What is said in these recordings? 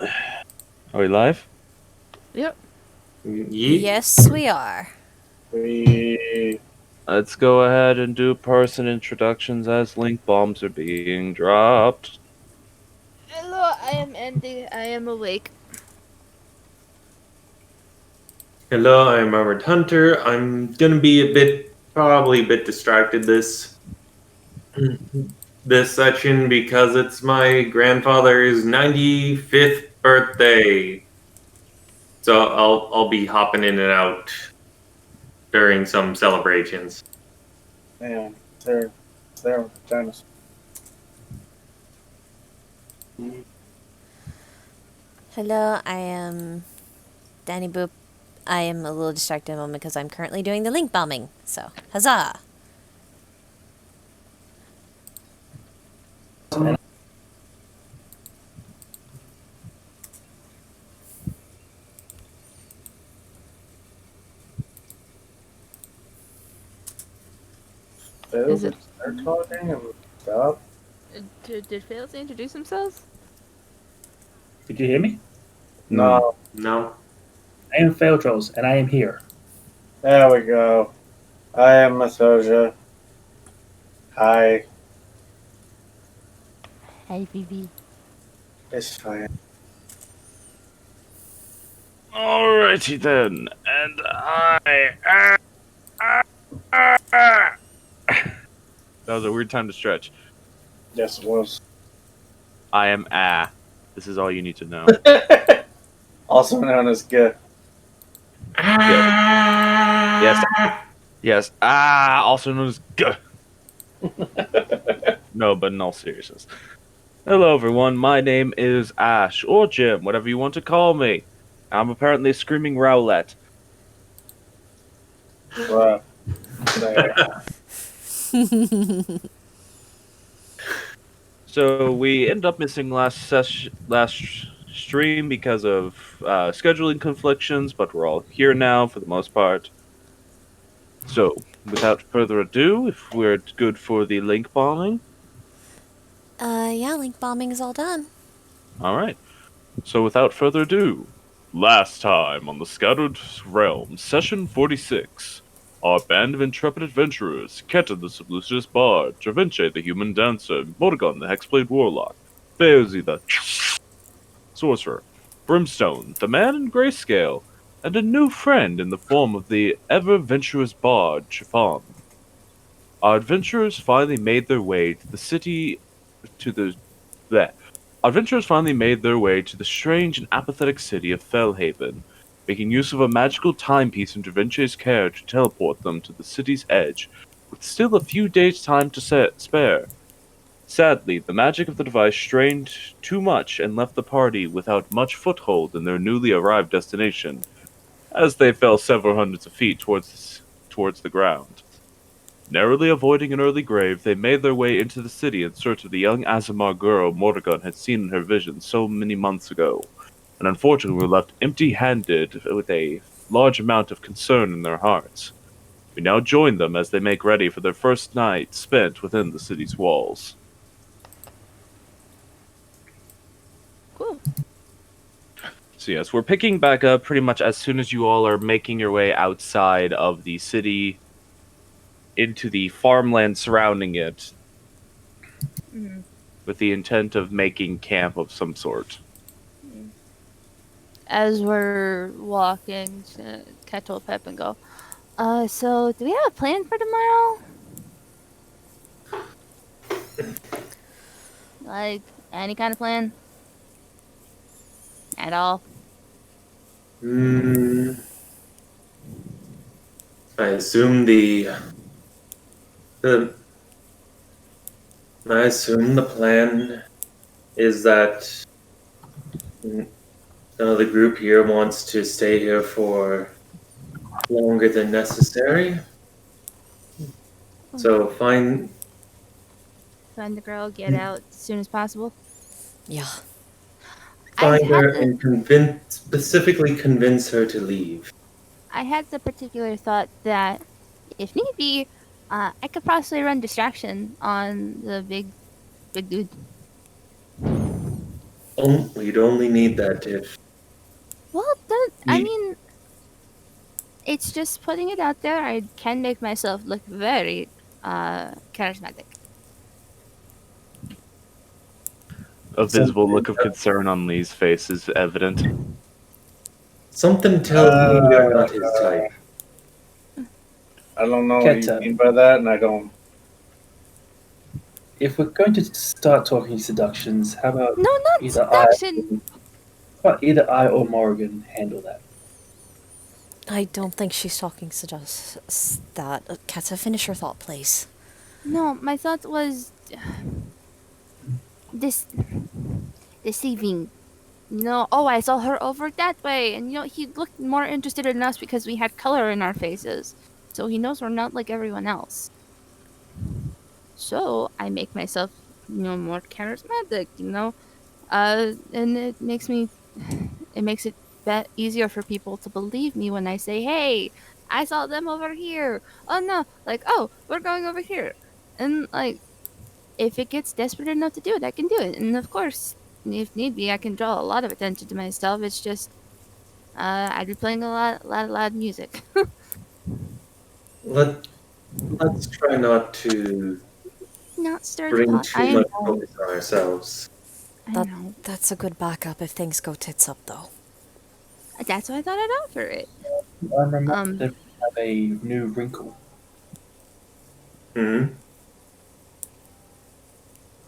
Are we live? Yep. Yeet. Yes, we are. We Let's go ahead and do person introductions as link bombs are being dropped. Hello, I am Andy. I am awake. Hello, I'm Robert Hunter. I'm gonna be probably a bit distracted this section because it's my grandfather's 95th birthday. So I'll be hopping in and out during some celebrations. Man, there with the dinosaur. Hello, I am Danny Boop. I am a little distracted at the moment because I'm currently doing the link bombing. So, huzzah! Is it- They're talking and stuff. Did Fails introduce themselves? Did you hear me? No, No? I am Failtrolls, and I am here. there we go. I am Masoja. Hi, Hey, BB. it's fine. Alrighty then, and that was a weird time to stretch. Yes, it was. I am This is all you need to know. Also known as G. Yes. Yes. Also known as G. No, but in all seriousness. Hello everyone, my name is Ash, or Jim, whatever you want to call me. I'm apparently a screaming Rowlet. Bruh. There. So we ended up missing last stream because of scheduling conflictions, but we're all here now for the most part. So, without further ado, if we're good for the link bombing, Yeah, link bombing is all done. all right. So, without further ado, last time on the Scattered Realms, session 46. Our band of intrepid adventurers, Keta the Sublucious Bard, Dravince the Human Dancer, Morgan the Hexblade Warlock, Beozi the Sorcerer, Brimstone, the Man in Grayscale, and a new friend in the form of the ever-venturous Bard, Chiffon. Our adventurers finally made their way to the city, to the... bleh. Our adventurers finally made their way to the strange and apathetic city of Fellhaven, making use of a magical timepiece in Dravince's care to teleport them to the city's edge, with still a few days' time to spare. Sadly, the magic of the device strained too much and left the party without much foothold in their newly arrived destination, as they fell several hundreds of feet towards the ground. Narrowly avoiding an early grave, they made their way into the city in search of the young Azamar girl Morgan had seen in her vision so many months ago, and unfortunately were left empty-handed with a large amount of concern in their hearts. We now join them as they make ready for their first night spent within the city's walls. Cool. So yes, we're picking back up pretty much as soon as you all are making your way outside of the city into the farmland surrounding it Mm. with the intent of making camp of some sort. As we're walking, Cat told Pep and go, so do we have a plan for tomorrow? Like, any kind of plan? At all? I assume the I assume the plan is that the group here wants to stay here for longer than necessary. So find Find the girl, get out as soon as possible. Yeah. find her the- and specifically convince her to leave. I had the particular thought that, if need be, I could possibly run distraction on the big dude. We'd only need that if Well, I we mean, it's just putting it out there. I can make myself look very charismatic. A visible look of concern on Lee's face is evident. something tells me you're not his type. I don't know what you Keta. mean by that, and I don't. If we're going to start talking seductions, how about No, not either seduction. either I or Morgan handle that? I don't think she's talking suggests that. Keta, finish your thought, please. No, my thought was this deceiving. Oh, I saw her over that way, and he looked more interested in us because we had color in our faces, so he knows we're not like everyone else. So I make myself, more charismatic, and it makes it easier for people to believe me when I say, "Hey, I saw them over here." Oh no, oh, we're going over here, and if it gets desperate enough to do it, I can do it. And of course, if need be, I can draw a lot of attention to myself. It's just, I'd be playing a lot of loud music. Let's try not to Not stir the bring pot. I too much know. focus on ourselves. I know. That's a good backup if things go tits up, though. That's why I thought I'd offer it. I remember that we have a new wrinkle. Hmm.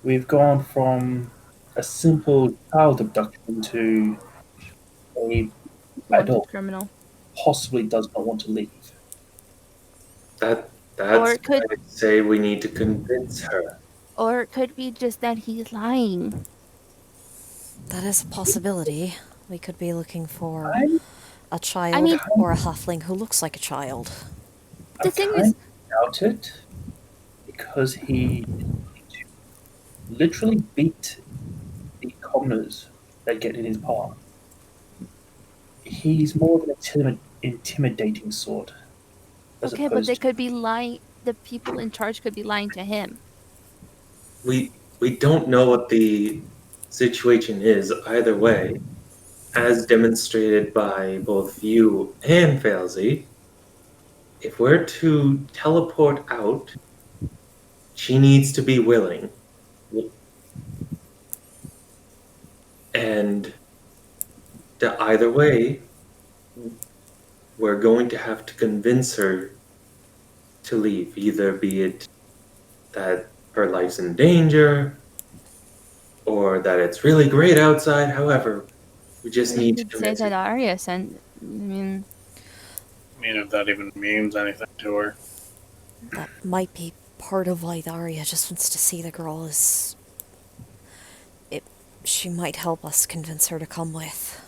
We've gone from a simple child abduction to a adult Criminal. possibly does not want to leave. That's Or it could- why I say we need to convince her. Or it could be just that he's lying. That is a possibility. We could be looking for I'm, a child or a halfling who looks like a child. The I thing kind is- of doubt it because he literally beat the commoners that get in his path. He's more of an intimidating sort. As Okay, but opposed they to, could be lying. The people in charge could be lying to him. We don't know what the situation is either way, as demonstrated by both you and Failsy. If we're to teleport out, she needs to be willing. And either way, we're going to have to convince her to leave, either be it that her life's in danger or that it's really great outside. However, we just need to You could say convince that her. Arya sent. I mean, I mean, if that even means anything to her. That might be part of why Daria just wants to see the girl is... She might help us convince her to come with.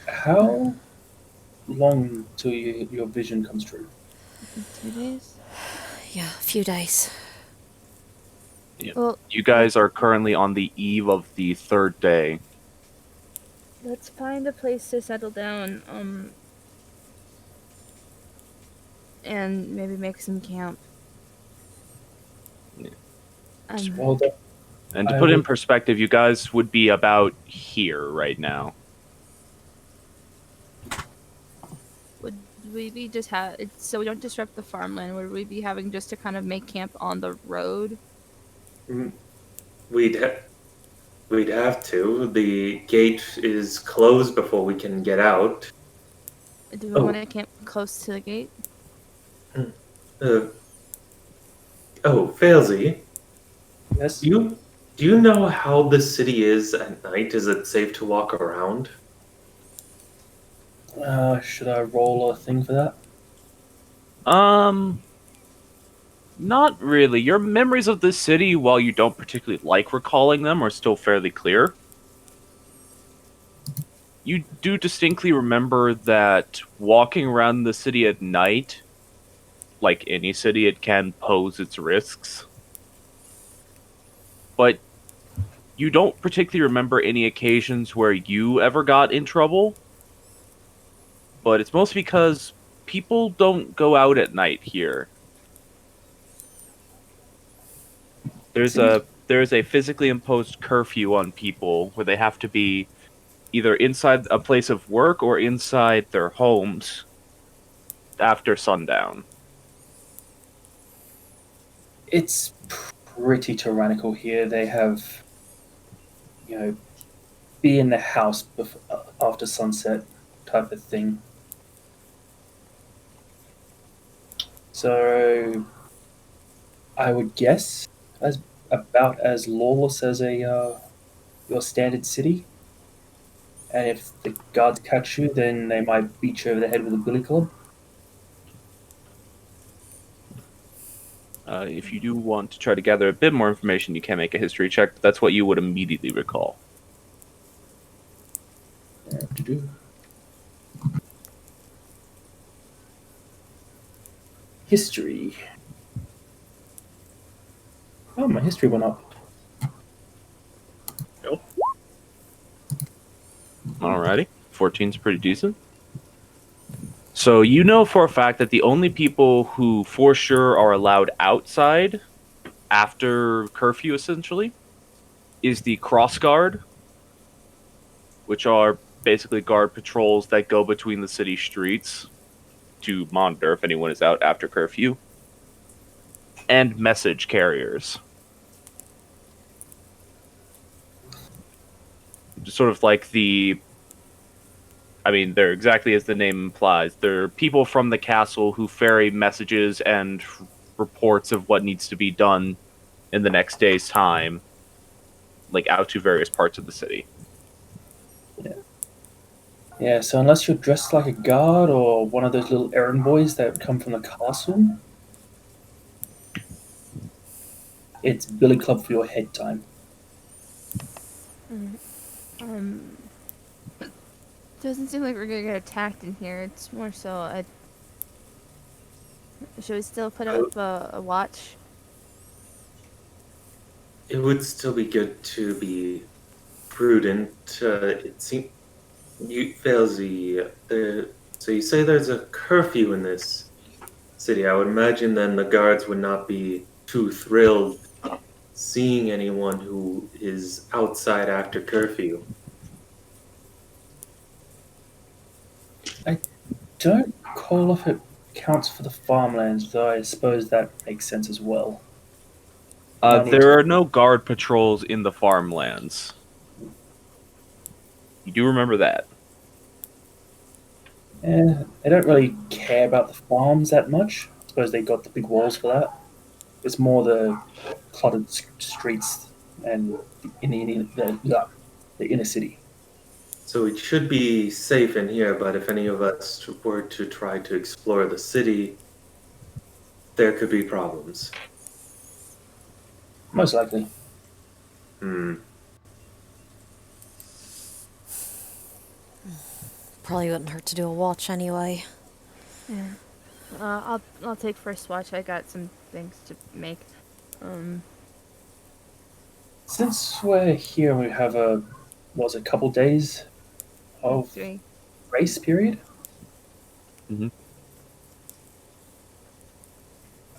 how long till your vision comes true? 2 days. Yeah, a few days. Well, You guys are currently on the eve of the third day. let's find a place to settle down. And maybe make some camp. Yeah. Well, then, And to I put in would- perspective, you guys would be about here right now. Would we be just so we don't disrupt the farmland? Would we be having just to kind of make camp on the road? We'd have to. The gate is closed before we can get out. Do we Oh. want to camp close to the gate? Failsy, yes. do you know how the city is at night? Is it safe to walk around? Should I roll a thing for that? Not really. Your memories of this city, while you don't particularly like recalling them, are still fairly clear. You do distinctly remember that walking around the city at night, like any city, it can pose its risks. But you don't particularly remember any occasions where you ever got in trouble. But it's mostly because people don't go out at night here. There's a there's a physically imposed curfew on people where they have to be either inside a place of work or inside their homes after sundown. It's pretty tyrannical here. They have, be in the house after sunset type of thing. So, I would guess as about as lawless as your standard city. And if the guards catch you, then they might beat you over the head with a billy club. If you do want to try to gather a bit more information, you can make a history check, but that's what you would immediately recall. Do-do. History. Oh, my history went up. Alrighty. 14's pretty decent. So you know for a fact that the only people who for sure are allowed outside after curfew, essentially, is the cross guard, which are basically guard patrols that go between the city streets to monitor if anyone is out after curfew, and message carriers. Just sort of like they're exactly as the name implies. They're people from the castle who ferry messages and reports of what needs to be done in the next day's time, like out to various parts of the city. Yeah, so unless you're dressed like a guard or one of those little errand boys that come from the castle, it's billy club for your head time. Doesn't seem like we're gonna get attacked in here. It's more so should we still put up a watch? It would still be good to be prudent. It seems you fails so you say there's a curfew in this city. I would imagine then the guards would not be too thrilled seeing anyone who is outside after curfew. Don't call if it counts for the farmlands, though I suppose that makes sense as well. There are no guard patrols in the farmlands. You do remember that. They don't really care about the farms that much. I suppose they got the big walls for that. It's more the cluttered streets and the inner city. So it should be safe in here, but if any of us were to try to explore the city, there could be problems. Most likely. Probably wouldn't hurt to do a watch anyway. Yeah. I'll take first watch. I got some things to make. Since we're here, we have a couple days of 3. grace period. Mhm.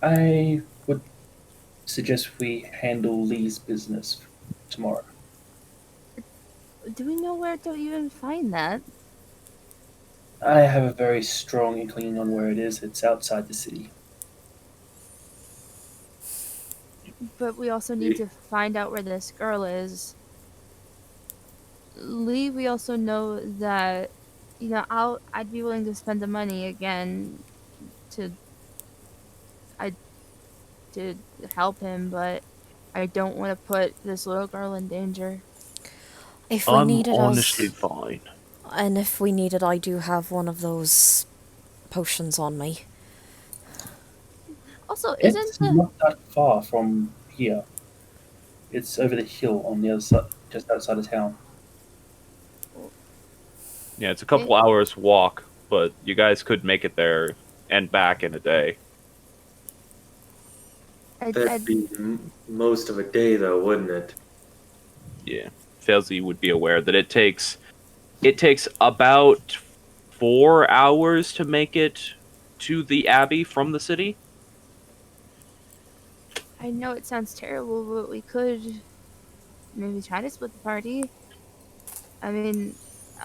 I would suggest we handle Lee's business tomorrow. Do we know where to even find that? I have a very strong inkling on where it is. It's outside the city. But we also need to find out where this girl is. Lee, we also know that, I'd be willing to spend the money again to help him, but I don't want to put this little girl in danger. If we I'm needed honestly us, fine. and if we needed, I do have one of those potions on me. Also, It's not that far from here. It's over the hill on the other side, just outside of town. Yeah, it's a couple hours walk, but you guys could make it there and back in a day. That'd be most of a day, though, wouldn't it? Yeah, Felzy would be aware that it takes about 4 hours to make it to the Abbey from the city. I know it sounds terrible, but we could maybe try to split the party. I mean,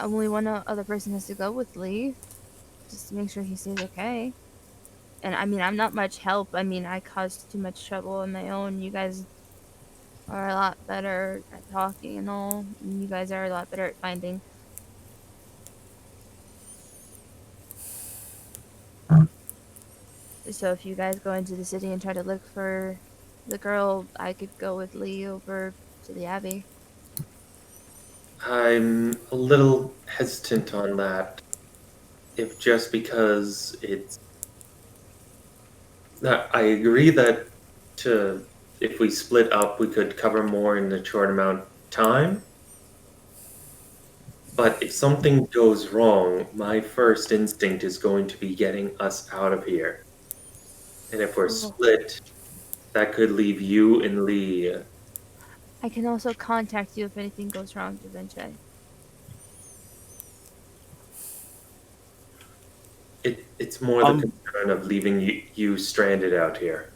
only one other person has to go with Lee, just to make sure he stays okay. And I mean, I'm not much help. I mean, I caused too much trouble on my own. You guys are a lot better at talking and all. And you guys are a lot better at finding. So if you guys go into the city and try to look for the girl, I could go with Lee over to the Abbey. I'm a little hesitant on that. If just because it's. I agree that if we split up, we could cover more in a short amount of time. But if something goes wrong, my first instinct is going to be getting us out of here. And if we're split, that could leave you and Lee. I can also contact you if anything goes wrong, Da Vinci. It's more the concern of leaving you stranded out here.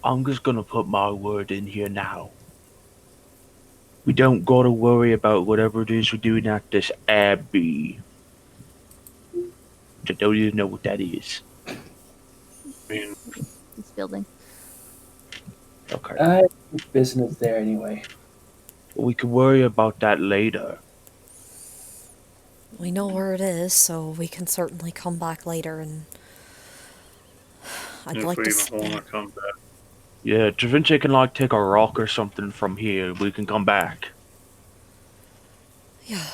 I'm just gonna put my word in here now. We don't gotta worry about whatever it is we're doing at this Abbey. I don't even know what that is. I mean, This building. Okay. I have business there anyway. We can worry about that later. We know where it is, so we can certainly come back later and. I'd if like we to. even want to come back. Yeah, Da Vinci can like take a rock or something from here. We can come back. Yeah.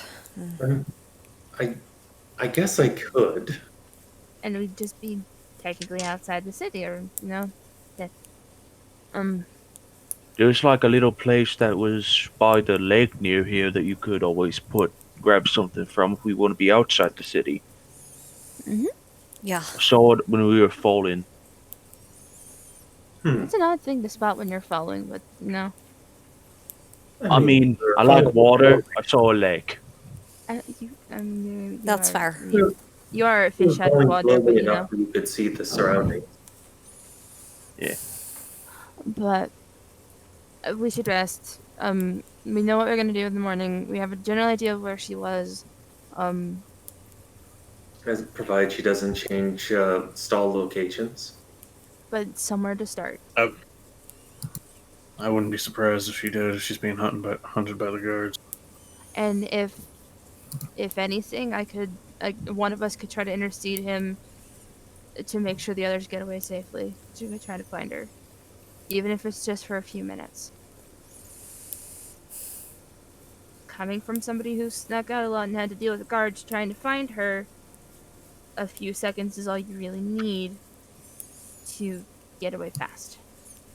I guess I could. And we'd just be technically outside the city, or, you know, that. There's like a little place that was by the lake near here that you could always grab something from if we want to be outside the city. Yeah. Saw it when we were falling. It's an odd thing to spot when you're following, but, you know. I mean, I like water. I saw a lake. That's fair. You are a fish out of Going water, but, slowly you know. enough, you could see the surroundings. Yeah. But we should rest. We know what we're gonna do in the morning. We have a general idea of where she was. As provided she doesn't change stall locations. But somewhere to start. I wouldn't be surprised if she did. If she's being hunted by the guards. And if anything, one of us could try to intercede him to make sure the others get away safely. To try to find her, even if it's just for a few minutes. Coming from somebody who snuck out a lot and had to deal with the guards trying to find her, a few seconds is all you really need to get away fast.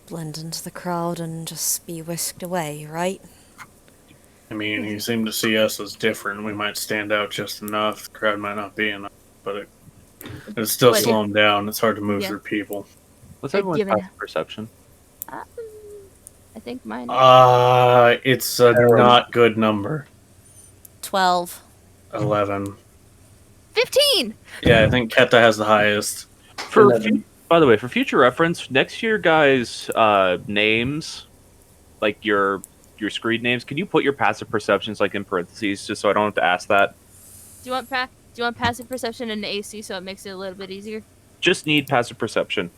Blend into the crowd and just be whisked away, right? I mean, he seemed to see us as different. We might stand out just enough. The crowd might not be enough, but it'll still But slow him down. It's hard to move Yeah. through people. What's everyone's given- passive perception? I think mine. It's a not good number. 12. 11. 15! Yeah, I think Keta has the highest. By the way, for future reference, next to your guys' names, like your screen names, can you put your passive perceptions like in parentheses, just so I don't have to ask that? Do you want passive perception and AC so it makes it a little bit easier? Just need passive perception.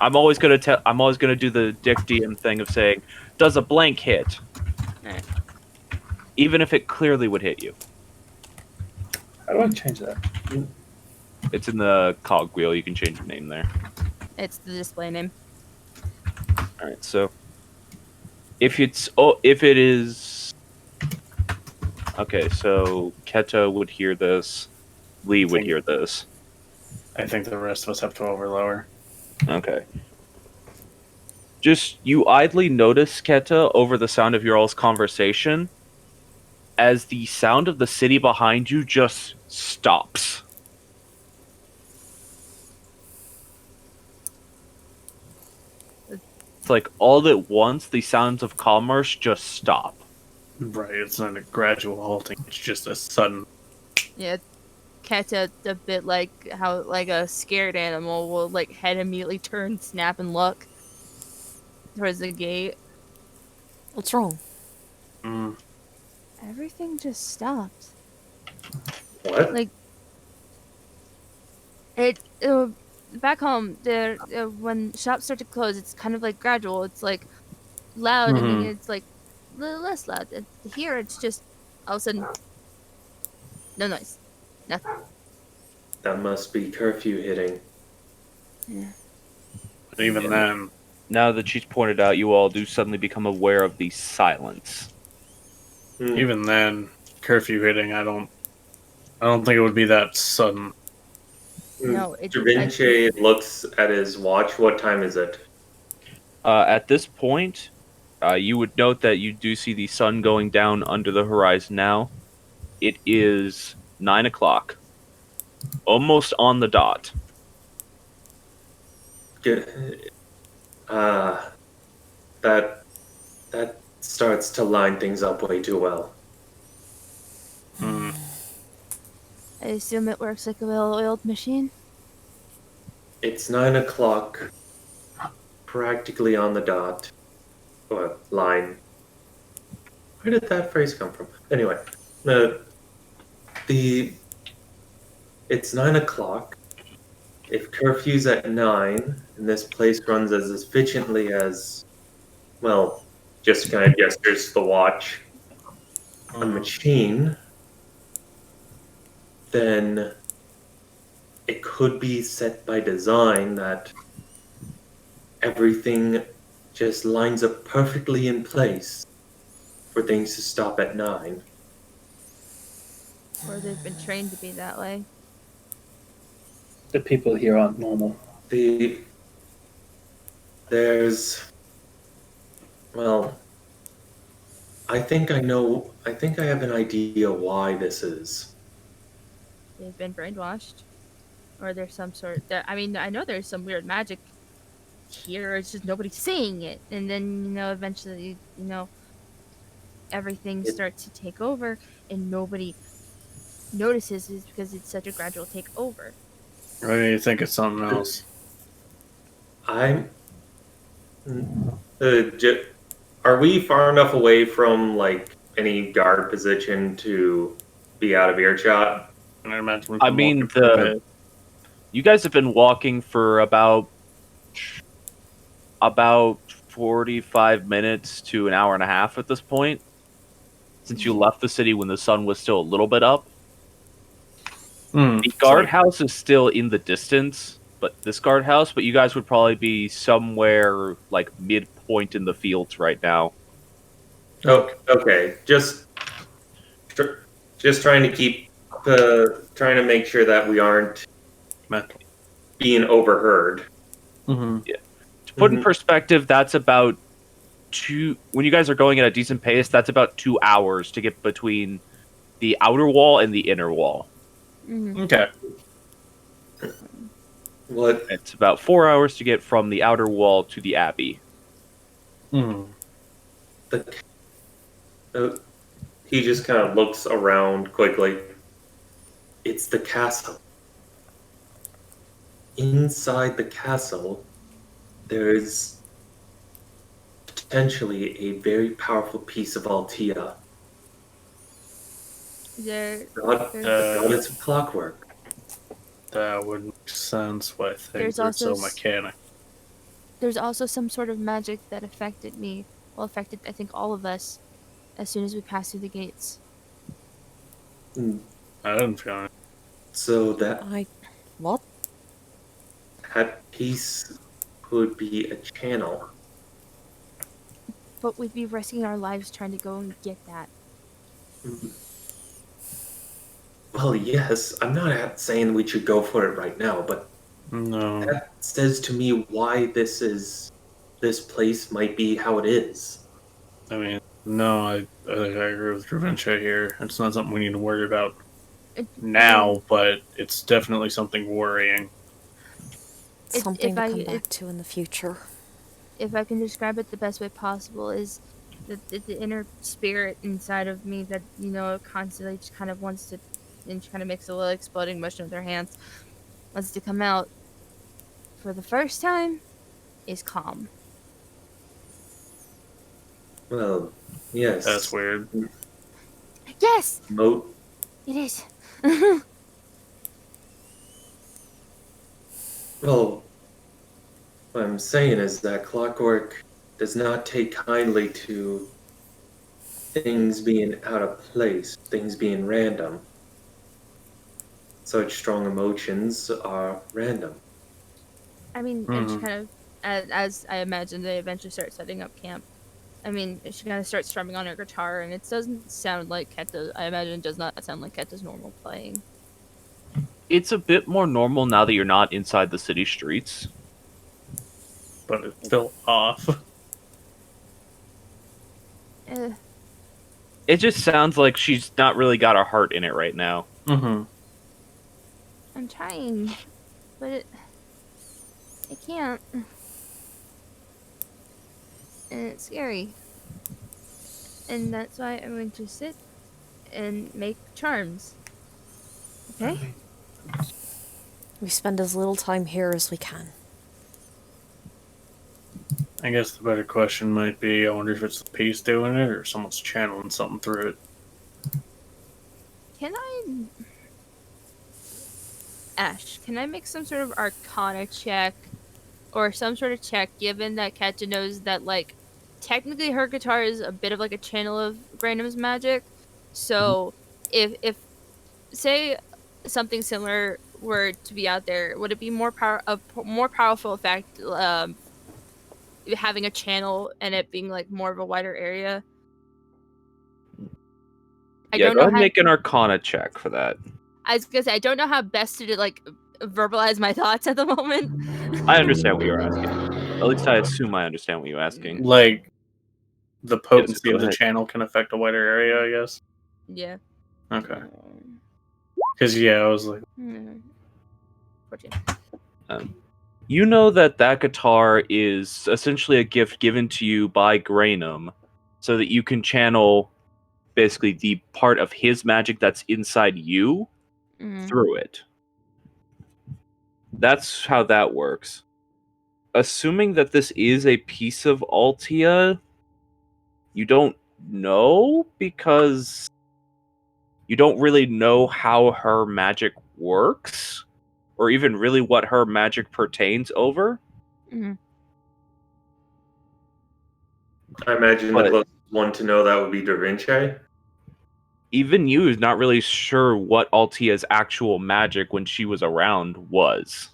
I'm always gonna do the Dick DM thing of saying, "Does a blank hit?" Alright. Even if it clearly would hit you. How do I change that? It's in the cogwheel. You can change your name there. It's the display name. All right. So, if it is, okay. So Keta would hear this. Lee would hear this. I think the rest of us have 12 or lower. Okay. Just you idly notice, Keta, over the sound of your all's conversation, as the sound of the city behind you just stops. It's like all at once, the sounds of commerce just stop. Right, it's not a gradual halting. It's just a sudden. Yeah, Keta, a bit like how like a scared animal will like head immediately turn, snap, and look. towards the gate. What's wrong? Mm. Everything just stopped. What? Like it. Back home, there when shops start to close, it's kind of like gradual. It's like loud, and then Mhm. it's like less loud. And here, it's just all of a sudden, no noise, nothing. That must be curfew hitting. Yeah. But even then, Now that she's pointed out, you all do suddenly become aware of the silence. Hmm. even then, curfew hitting. I don't think it would be that sudden. No, it. Da Vinci looks at his watch. What time is it? At this point, you would note that you do see the sun going down under the horizon now. It is 9 o'clock. Almost on the dot. Ah, that starts to line things up way too well. Mm. I assume it works like a well-oiled machine. It's 9 o'clock, practically on the dot. What line? Where did that phrase come from? Anyway, the it's 9 o'clock. If curfew's at 9, and this place runs as efficiently as, well, just kind of gestures to the watch, a machine, then it could be set by design that everything just lines up perfectly in place for things to stop at 9. Or they've been trained to be that way. The people here aren't normal. There's, well, I think I have an idea why this is. They've been brainwashed. Or there's some sort. I mean, I know there's some weird magic here. It's just nobody's seeing it, and then eventually, everything starts to take over, and nobody notices is because it's such a gradual takeover. Or do you think it's something else? I'm. Are we far enough away from like any guard position to be out of earshot? And I imagine we've I been mean, walking for a bit. you guys have been walking for about 45 minutes to an hour and a half at this point, since you left the city when the sun was still a little bit up. Mm. The guardhouse is still in the distance, but you guys would probably be somewhere like midpoint in the fields right now. Oh, okay. Just trying to make sure that we aren't Mental. being overheard. Mm-hmm. To put in Mhm. perspective, that's about when you guys are going at a decent pace, that's about 2 hours to get between the outer wall and the inner wall. Mm-hmm. Okay. What? It's about 4 hours to get from the outer wall to the abbey. Mm. He just kind of looks around quickly. It's the castle. Inside the castle, there's potentially a very powerful piece of Altea. There, Not its clockwork. That would make sense, but I think There's they're also so mechanic. there's also some sort of magic that affected me. Well, affected I think all of us as soon as we passed through the gates. I didn't feel it. So that What? piece could be a channel. But we'd be risking our lives trying to go and get that. Well, yes, I'm not saying we should go for it right now, but No. that says to me why this place might be how it is. I mean, no, I think I agree with Da Vinci here. It's not something we need to worry about now, but it's definitely something worrying. Something to if come I- back to in the future. If I can describe it the best way possible, is the inner spirit inside of me that constantly just kind of wants to, and she kind of makes a little exploding motion with her hands, wants to come out. For the first time, is calm. Well, yes. That's weird. Yes, Mo- it is. well, what I'm saying is that Clockwork does not take kindly to things being out of place, things being random. Such strong emotions are random. I mean, and she Mhm. kind of, as I imagine, they eventually start setting up camp. I mean, she kind of starts strumming on her guitar, and it doesn't sound like Keta. I imagine it does not sound like Keta's normal playing. It's a bit more normal now that you're not inside the city streets. But it's still off. Eh, It just sounds like she's not really got her heart in it right now. Mm-hmm. I'm trying, but I can't, and it's scary. And that's why I'm going to sit and make charms. Okay? We spend as little time here as we can. I guess the better question might be, I wonder if it's the piece doing it or someone's channeling something through it. Can I, Ash? Can I make some sort of Arcana check, or some sort of check, given that Katja knows that like technically her guitar is a bit of like a channel of Graham's magic. So if say something similar were to be out there, would it be more more powerful effect having a channel and it being like more of a wider area? I Yeah, don't go know ahead and how. make an Arcana check for that. I was gonna say I don't know how best to like verbalize my thoughts at the moment. I understand what you're asking. At least I assume I understand what you're asking. Like, the potency go of the ahead. channel can affect a wider area, I guess. Yeah. Okay. Because, yeah, I was like, 14. You know that guitar is essentially a gift given to you by Grainum so that you can channel basically the part of his magic that's inside you through it. That's how that works. Assuming that this is a piece of Altia, you don't know because you don't really know how her magic works or even really what her magic pertains over. I imagine the But- closest one to know that would be Da Vinci. Even you is not really sure what Altia's actual magic when she was around was.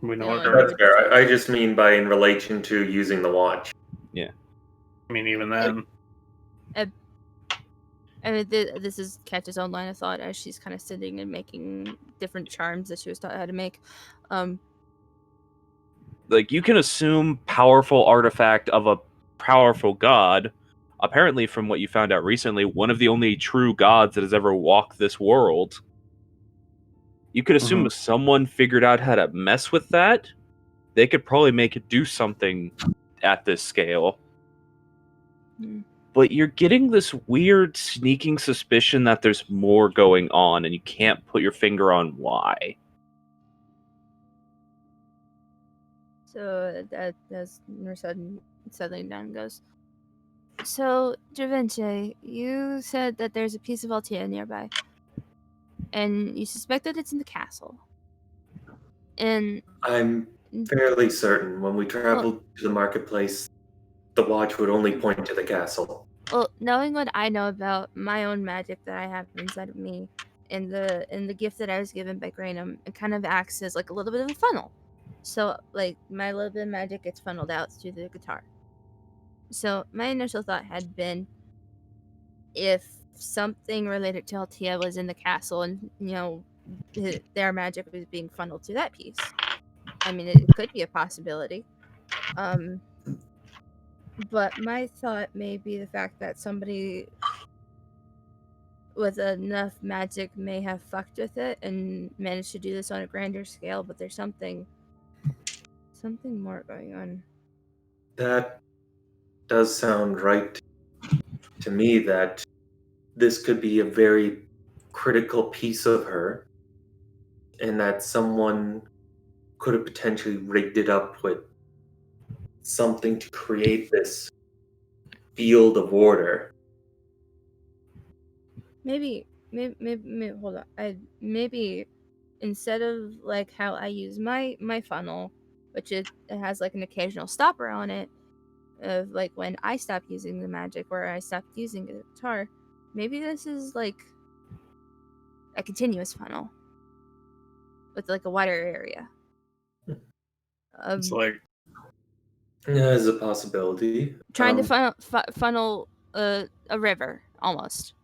we know Yeah, what like- her. That's fair. I just mean by in relation to using the watch. I mean, even then. I mean, this is Katja's own line of thought as she's kind of sitting and making different charms that she was taught how to make. Like, you can assume powerful artifact of a powerful god. Apparently, from what you found out recently, one of the only true gods that has ever walked this world. You could assume if someone figured out how to mess with that, they could probably make it do something at this scale. But you're getting this weird sneaking suspicion that there's more going on and you can't put your finger on why. So that as Merced settling down goes. So, Da Vinci, you said that there's a piece of Altia nearby. And you suspect that it's in the castle. And I'm fairly certain when we traveled to the marketplace, the watch would only point to the castle. well, knowing what I know about my own magic that I have inside of me and the gift that I was given by Grainum, it kind of acts as like a little bit of a funnel. So like my little bit of magic gets funneled out through the guitar. So my initial thought had been if something related to Altia was in the castle and their magic was being funneled to that piece. I mean, it could be a possibility. But my thought may be the fact that somebody with enough magic may have fucked with it and managed to do this on a grander scale, but there's something more going on. That does sound right to me that this could be a very critical piece of her and that someone could have potentially rigged it up with something to create this field of order. Maybe, hold on. Maybe instead of like how I use my funnel, which it has like an occasional stopper on it, of like when I stop using the magic or I stopped using the guitar, maybe this is like a continuous funnel with like a wider area. It's like There's a possibility. Trying to funnel a river almost.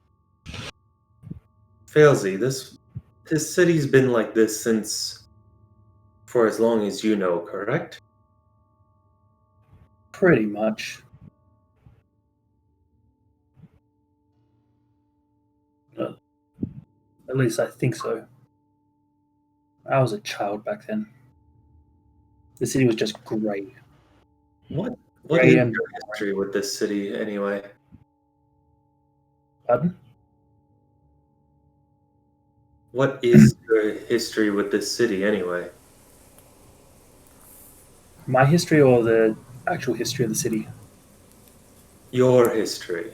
Failsy, this city's been like this since for as long as you know, correct? Pretty much. At least I think so. I was a child back then. The city was just grey. What Grey is and your history with this city anyway? pardon? What is your history with this city anyway? My history or the actual history of the city? Your history.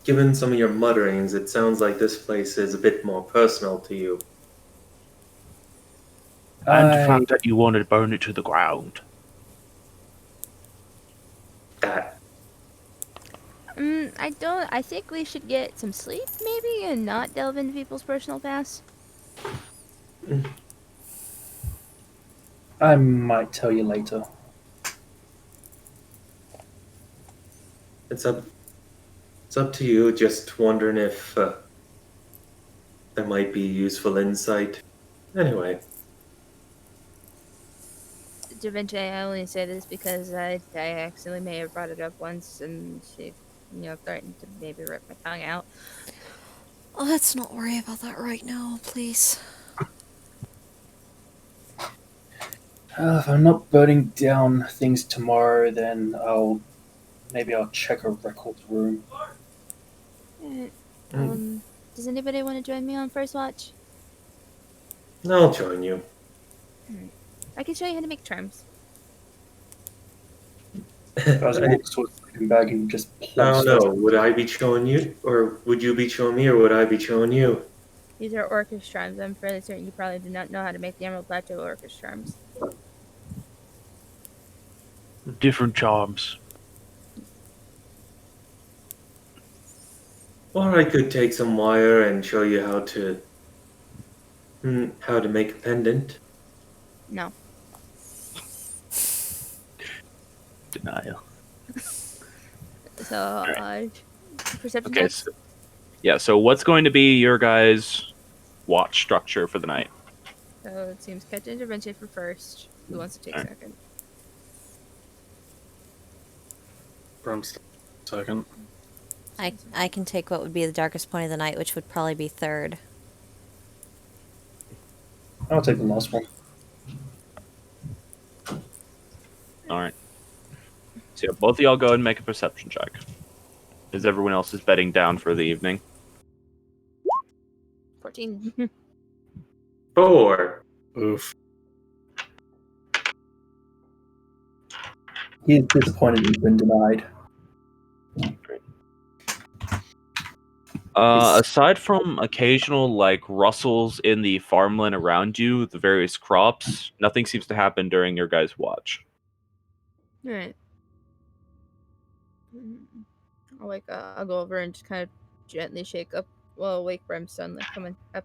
Given some of your mutterings, it sounds like this place is a bit more personal to you. And the I- fact that you wanted to burn it to the ground. That I think we should get some sleep maybe and not delve into people's personal past. I might tell you later. it's up to you. Just wondering if there might be useful insight. Anyway, Da Vinci, I only say this because I accidentally may have brought it up once and she, threatened to maybe rip my tongue out. Oh, let's not worry about that right now, please. If I'm not burning down things tomorrow, then maybe I'll check a records room. Does anybody want to join me on First Watch? I'll join you. I can show you how to make charms. I was I walk towards the sleeping bag and just don't plunge. know. Would I be showing you, or would you be showing me, or would I be showing you? These are Orcish charms. I'm fairly certain you probably do not know how to make the Emerald Plateau Orcish charms. Different charms. Or I could take some wire and show you how to make a pendant. No. Denial. So, perception Okay, checks? so what's going to be your guys' watch structure for the night? So it seems Catch Intervention for first. Who wants to take Alright. second? from second. I can take what would be the darkest point of the night, which would probably be third. I'll take the last one. Alright. So yeah, both of y'all go ahead and make a perception check. As everyone else is bedding down for the evening. 14. 4. Oof. He's disappointed he's been denied. Aside from occasional like rustles in the farmland around you, the various crops, nothing seems to happen during your guys' watch. Alright. I'll go over and just kind of gently shake up, wake Brimstone, like, come on, up.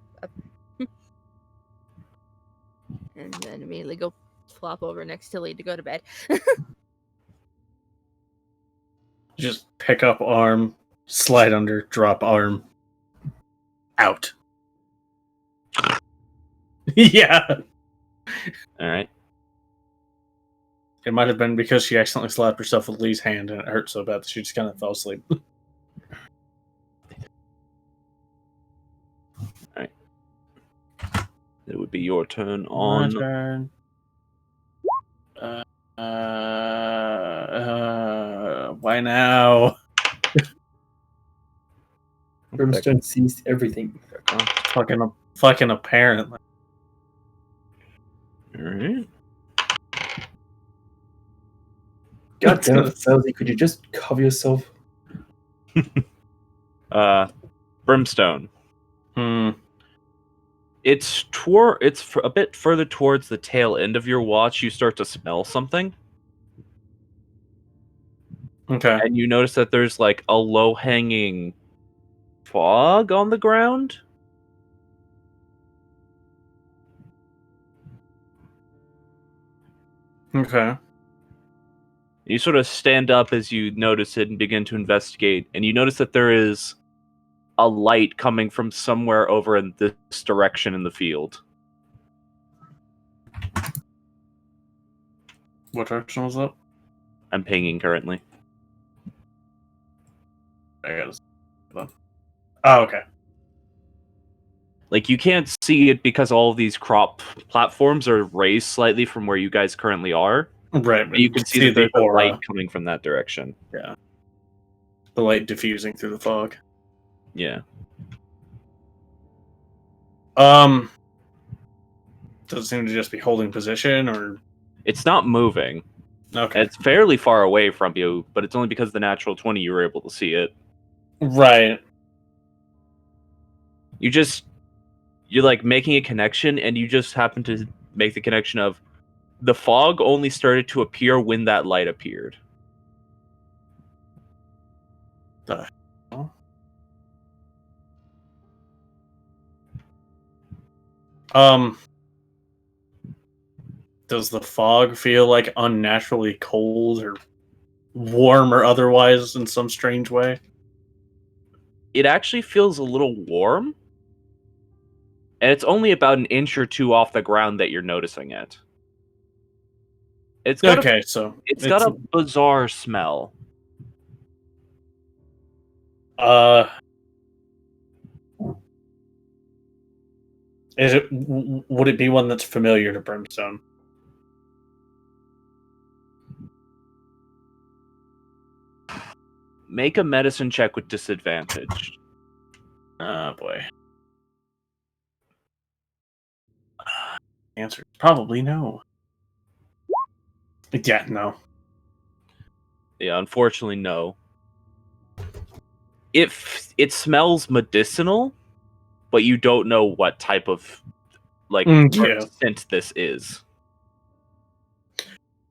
And then immediately go flop over next to Lee to go to bed. Just pick up arm, slide under, drop arm, out. Yeah. Alright. It might have been because she accidentally slapped herself with Lee's hand and it hurt so bad that she just kind of fell asleep. It would be your turn My on. turn. Why now? Brimstone sees everything. Fucking apparently. Alright. God damn it, Felzy, could you just cover yourself? Brimstone. Hmm. It's a bit further towards the tail end of your watch. You start to smell something, Okay. and you notice that there's like a low-hanging fog on the ground. Okay. You sort of stand up as you notice it and begin to investigate, and you notice that there is a light coming from somewhere over in this direction in the field. What direction was that? I'm pinging currently. I got it. Oh, okay. Like, you can't see it because all of these crop platforms are raised slightly from where you guys currently are. Right. But you can see that there's a aura. light coming from that direction. Yeah. The light diffusing through the fog. Yeah. Does it seem to just be holding position, or It's not moving. okay? It's fairly far away from you, but it's only because of the natural 20 you were able to see it. Right. You're like making a connection, and you just happen to make the connection of the fog only started to appear when that light appeared. The hell? Does the fog feel like unnaturally cold or warm or otherwise in some strange way? It actually feels a little warm, and it's only about an inch or two off the ground that you're noticing it. It's got it's got a bizarre smell. Would it be one that's familiar to Brimstone? Make a medicine check with disadvantage. Oh boy. Answer is probably no. Yeah, no. Yeah, unfortunately, no. It smells medicinal, but you don't know what type of Yeah. scent this is.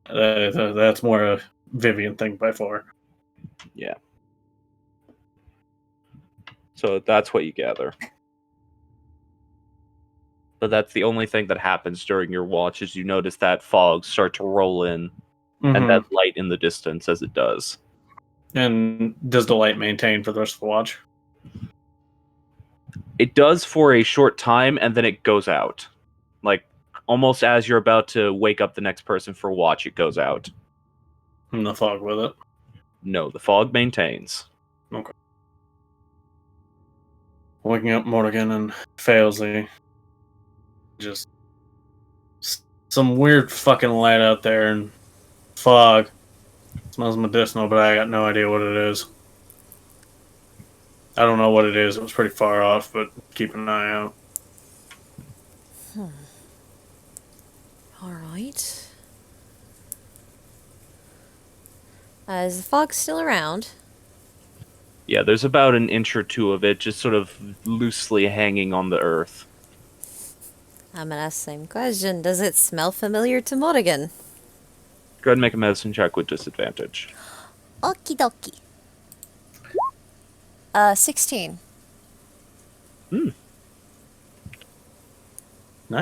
That's more a Vivian thing by far. Yeah. So that's what you gather. But that's the only thing that happens during your watch is you notice that fog start to roll in and that light in the distance as it does. And does the light maintain for the rest of the watch? It does for a short time, and then it goes out. Like, almost as you're about to wake up the next person for watch, it goes out. And the fog with it? No, the fog maintains. Okay. Waking up Morgan and Failsley. Just some weird fucking light out there and fog. It smells medicinal, but I got no idea what it is. I don't know what it is. It was pretty far off, but keep an eye out. All right. Is the fog still around? Yeah, there's about an inch or two of it just sort of loosely hanging on the earth. I'm gonna ask the same question. Does it smell familiar to Morrigan? Go ahead and make a medicine check with disadvantage. Okie dokie. 16. Nice.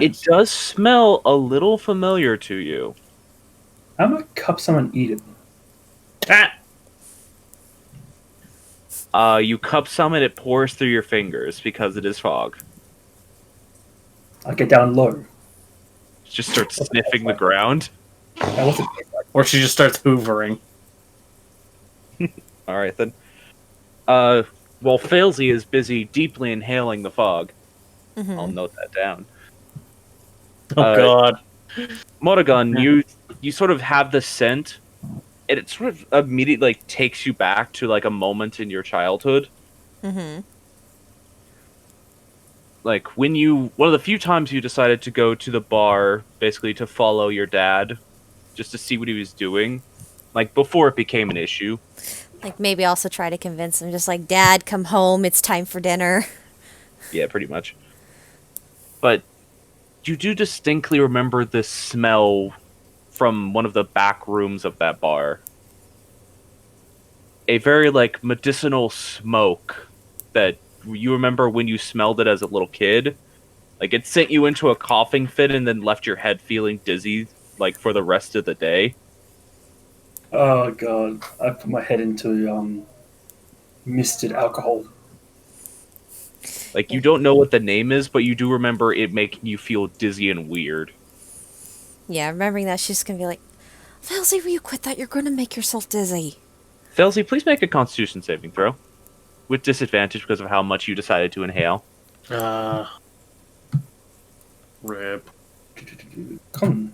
It does smell a little familiar to you. I'm gonna cup some and eat it. You cup some and it pours through your fingers because it is fog. I'll get down low. Just starts sniffing the ground. That wasn't Or she just starts hoovering. Alright then. While Failsy is busy deeply inhaling the fog, I'll note that down. Oh god. Morrigan, you sort of have the scent, and it sort of immediately takes you back to like a moment in your childhood. Mm-hmm. Like one of the few times you decided to go to the bar, basically to follow your dad, just to see what he was doing. Like, before it became an issue. Like, maybe also try to convince him, just like, Dad, come home, it's time for dinner. Yeah, pretty much. But you do distinctly remember this smell from one of the back rooms of that bar. A very, like, medicinal smoke that you remember when you smelled it as a little kid. Like, it sent you into a coughing fit and then left your head feeling dizzy, like, for the rest of the day. Oh god, I put my head into misted alcohol. Like, you don't know what the name is, but you do remember it making you feel dizzy and weird. Yeah, remembering that, she's gonna be like, Felzy, will you quit that? You're gonna make yourself dizzy. Felzy, please make a Constitution saving throw. With disadvantage because of how much you decided to inhale. Rip. Come.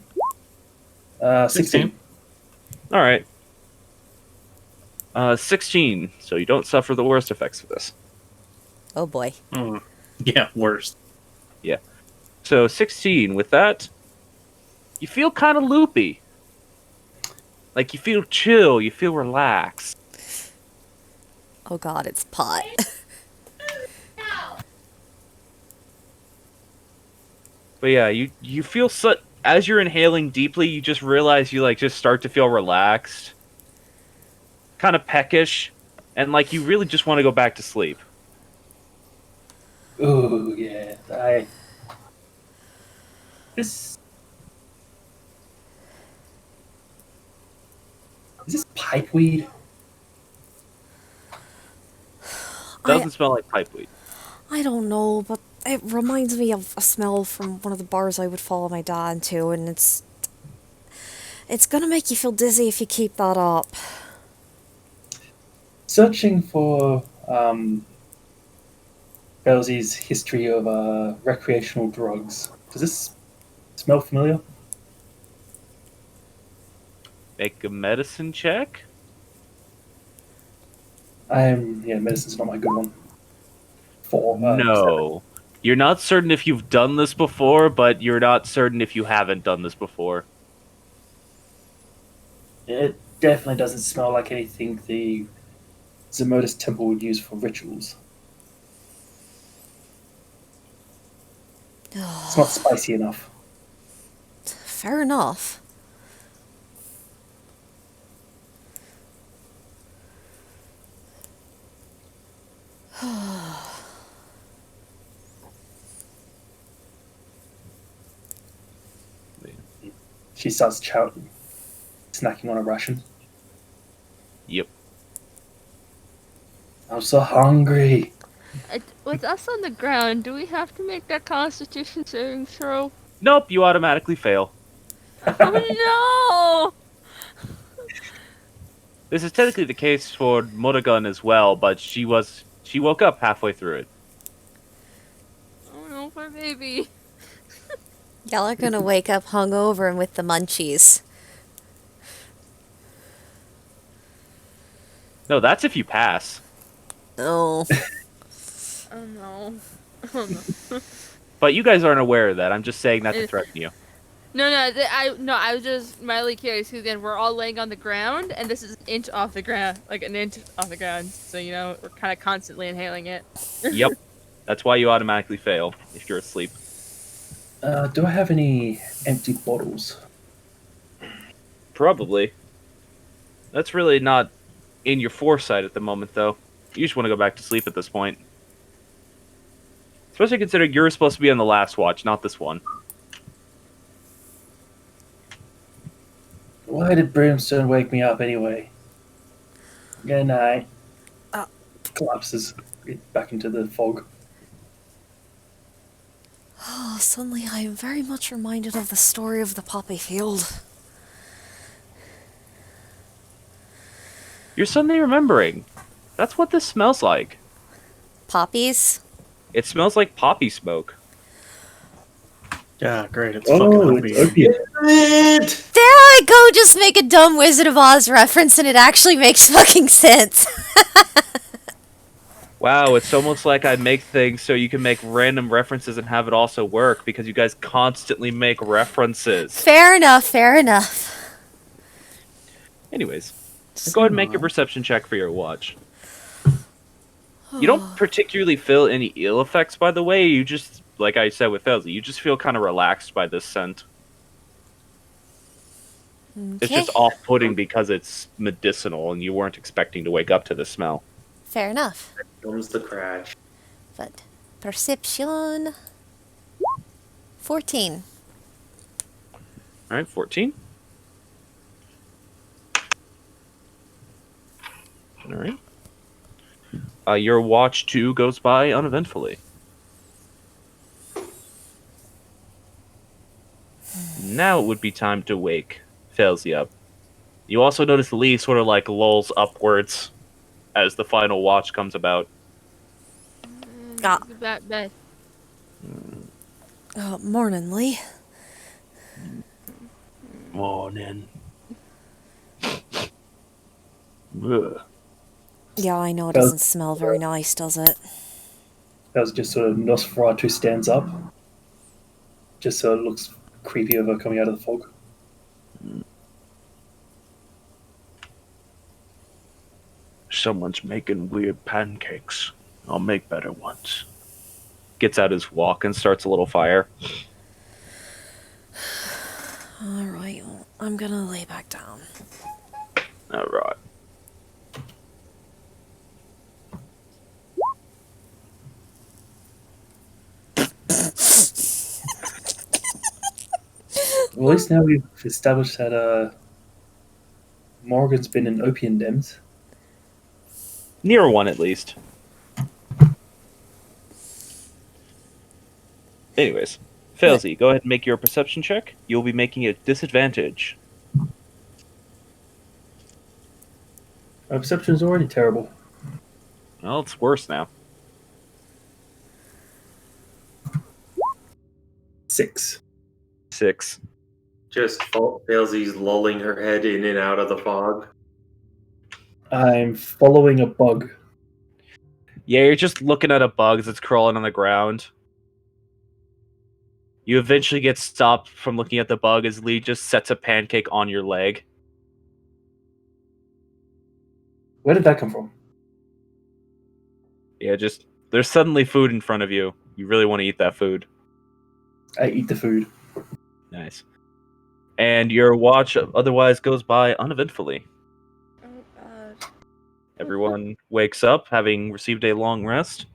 16. Alright. 16, so you don't suffer the worst effects of this. Oh boy. Yeah, worst. So 16, with that, you feel kind of loopy. Like, you feel chill, you feel relaxed. Oh god, it's pot. But yeah, you feel as you're inhaling deeply, you just realize you, like, just start to feel relaxed. Kind of peckish. And, like, you really just want to go back to sleep. Ooh, yeah. This. Is this pipe weed? Doesn't smell like pipeweed. I don't know, but it reminds me of a smell from one of the bars I would follow my dad to, and it's gonna make you feel dizzy if you keep that up. Searching for Belzy's history of recreational drugs. Does this smell familiar? Make a medicine check? Medicine's not my good one. 4. No. You're not certain if you've done this before, but you're not certain if you haven't done this before. 7. It definitely doesn't smell like anything the Zemodus Temple would use for rituals. It's not spicy enough. Fair enough. She starts snacking on a ration. Yep. I'm so hungry. With us on the ground, do we have to make that Constitution saving throw? Nope, you automatically fail. Oh This is technically the case for Modagun as well, but she woke up halfway through it. no! Oh no, my baby. Y'all are gonna wake up hungover and with the munchies. No, that's if you pass. Oh. Oh no. Oh no. But you guys aren't aware of that. I'm just saying that to threaten you. No, I was just mildly curious because again, we're all laying on the ground, and this is an inch off the ground, like an inch off the ground. So you know, we're kind of constantly inhaling it. Yep. That's why you automatically fail if you're asleep. Do I have any empty bottles? Probably. That's really not in your foresight at the moment, though. You just want to go back to sleep at this point. Especially considering you're supposed to be on the last watch, not this one. Why did Brimstone wake me up anyway? Good night. Collapses back into the fog. Oh, suddenly I am very much reminded of the story of the poppy field. You're suddenly remembering. That's what this smells like. Poppies? It smells like poppy smoke. Yeah, great. It's fucking opium. opiate. There I go, just make a dumb Wizard of Oz reference and it actually makes fucking sense. Wow, it's almost like I make things so you can make random references and have it also work, because you guys constantly make references. Fair enough, fair enough. Anyways, go ahead and make your perception check for your watch. You don't particularly feel any ill effects, by the way. You just, like I said with Felzy, you just feel kind of relaxed by this scent. It's Okay. just off-putting because it's medicinal, and you weren't expecting to wake up to the smell. Fair enough. Comes the crash. But perception 14. All right, 14. All right. Your watch, too, goes by uneventfully. Now it would be time to wake Felzy up. You also notice Lee sort of like lulls upwards as the final watch comes about. Ah. Bed. Morning, Lee. Morning. Ugh. Yeah, I know it doesn't smell very nice, does it? That was just sort of Nosferatu stands up. Just so it looks creepy over coming out of the fog. Someone's making weird pancakes. I'll make better ones. Gets out his wok and starts a little fire. Alright, well, I'm gonna lay back down. All right. Well, at least now we've established that Morgan's been in opium dens. Near one, at least. Anyways, Felzy, go ahead and make your perception check. You'll be making it disadvantage. My perception is already terrible. Well, it's worse now. 6. 6. Just Felzy's lulling her head in and out of the fog. I'm following a bug. Yeah, you're just looking at a bug that's crawling on the ground. You eventually get stopped from looking at the bug as Lee just sets a pancake on your leg. Where did that come from? Yeah, just there's suddenly food in front of you. You really want to eat that food. I eat the food. Nice. And your watch otherwise goes by uneventfully. Oh god. Everyone wakes up having received a long rest.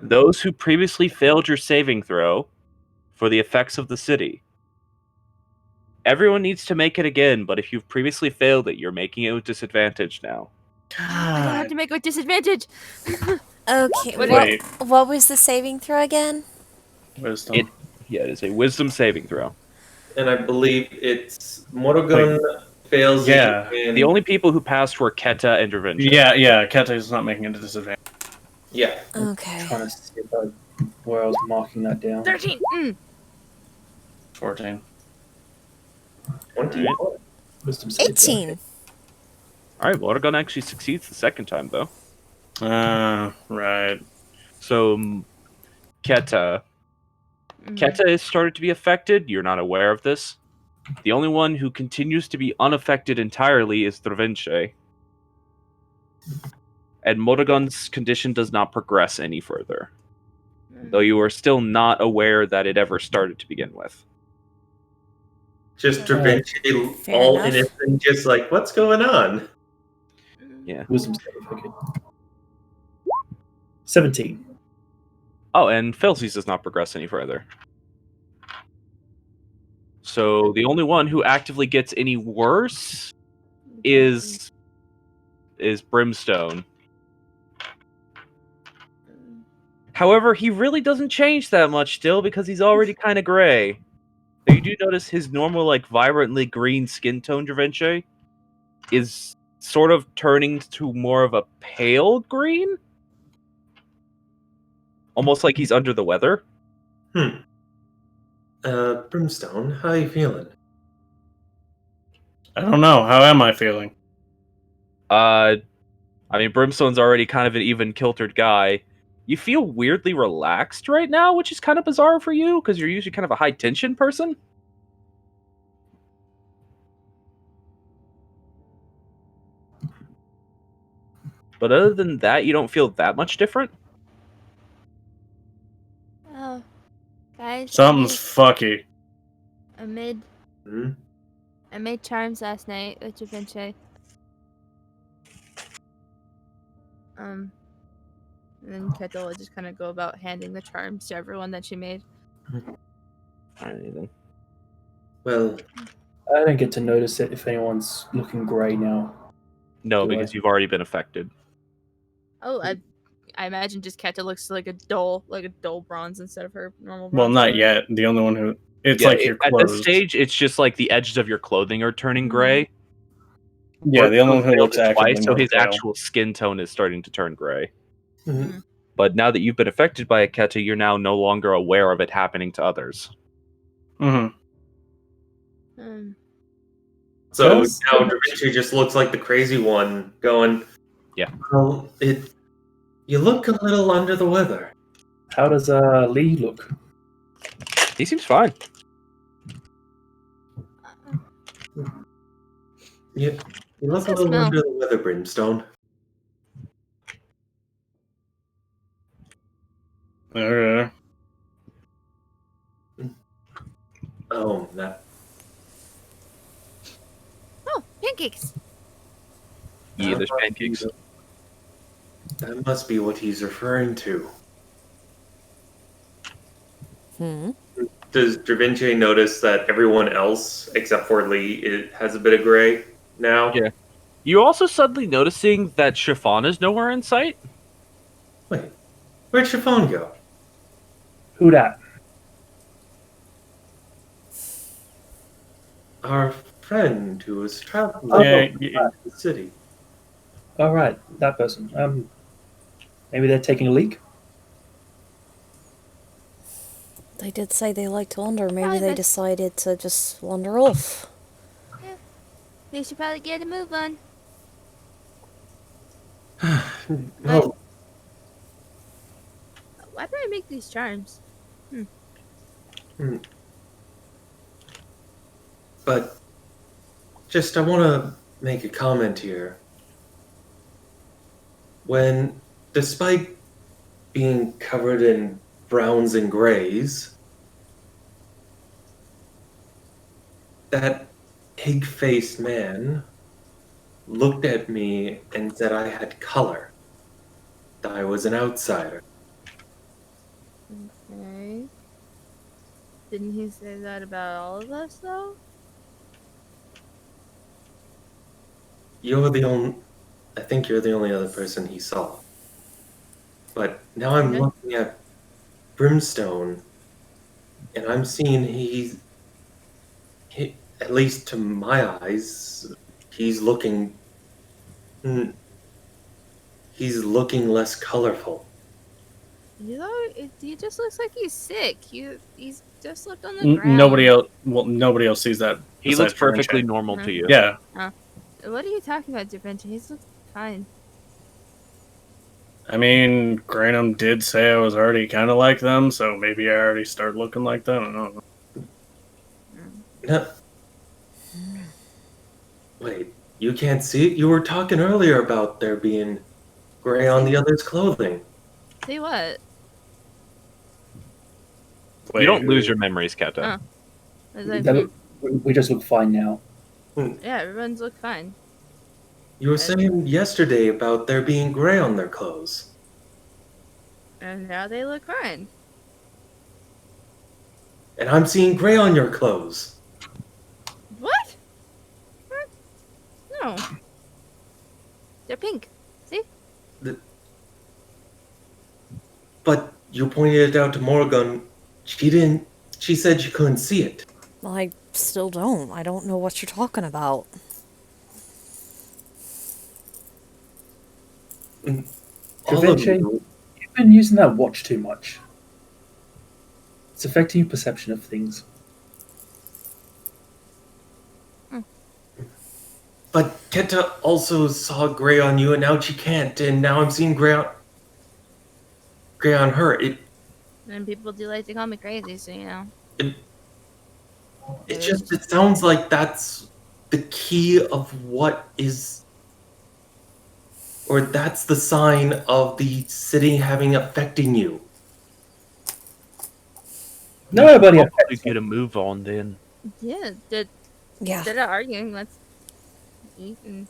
Those who previously failed your saving throw for the effects of the city. Everyone needs to make it again, but if you've previously failed it, you're making it with disadvantage now. I don't have to make it with disadvantage. Okay, Wait. what was the saving throw again? Wisdom. Yeah, it is a wisdom saving throw. And I believe it's Morgan, Felzy, Yeah. and... The only people who passed were Keta and Dravinja. Yeah, Keta's not making it a disadvantage. Yeah. Okay. Trying to see where I was marking that down. 13. 14. 20. Wisdom save, 18. Alright, Morgan actually succeeds the second time, though. Right. So, Keta has started to be affected. You're not aware of this. The only one who continues to be unaffected entirely is Dravinche. And Morgan's condition does not progress any further. Though you are still not aware that it ever started to begin with. Just Da Vinci, Fair all enough. innocent, just like, what's going on? Yeah. Wisdom save, okay. 17. Oh, and Felzy's does not progress any further. So the only one who actively gets any worse is Brimstone. However, he really doesn't change that much still because he's already kind of gray. But you do notice his normal, like, vibrantly green skin tone, Dravinche, is sort of turning to more of a pale green? Almost like he's under the weather. Brimstone, how you feeling? I don't know. How am I feeling? I mean, Brimstone's already kind of an even-kiltered guy. You feel weirdly relaxed right now, which is kind of bizarre for you, because you're usually kind of a high-tension person. But other than that, you don't feel that much different. Oh, guys, Something's fucky. I made Hmm? I made charms last night with Da Vinci. And then Ketel would just kind of go about handing the charms to everyone that she made. Anything. Well, I don't get to notice it if anyone's looking grey now. No, Do I? because you've already been affected. Oh, I imagine just Ketel looks like a dull bronze instead of her normal bronze. Well, not color. yet. The only one who it's Yeah, like your at clothes. this stage, it's just like the edges of your clothing are turning gray. Yeah, the only one who Failed looks it actively twice, so more his pale. actual skin tone is starting to turn gray. mhm. But now that you've been affected by Aketa, you're now no longer aware of it happening to others. Mm-hmm. So Yes. now Da Vinci just looks like the crazy one, going, Yeah. Well, you look a little under the weather. How does Lee look? He seems fine. You look What's a that little smell? under the weather, Brimstone. Okay. Oh, that. Oh, pancakes. Yeah, there's pancakes. That must be what he's referring to. Does Da Vinci notice that everyone else, except for Lee, has a bit of gray now? Yeah. You also suddenly noticing that Chiffon is nowhere in sight. Wait, where'd Chiffon go? Who dat? Our friend who was traveling Yeah, to the city. All right, that person. Maybe they're taking a leak. They did say they like to wander. Maybe Probably they best- decided to just wander off. They should probably get a move on. Well, Why do I make these charms? but just I want to make a comment here. When, despite being covered in browns and grays, that pig-faced man looked at me and said I had color, that I was an outsider. Okay. Didn't he say that about all of us, though? You're the only. I think you're the only other person he saw. But now I'm Okay. looking at Brimstone, and I'm seeing he, at least to my eyes, he's looking. He's looking less colorful. You know, he just looks like he's sick. He's just looked on the ground. Nobody else. Well, nobody else sees that. He besides looks Da Vinci. perfectly normal to you. Yeah. What are you talking about, Da Vinci? He's looking fine. I mean, Granum did say I was already kind of like them, so maybe I already started looking like them. I don't know. No. Wait, you can't see it? You were talking earlier about there being gray on the other's clothing. See what? You don't lose your memories, Keta. It's like, They look- we just look fine now. yeah, everyone's look fine. You were saying yesterday about there being gray on their clothes. And now they look fine. And I'm seeing gray on your clothes. What? What? No. They're pink. See? But you pointed it out to Morgan. She didn't. She said she couldn't see it. I still don't. I don't know what you're talking about. Da All of Vinci, you. you've been using that watch too much. It's affecting your perception of things. But Kenta also saw gray on you, and now she can't. And now I'm seeing gray on her. And people do like to call me crazy, so you know. It sounds like that's the key of what is Or that's the sign of the city having affecting you. Nobody Probably affects get me. a move on then. Yeah, Yeah. instead of arguing, let's eat and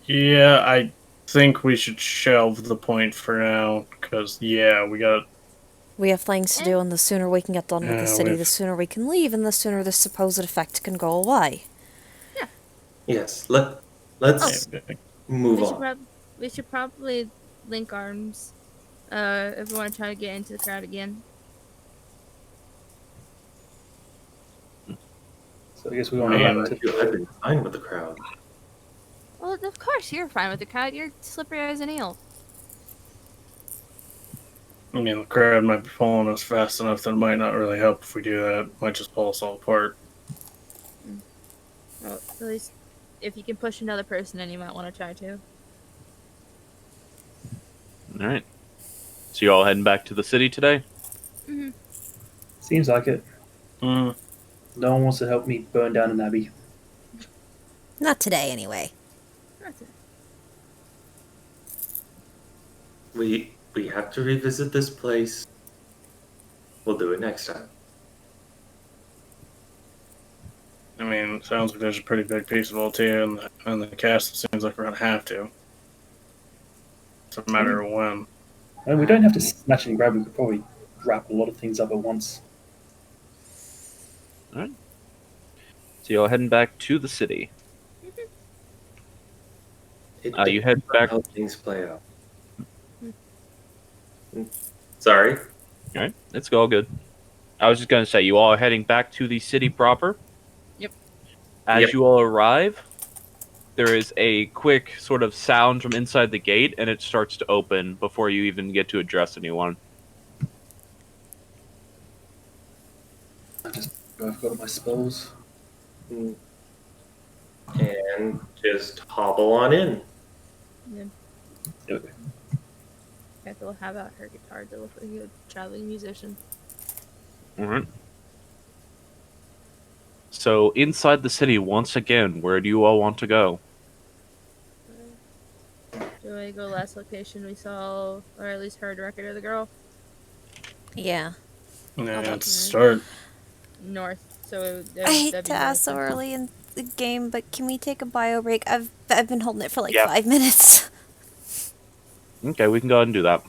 Yeah, I think we should shelve the point for now, because, yeah, we got... We have things to do, and the sooner we can get done with the Yeah, city, the we've- sooner we can leave, and the sooner the supposed effect can go away. Yes, let's move on. we should probably link arms. If we want to try to get into the crowd again. So I guess we I want Man, to I've been fine with the crowd. Well, of course you're fine with the crowd. You're slippery as an eel. I mean, the crowd might be pulling us fast enough that it might not really help if we do that. It might just pull us all apart. Well, at least if you can push another person in, you might want to try to. All right. So you all heading back to the city today? Seems like it. Mm. No one wants to help me burn down an abbey. Not today, anyway. That's it. We have to revisit this place. We'll do it next time. I mean, it sounds like there's a pretty big piece of Altea in the castle. Seems like we're going to have to. It's a matter of when. I mean, we don't have to snatch and grab. We could probably wrap a lot of things up at once. So you all heading back to the city. It You head depends on back. how things play out. Sorry. All right, it's all good. I was just gonna say you all are heading back to the city proper. Yep. As Yep. you all arrive, there is a quick sort of sound from inside the gate, and it starts to open before you even get to address anyone. I forgot all my spells. And just hobble on in. Okay. Beth will have out her guitar to look like a traveling musician. All right. So inside the city once again, where do you all want to go? Do I go last location we saw, or at least heard record of the girl? Yeah. Yeah, Okay. let's start. North. So I hate to ask so early in the game, but can we take a bio break? I've been holding it for like Yeah. 5 minutes. Okay, we can go ahead and do that.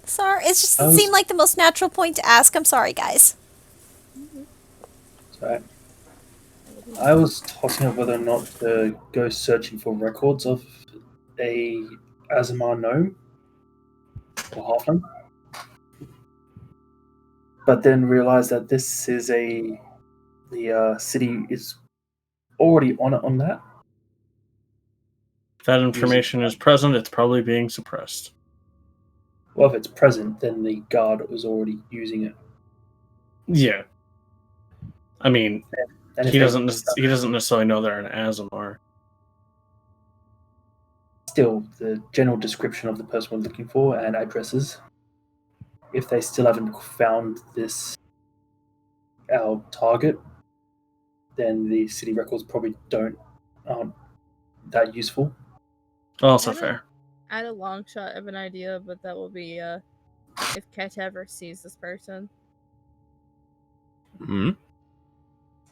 Sorry, it just I was- seemed like the most natural point to ask. I'm sorry, guys. Sorry. I was tossing up whether or not to go searching for records of a Azamar gnome or halfling, but then realized that this is the city is already on that. If that information is present, it's probably being suppressed. Well, if it's present, then the guard was already using it. Yeah. I mean, And if he they- doesn't necessarily know they're an Azamar. still the general description of the person we're looking for and addresses. If they still haven't found our target, then the city records probably aren't that useful. Also I don't- fair. I had a long shot of an idea, but that will be if Ket ever sees this person. Hmm.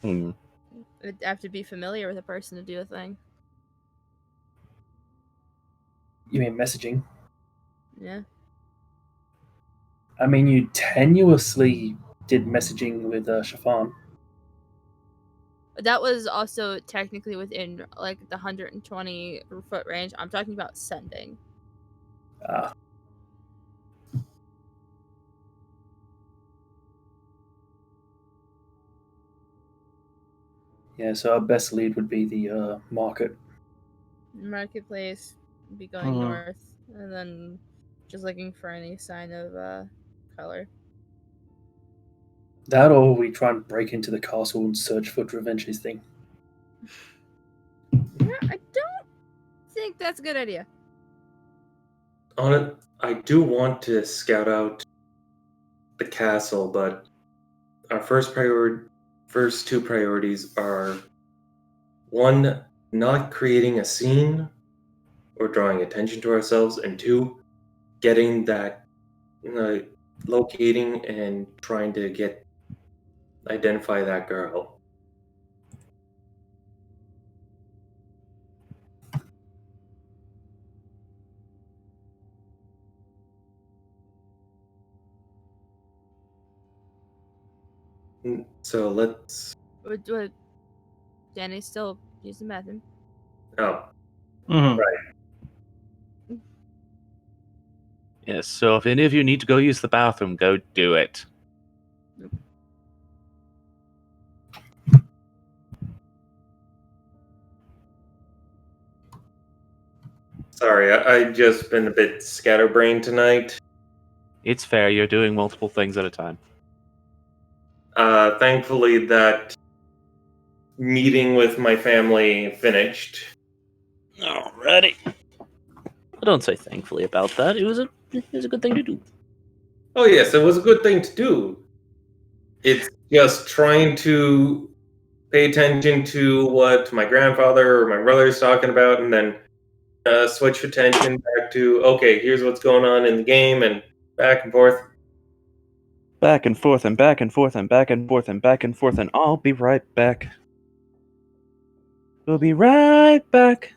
Hmm. It'd have to be familiar with a person to do a thing. You mean messaging? Yeah. I mean, you tenuously did messaging with Shafan. That was also technically within like the 120 foot range. I'm talking about sending. Ah. Yeah, so our best lead would be the market. Marketplace would be going Mhm. north, and then just looking for any sign of color. That, or we try and break into the castle and search for Dravenchi's thing. Yeah, I don't think that's a good idea. On it, I do want to scout out the castle, but our first two priorities are one, not creating a scene, we're drawing attention to ourselves, and 2, getting that, locating and trying to identify that girl. So let's. What? Danny's still using the bathroom. Oh, Mhm. Yes, so if any of you need to go use the bathroom, go do it. sorry, I just been a bit scatterbrained tonight. It's fair, you're doing multiple things at a time. Thankfully, that meeting with my family finished. Alrighty. I don't say thankfully about that. It was a good thing to do. Oh yes, it was a good thing to do. It's just trying to pay attention to what my grandfather or my brother's talking about, and then switch attention back to, okay, here's what's going on in the game, and back and forth. Back and forth and back and forth and back and forth and back and forth, and I'll be right back. We'll be right back.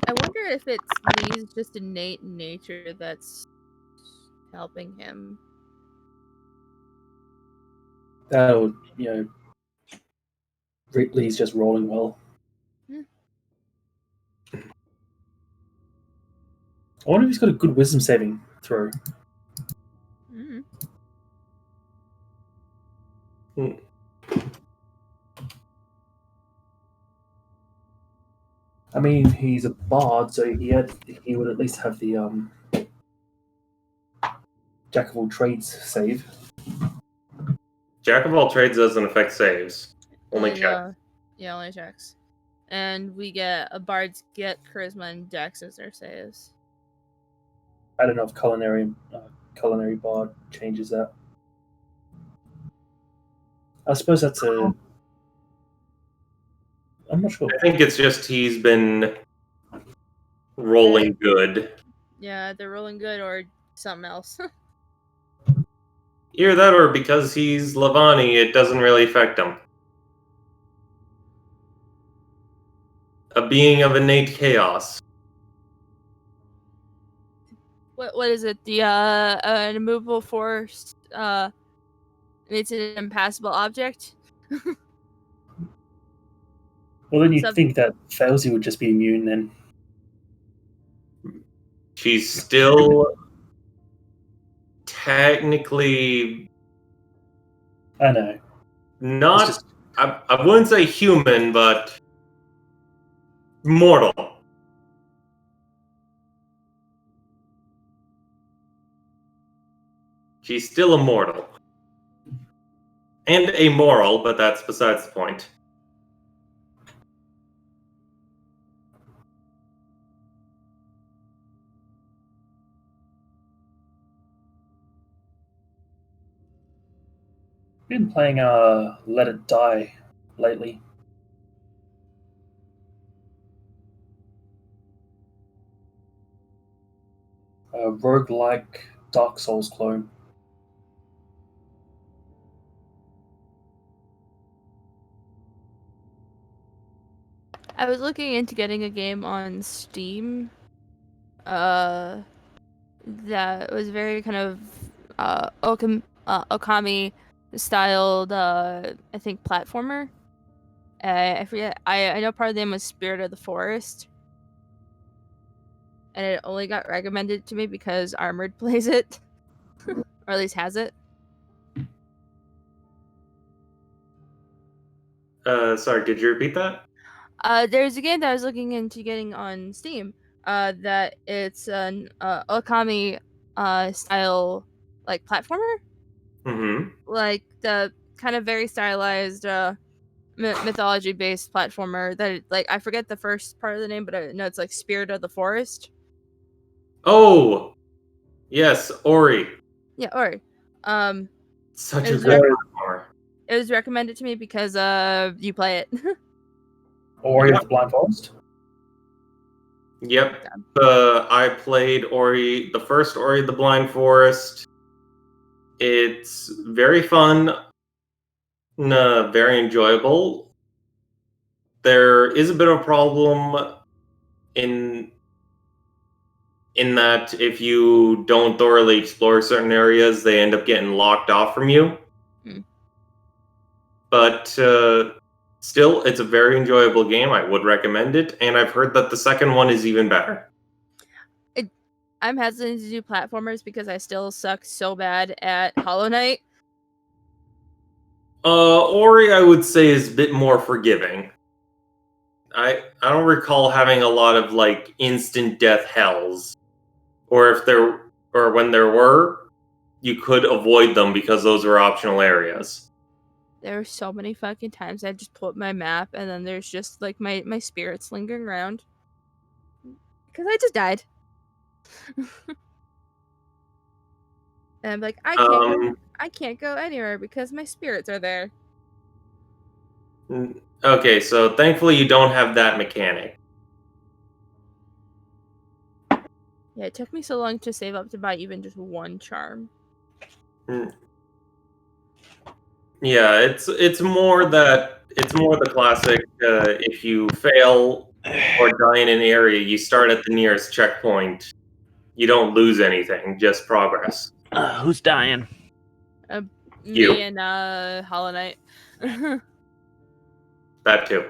I wonder if it's Lee's just innate nature that's helping him. That'll, Lee's just rolling well. Hmm. I wonder if he's got a good wisdom saving throw. Mm. I mean, he's a bard, so he would at least have the Jack of all trades save. Jack of all trades doesn't affect saves. Only check. Yeah, only checks. And we get a bard's get charisma and dex as their saves. I don't know if culinary bard changes that. I suppose that's a. I'm not sure. I think it's just he's been rolling good. Yeah, they're rolling good or something else. Either that or because he's Lavani, it doesn't really affect him. A being of innate chaos. What is it? The an immovable force. It's an impassable object. Well, then you'd Sub- think that Failsy would just be immune then. She's still technically I know. not. It's just- I wouldn't say human, but mortal. She's still immortal. And amoral, but that's besides the point. Been playing Let It Die lately. A roguelike Dark Souls clone. I was looking into getting a game on Steam. That was very kind of Okami styled. I think platformer. I forget. I know part of the name was Spirit of the Forest, and it only got recommended to me because Armored plays it, or at least has it. Sorry, could you repeat that? There's a game that I was looking into getting on Steam. That it's an Okami style like platformer, Mm-hmm. like the kind of very stylized mythology based platformer that like I forget the first part of the name, but I know it's like Spirit of the Forest. Oh! Yes, Ori. Yeah, or Such It a was good very- platformer. it was recommended to me because you play it. Ori Yeah. of the Blind Forest. Yep. I played the first Ori the Blind Forest. It's very fun, very enjoyable. There is a bit of a problem in that if you don't thoroughly explore certain areas, they end up getting locked off from you. But still, it's a very enjoyable game. I would recommend it, and I've heard that the second one is even better. I'm hesitant to do platformers because I still suck so bad at Hollow Knight. Ori, I would say, is a bit more forgiving. I don't recall having a lot of like instant death hells, or when there were, you could avoid them because those were optional areas. There were so many fucking times I just pull up my map and then there's just like my spirits lingering around because I just died. And I'm like, I can't go anywhere because my spirits are there. Okay, so thankfully you don't have that mechanic. Yeah, it took me so long to save up to buy even just one charm. Yeah, it's more the classic. If you fail or die in an area, you start at the nearest checkpoint. You don't lose anything, just progress. Who's dying? You. Me and Hollow Knight. That too.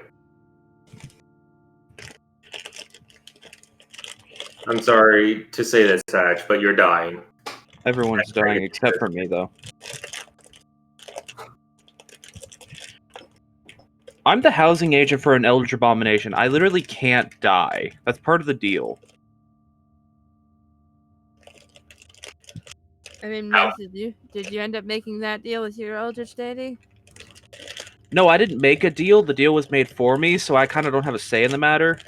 I'm sorry to say this, Satch, but you're dying. Everyone's dying except for me, though. I'm the housing agent for an Eldritch Abomination. I literally can't die. That's part of the deal. I mean, Max, did you end up making that deal with your Eldritch Deity? No, I didn't make a deal. The deal was made for me, so I kind of don't have a say in the matter.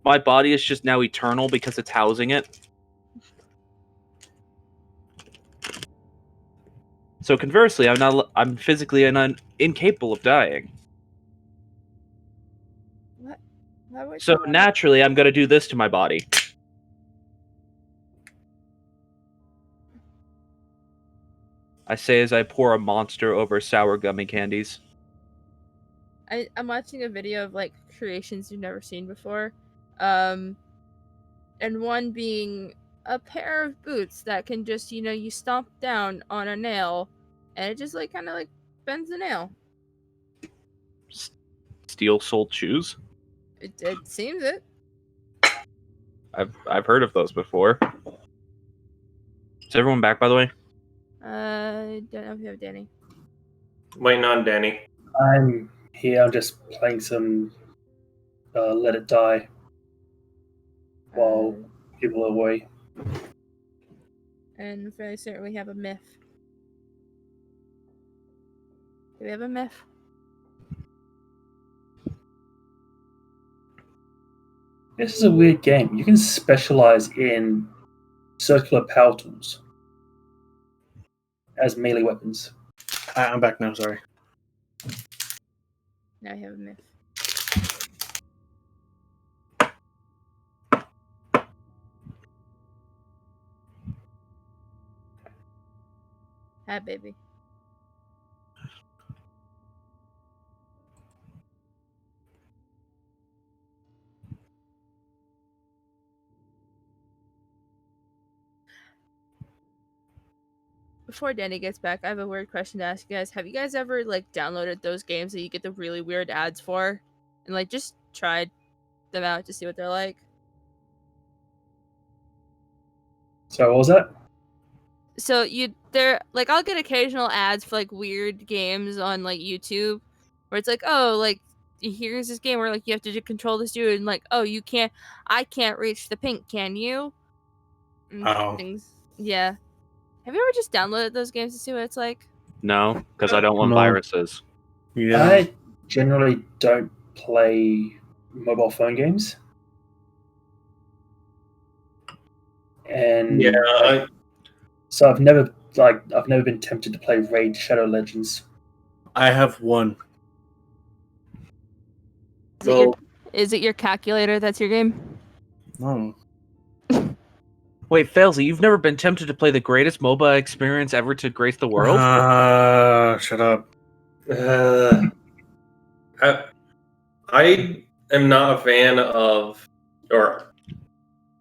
My body is just now eternal because it's housing it. So conversely, I'm physically incapable of dying. What? So naturally, I'm gonna do this to my body. I say as I pour a monster over sour gummy candies. I'm watching a video of like creations you've never seen before, and one being a pair of boots that can just you stomp down on a nail, and it just like kind of like bends the nail. Steel-soled shoes. It seems it. I've heard of those before. Is everyone back, by the way? Don't know if you have Danny. Waiting on Danny. I'm here. I'm just playing some Let It Die while people are away. And I'm fairly certain we have a myth. Do we have a myth? This is a weird game. You can specialize in circular power tools as melee weapons. I'm back now, sorry. Now we have a myth. Hi, baby. Before Danny gets back, I have a weird question to ask you guys. Have you guys ever like downloaded those games that you get the really weird ads for, and like just tried them out to see what they're like? So what was that? So they're like, I'll get occasional ads for like weird games on like YouTube, where it's like, oh, like here's this game where like you have to control this dude, and like, oh, I can't reach the pink, can you? And Oh. things, yeah. Have you ever just downloaded those games to see what it's like? No, because I don't want No. viruses. Yeah. I generally don't play mobile phone games. And Yeah, so I've never been tempted to play Raid Shadow Legends. I have one. Is it your calculator that's your game? No. Wait, Failsy, you've never been tempted to play the greatest MOBA experience ever to grace the world? Shut up. I am not a fan of, or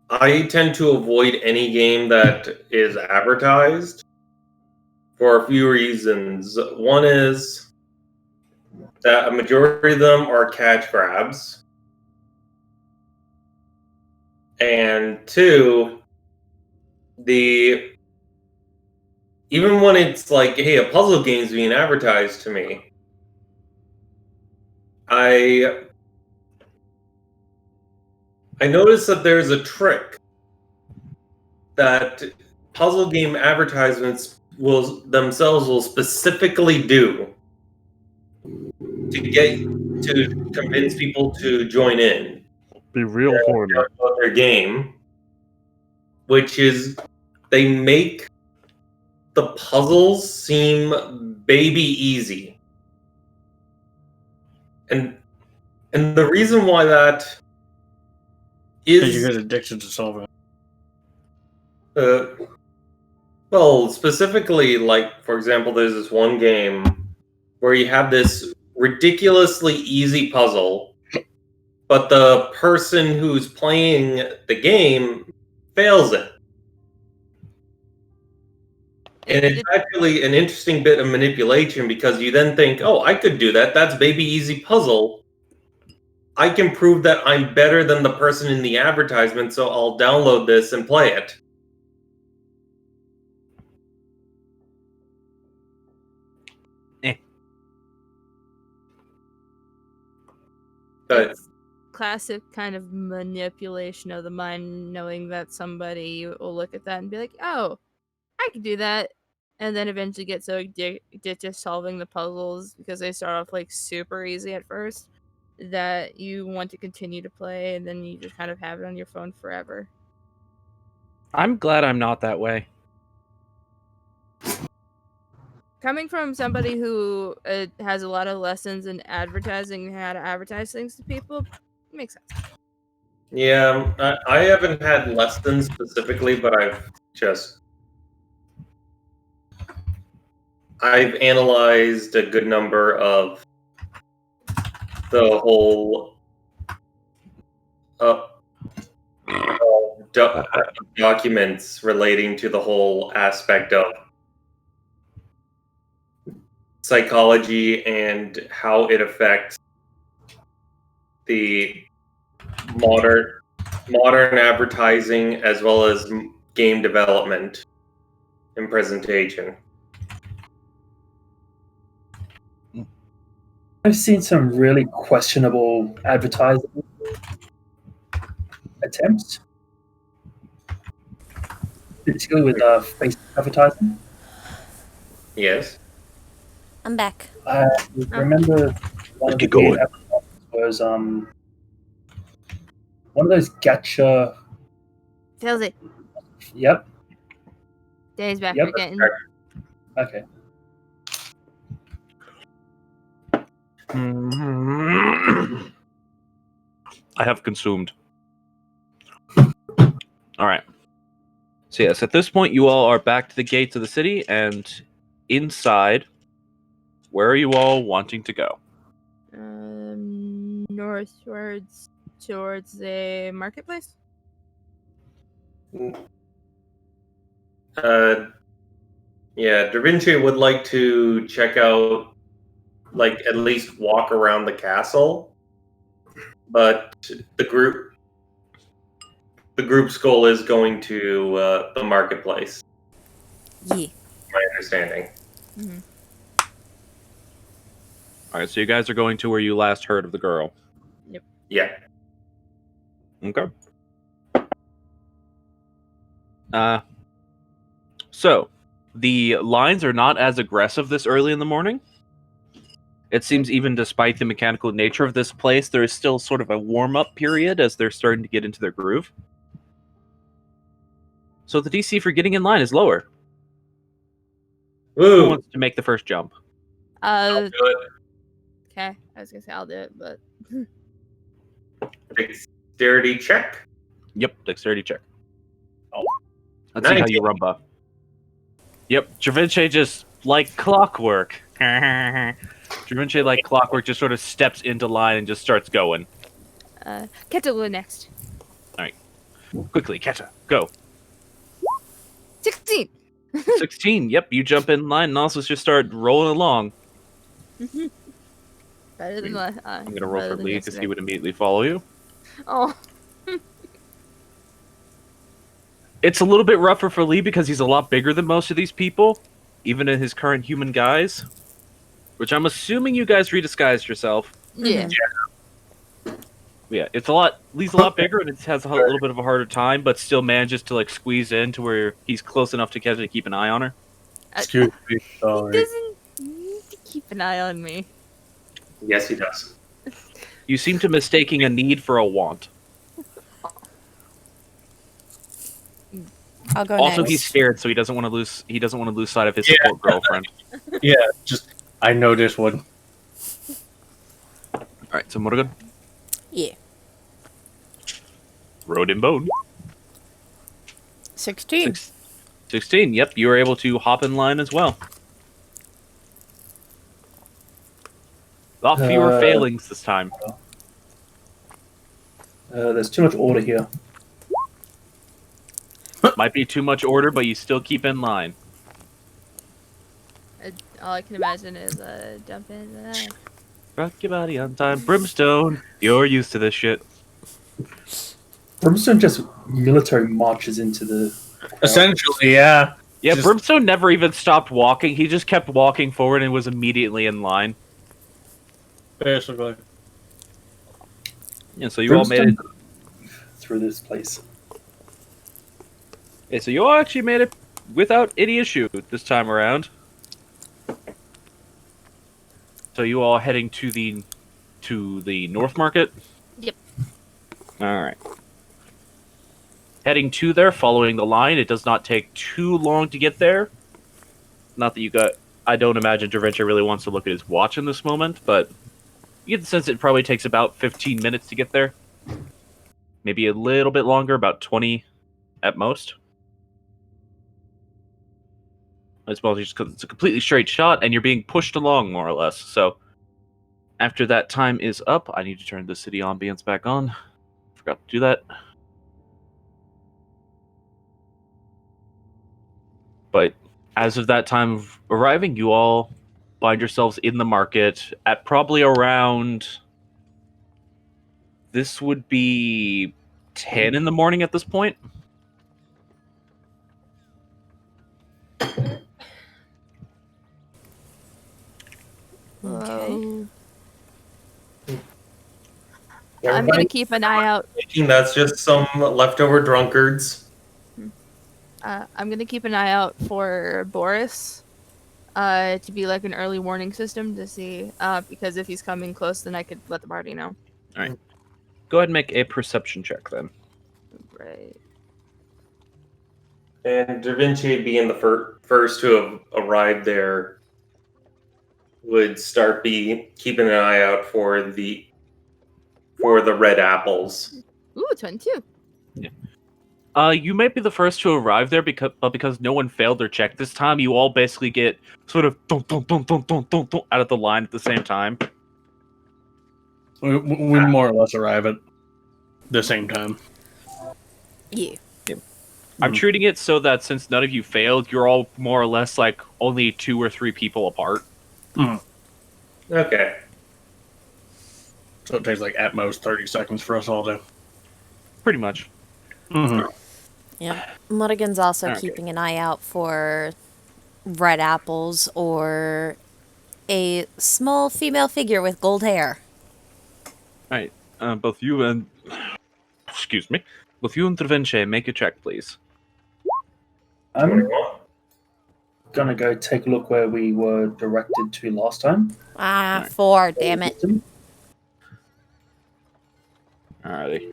I tend to avoid any game that is advertised for a few reasons. One is that a majority of them are cash grabs. And two, even when it's like, hey, a puzzle game's being advertised to me, I noticed that there's a trick that puzzle game advertisements will specifically do to convince people to join in Be real horny. about their game, which is they make the puzzles seem baby easy. And the reason why that Because you is get addicted to solving. well, specifically, like, for example, there's this one game where you have this ridiculously easy puzzle, but the person who's playing the game fails it. And it's actually an interesting bit of manipulation because you then think, oh, I could do that. That's baby easy puzzle. I can prove that I'm better than the person in the advertisement, so I'll download this and play it. But Classic kind of manipulation of the mind, knowing that somebody will look at that and be like, oh, I could do that. And then eventually get so addicted to solving the puzzles because they start off like super easy at first that you want to continue to play, and then you just kind of have it on your phone forever. I'm glad I'm not that way. Coming from somebody who has a lot of lessons in advertising and how to advertise things to people, it makes sense. yeah, I haven't had lessons specifically, but I've analyzed a good number of the whole documents relating to the whole aspect of psychology and how it affects the modern advertising as well as game development and presentation. I've seen some really questionable advertising attempts, particularly with Facebook advertising. Yes. I'm back. I remember one of the Get going. game advertisements was one of those gacha. Feels it. Yep. Days back Yep. again. Okay. I have consumed. All right. So yes, at this point, you all are back to the gates of the city, and inside, where are you all wanting to go? Northwards towards the marketplace. Yeah, Da Vinci would like to check out, like, at least walk around the castle, but the group's goal is going to the marketplace. Yeah. My understanding. All right, so you guys are going to where you last heard of the girl. Yeah. Okay. So the lines are not as aggressive this early in the morning. It seems even despite the mechanical nature of this place, there is still sort of a warm-up period as they're starting to get into their groove. So the DC for getting in line is lower. Who Woo! wants to make the first jump? I'll do it. Okay, I was gonna say I'll do it, but Dexterity check. Yep, dexterity check. Oh. Let's see how 19. you rumba. Yep, Dravinche just like clockwork. Dravinche like clockwork just sort of steps into line and just starts going. Keta will next. Quickly, Keta, go. 16. 16. Yep, you jump in line and also just start rolling along. Better than I'm gonna roll for Lee because he would immediately follow you. Oh, It's a little bit rougher for Lee because he's a lot bigger than most of these people, even in his current human guise. Which I'm assuming you guys redisguised yourself. yeah. Yeah, it's a lot. Lee's a lot bigger and it has a little bit of a harder time, but still manages to like squeeze in to where he's close enough to Keta to keep an eye on her. Excuse me. He Sorry. doesn't need to keep an eye on me. Yes, he does. You seem to mistaking a need for a want. I'll go Also, next. he's scared, so he doesn't want to lose. He doesn't want to lose sight of his support girlfriend. Yeah, just I know this one. All right, so Morgan, Yeah. road and bone. 16. 16. Yep, you were able to hop in line as well. A lot fewer failings this time. There's too much order here. Might be too much order, but you still keep in line. All I can imagine is jump in. Rock your body on time, Brimstone. You're used to this shit. Brimstone just military marches into the crowd. Essentially, yeah. Yeah, Just- Brimstone never even stopped walking. He just kept walking forward and was immediately in line. Basically. Yeah, so you all made it. through this place. Yeah, so you all actually made it without any issue this time around. So you all heading to the North Market? Yep. All right. Heading to there, following the line. It does not take too long to get there. Not that you got. I don't imagine Draventure really wants to look at his watch in this moment, but you get the sense it probably takes about 15 minutes to get there. Maybe a little bit longer, about 20 at most. I suppose just because it's a completely straight shot and you're being pushed along more or less. So after that time is up, I need to turn the city ambience back on. Forgot to do that. But as of that time of arriving, you all find yourselves in the market at probably around. This would be 10 in the morning at this point. Okay. I'm gonna keep an eye out. That's just some leftover drunkards. I'm gonna keep an eye out for Boris. To be like an early warning system to see. Because if he's coming close, then I could let the party know. Go ahead and make a perception check then. Right. And Da Vinci, being the first to have arrived there, would start keeping an eye out for the red apples. Ooh, 22. You might be the first to arrive there because no one failed their check this time. You all basically get sort of dun, dun, dun, dun, dun, dun, dun, out of the line at the same time. We more or less arrive at the same time. Yeah. I'm treating it so that since none of you failed, you're all more or less like only 2 or 3 people apart. Okay. So it takes like at most 30 seconds for us all to. Pretty much. Mm-hmm. Yeah. Mulligan's also Okay. keeping an eye out for red apples or a small female figure with gold hair. Alright, both you and... Excuse me. Both you and Travince, make a check, please. I'm gonna go take a look where we were directed to last time. Ah, 4, damn it. Alrighty.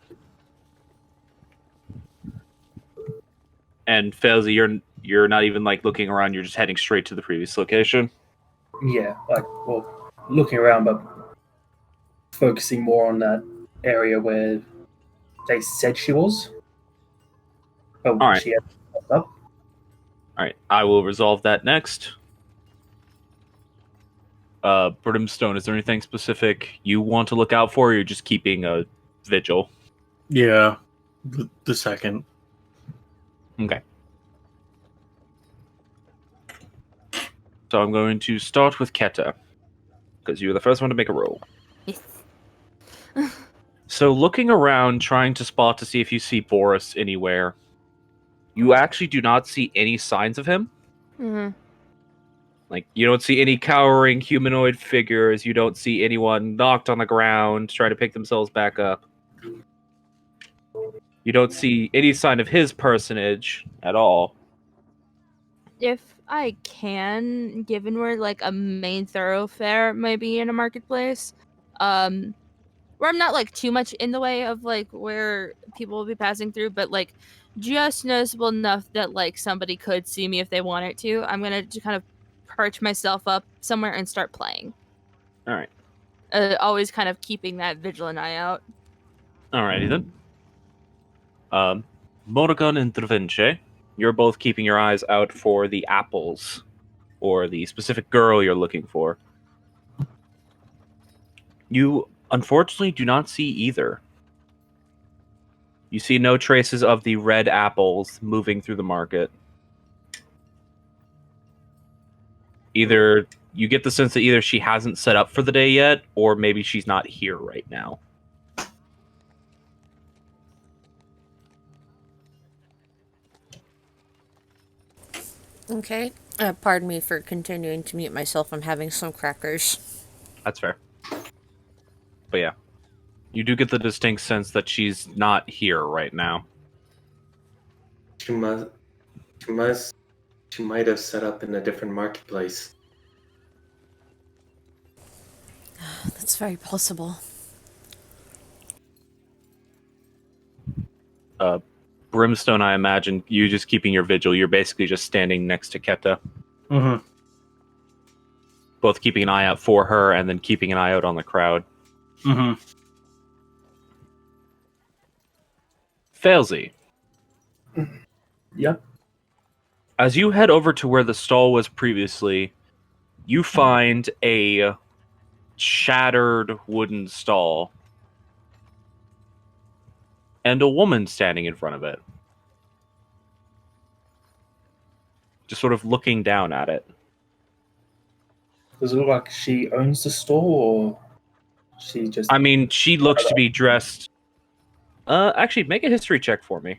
And Fezzi, you're not even like looking around, you're just heading straight to the previous location. Yeah, looking around, but focusing more on that area where they said she was. Oh, Alright. she has up. All right, I will resolve that next. Brimstone, is there anything specific you want to look out for, or you're just keeping a vigil? Yeah, the second. Okay. So I'm going to start with Keta, because you were the first one to make a roll. Yes. So looking around, trying to spot to see if you see Boris anywhere, you actually do not see any signs of him. Mhm. Like, you don't see any cowering humanoid figures. You don't see anyone knocked on the ground trying to pick themselves back up. You don't see any sign of his personage at all. If I can, given we're like a main thoroughfare, maybe in a marketplace, where I'm not like too much in the way of like where people will be passing through, but like just noticeable enough that like somebody could see me if they wanted to, I'm gonna just kind of perch myself up somewhere and start playing. All right. Always kind of keeping that vigilant eye out. Alrighty then. Morgan and Dravince, you're both keeping your eyes out for the apples, or the specific girl you're looking for. You unfortunately do not see either. You see no traces of the red apples moving through the market. Either you get the sense that either she hasn't set up for the day yet, or maybe she's not here right now. Okay. Pardon me for continuing to mute myself. I'm having some crackers. That's fair. But yeah, you do get the distinct sense that she's not here right now. She might have set up in a different marketplace. That's very possible. Brimstone, I imagine you just keeping your vigil. You're basically just standing next to Keta, Mm-hmm. both keeping an eye out for her and then keeping an eye out on the crowd. Mm-hmm. Failsy, Yeah. as you head over to where the stall was previously, you find a shattered wooden stall and a woman standing in front of it, just sort of looking down at it. Does it look like she owns the store, or she just? I mean, she looks to be dressed. Actually, make a history check for me,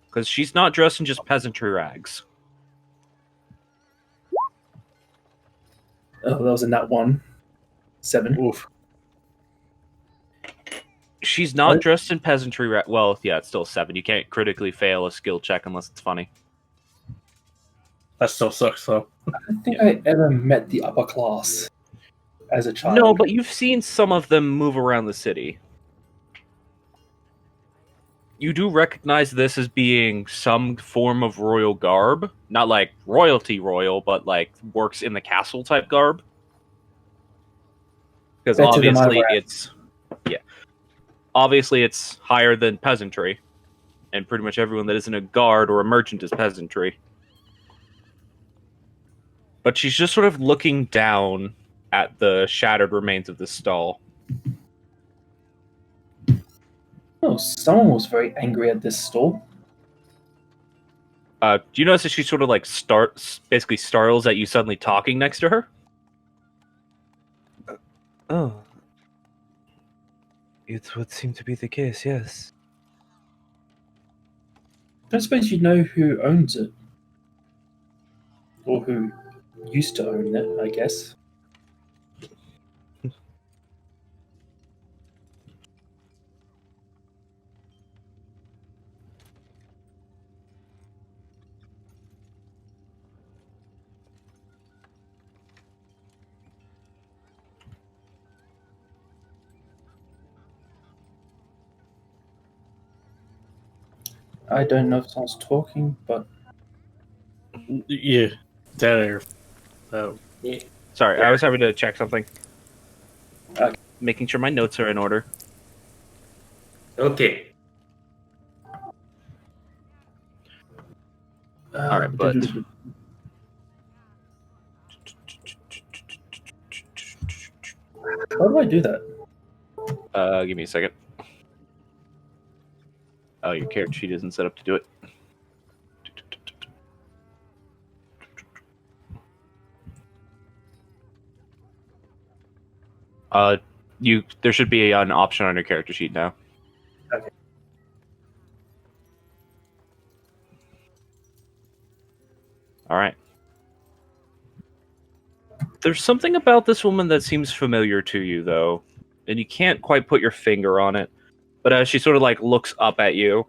because she's not dressed in just peasantry rags. Oh, that was in that one. 7. Oof. She's not What? dressed in peasantry rags. Well, yeah, it's still 7. You can't critically fail a skill check unless it's funny. That still sucks, though. I don't think I ever met the upper class as a child. No, but you've seen some of them move around the city. You do recognize this as being some form of royal garb. Not like royalty royal, but like works in the castle type garb. Because Better than my obviously wrath. it's... Yeah. Obviously it's higher than peasantry. And pretty much everyone that isn't a guard or a merchant is peasantry. But she's just sort of looking down at the shattered remains of the stall. Oh, someone was very angry at this store. Do you notice that she sort of like basically startles at you suddenly talking next to her? Oh. It would seem to be the case, yes. I don't suppose you know who owns it, or who used to own it. I guess. I don't know if someone's talking, but Yeah. That air. That. Sorry, I was having to check something. Okay. Making sure my notes are in order. Okay. All right, but How do I do that? give me a second. Oh, your character sheet isn't set up to do it. There should be an option on your character sheet now. Okay. All right. There's something about this woman that seems familiar to you, though, and you can't quite put your finger on it. But as she sort of like looks up at you,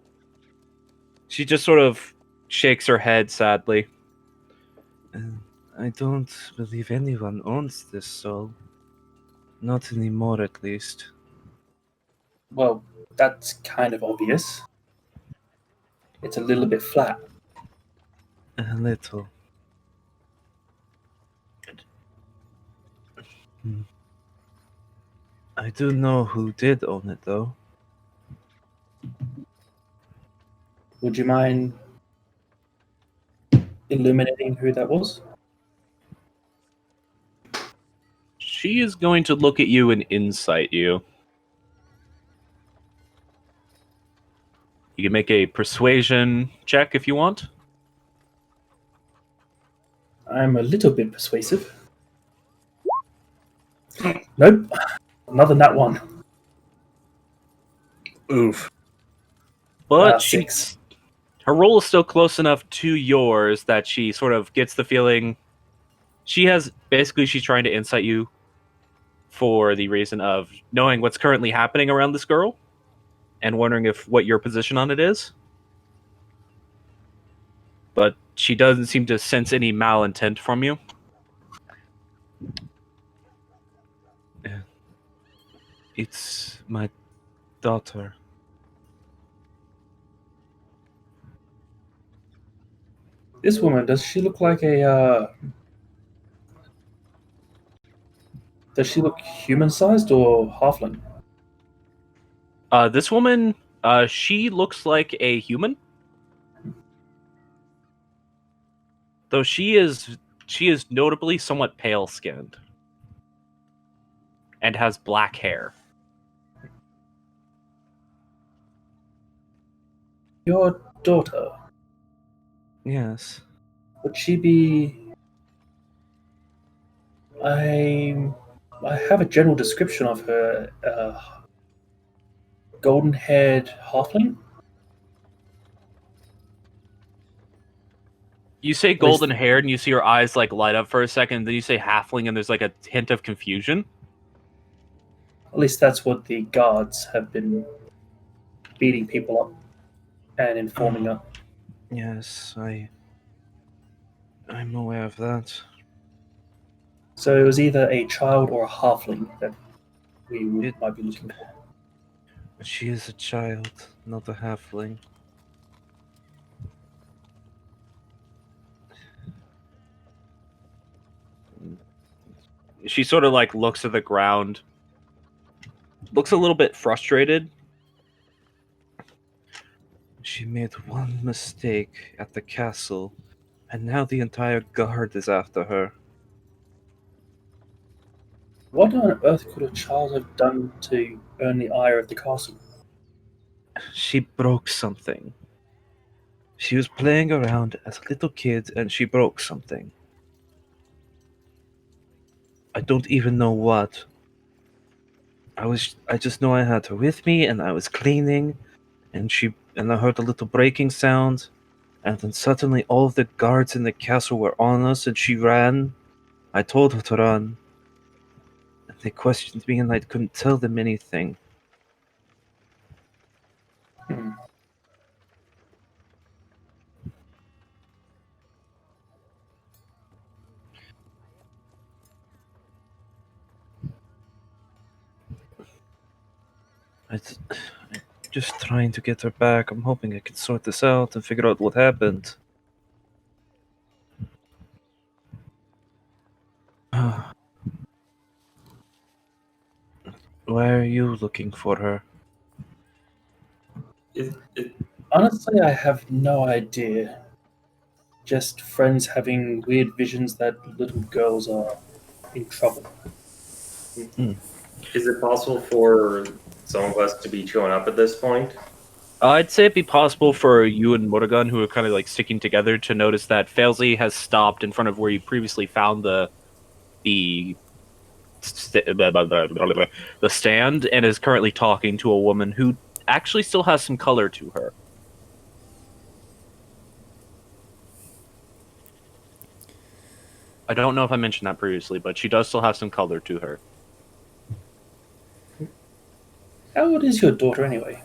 she just sort of shakes her head sadly. I don't believe anyone owns this soul. Not anymore, at least. Well, that's kind of obvious. It's a little bit flat. A little. I do know who did own it, though. Would you mind illuminating who that was? She is going to look at you and insight you. You can make a persuasion check if you want. I'm a little bit persuasive. Nope. Another nat one. Oof. But Six. her roll is still close enough to yours that she sort of gets the feeling she's trying to insight you for the reason of knowing what's currently happening around this girl and wondering what your position on it is. But she doesn't seem to sense any malintent from you. It's my daughter. This woman, does she look like a does she look human-sized or halfling? This woman, she looks like a human. Though she is notably somewhat pale-skinned. And has black hair. Your daughter, Yes. would she be... I have a general description of her. Golden-haired halfling? You say golden haired and you see her eyes like light up for a second, then you say halfling and there's like a hint of confusion. At least that's what the guards have been beating people up and informing her. Yes, I'm aware of that. So it was either a child or a halfling that we might be looking for. She is a child, not a halfling. She sort of like looks at the ground, looks a little bit frustrated. She made one mistake at the castle, and now the entire guard is after her. What on earth could a child have done to earn the ire of the castle? She broke something. She was playing around as a little kid and she broke something. I don't even know what. I just know I had her with me and I was cleaning and I heard a little breaking sound, and then suddenly all of the guards in the castle were on us and she ran. I told her to run. And they questioned me and I couldn't tell them anything. Hmm. I'm just trying to get her back. I'm hoping I can sort this out and figure out what happened. Where are you looking for her? It, Honestly, I have no idea. just friends having weird visions that little girls are in trouble. Is it possible for some of us to be showing up at this point? I'd say it'd be possible for you and Morrigan, who are kind of like sticking together, to notice that Failsley has stopped in front of where you previously found the stand, and is currently talking to a woman who actually still has some color to her. I don't know if I mentioned that previously, but she does still have some color to her. How old is your daughter anyway?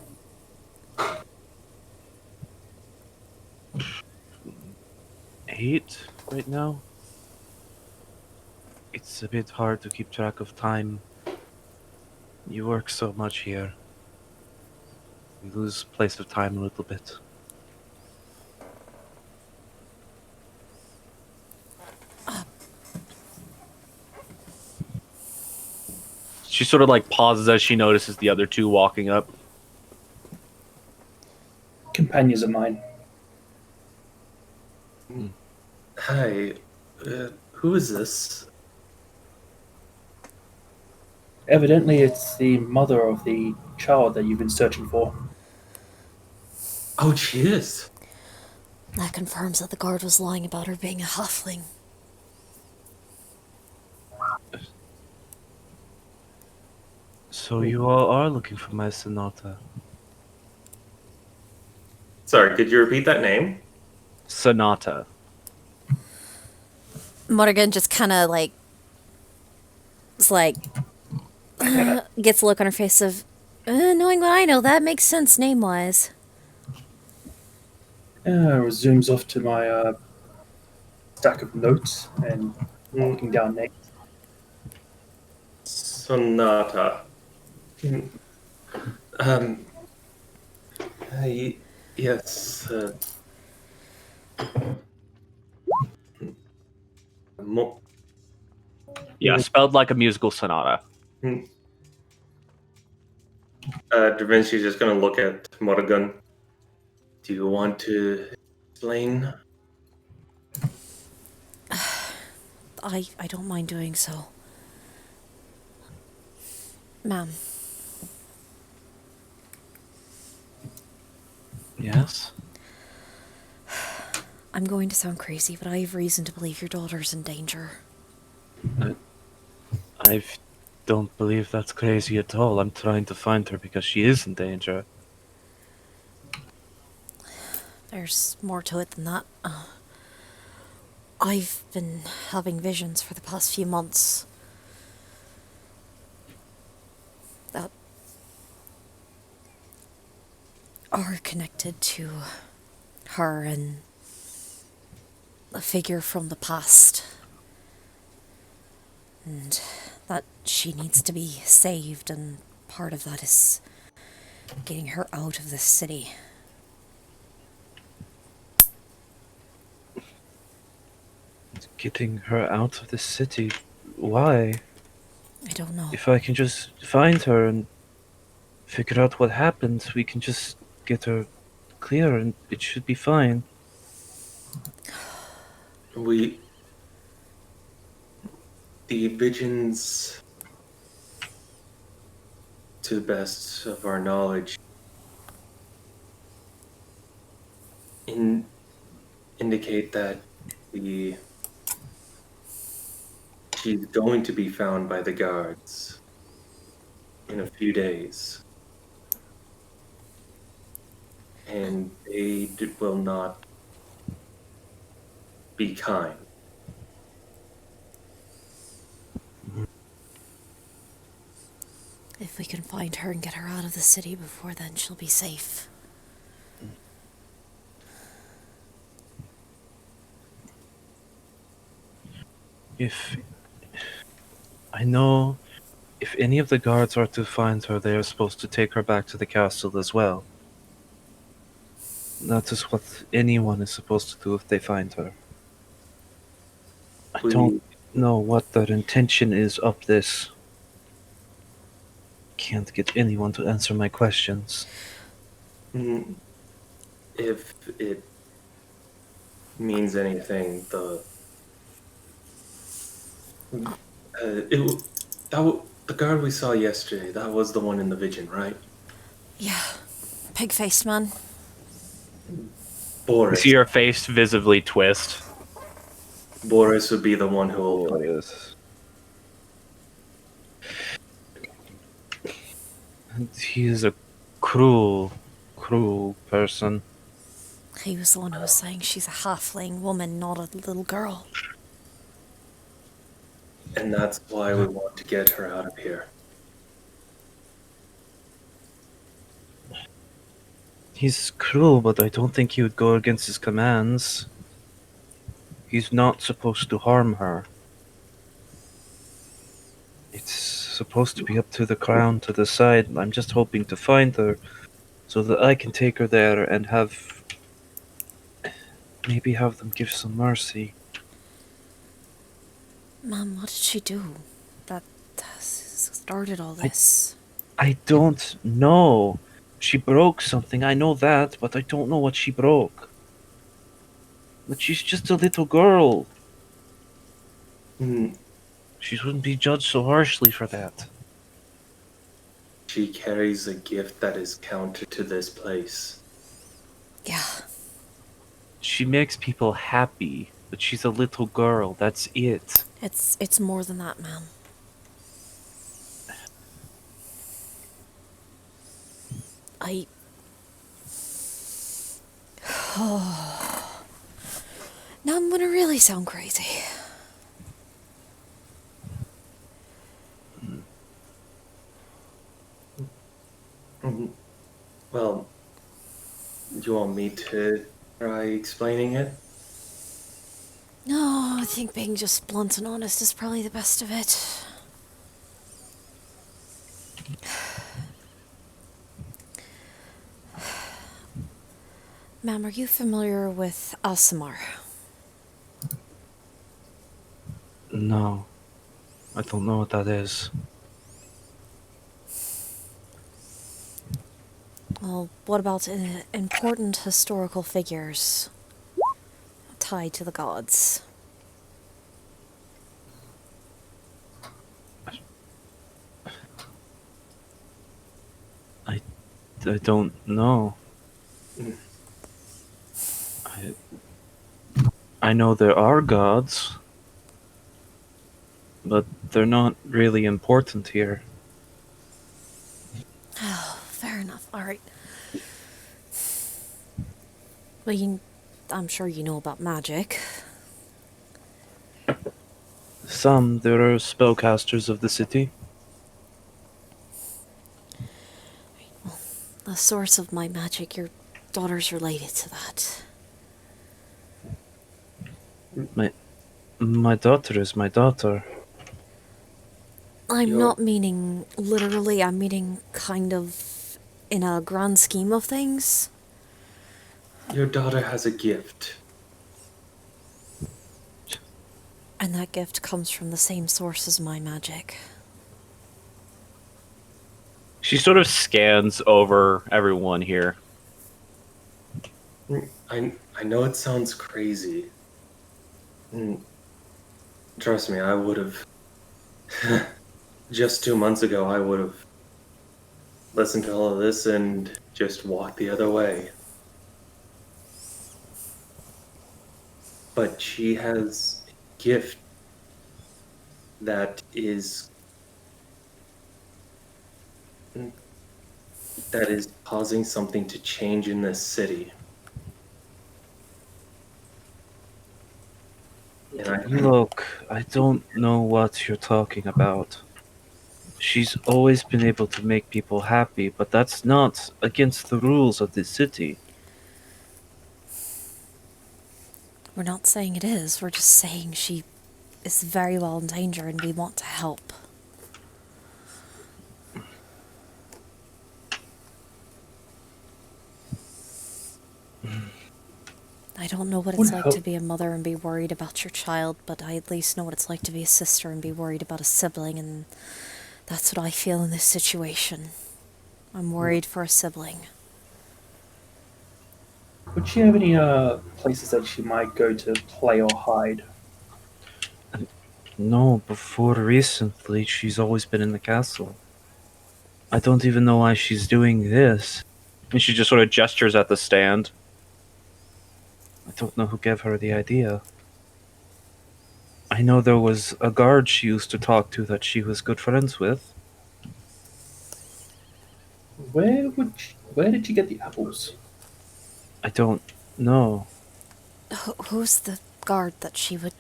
8 right now. It's a bit hard to keep track of time. You work so much here. You lose place of time a little bit. She sort of like pauses as she notices the other two walking up. Companions of mine. Hi, who is this? Evidently, it's the mother of the child that you've been searching for. Oh, she is. That confirms that the guard was lying about her being a halfling. So you all are looking for my Sonata. Sorry, could you repeat that name? Sonata. Morrigan just kind of like, it's like, gets a look on her face of, knowing what I know, that makes sense name-wise. Zooms off to my stack of notes and looking down names. Sonata. Um. Yes. Yeah, spelled like a musical sonata. Da Vinci's just gonna look at Morrigan. Do you want to explain? I don't mind doing so. Ma'am, Yes? I'm going to sound crazy, but I have reason to believe your daughter's in danger. I don't believe that's crazy at all. I'm trying to find her because she is in danger. There's more to it than that. I've been having visions for the past few months that are connected to her and a figure from the past. And that she needs to be saved, and part of that is getting her out of this city. Getting her out of the city? Why? I don't know. If I can just find her and figure out what happened, we can just get her clear and it should be fine. The visions, to the best of our knowledge, indicate that she's going to be found by the guards in a few days. And they will not be kind. If we can find her and get her out of the city before then, she'll be safe. If I know if any of the guards are to find her, they are supposed to take her back to the castle as well. That is what anyone is supposed to do if they find her. I don't know what their intention is of this. Can't get anyone to answer my questions. If it means anything. The guard we saw yesterday, that was the one in the vision, right? Yeah. Pig-faced man. You Boris. see her face visibly twist. Boris would be the one who will play. Yes. He is a cruel, cruel person. He was the one who was saying she's a halfling woman, not a little girl. And that's why we want to get her out of here. He's cruel, but I don't think he would go against his commands. He's not supposed to harm her. It's supposed to be up to the crown to decide. I'm just hoping to find her so that I can take her there and maybe have them give some mercy. Mom, what did she do that started all this? I don't know. She broke something, I know that, but I don't know what she broke. But she's just a little girl. Hmm. She shouldn't be judged so harshly for that. She carries a gift that is counter to this place. Yeah. She makes people happy, but she's a little girl, that's it. It's more than that, man. Now I'm gonna really sound crazy. Well, do you want me to try explaining it? No, I think being just blunt and honest is probably the best of it. Ma'am, are you familiar with Alsamar? No. I don't know what that is. Well, what about important historical figures tied to the gods? I don't know. I know there are gods, but they're not really important here. Oh, fair enough. All right. Well, I'm sure you know about magic. There are spellcasters of the city. The source of my magic, your daughter's related to that. My daughter is my daughter. I'm not meaning literally, I'm meaning kind of in a grand scheme of things. Your daughter has a gift. And that gift comes from the same source as my magic. She sort of scans over everyone here. I know it sounds crazy. Trust me, I would have. Just 2 months ago, I would have listened to all of this and just walked the other way. But she has a gift that is causing something to change in this city. And Look, I don't know what you're talking about. She's always been able to make people happy, but that's not against the rules of the city. We're not saying it is, we're just saying she is very well in danger and we want to help. I don't know what it's like to be a mother and be worried about your child, but I at least know what it's like to be a sister and be worried about a sibling, and that's what I feel in this situation. I'm worried for a sibling. Would she have any places that she might go to play or hide? No, before recently, she's always been in the castle. I don't even know why she's doing this. And she just sort of gestures at the stand. I don't know who gave her the idea. I know there was a guard she used to talk to that she was good friends with. Where did you get the apples? I don't know. Who's the guard that she would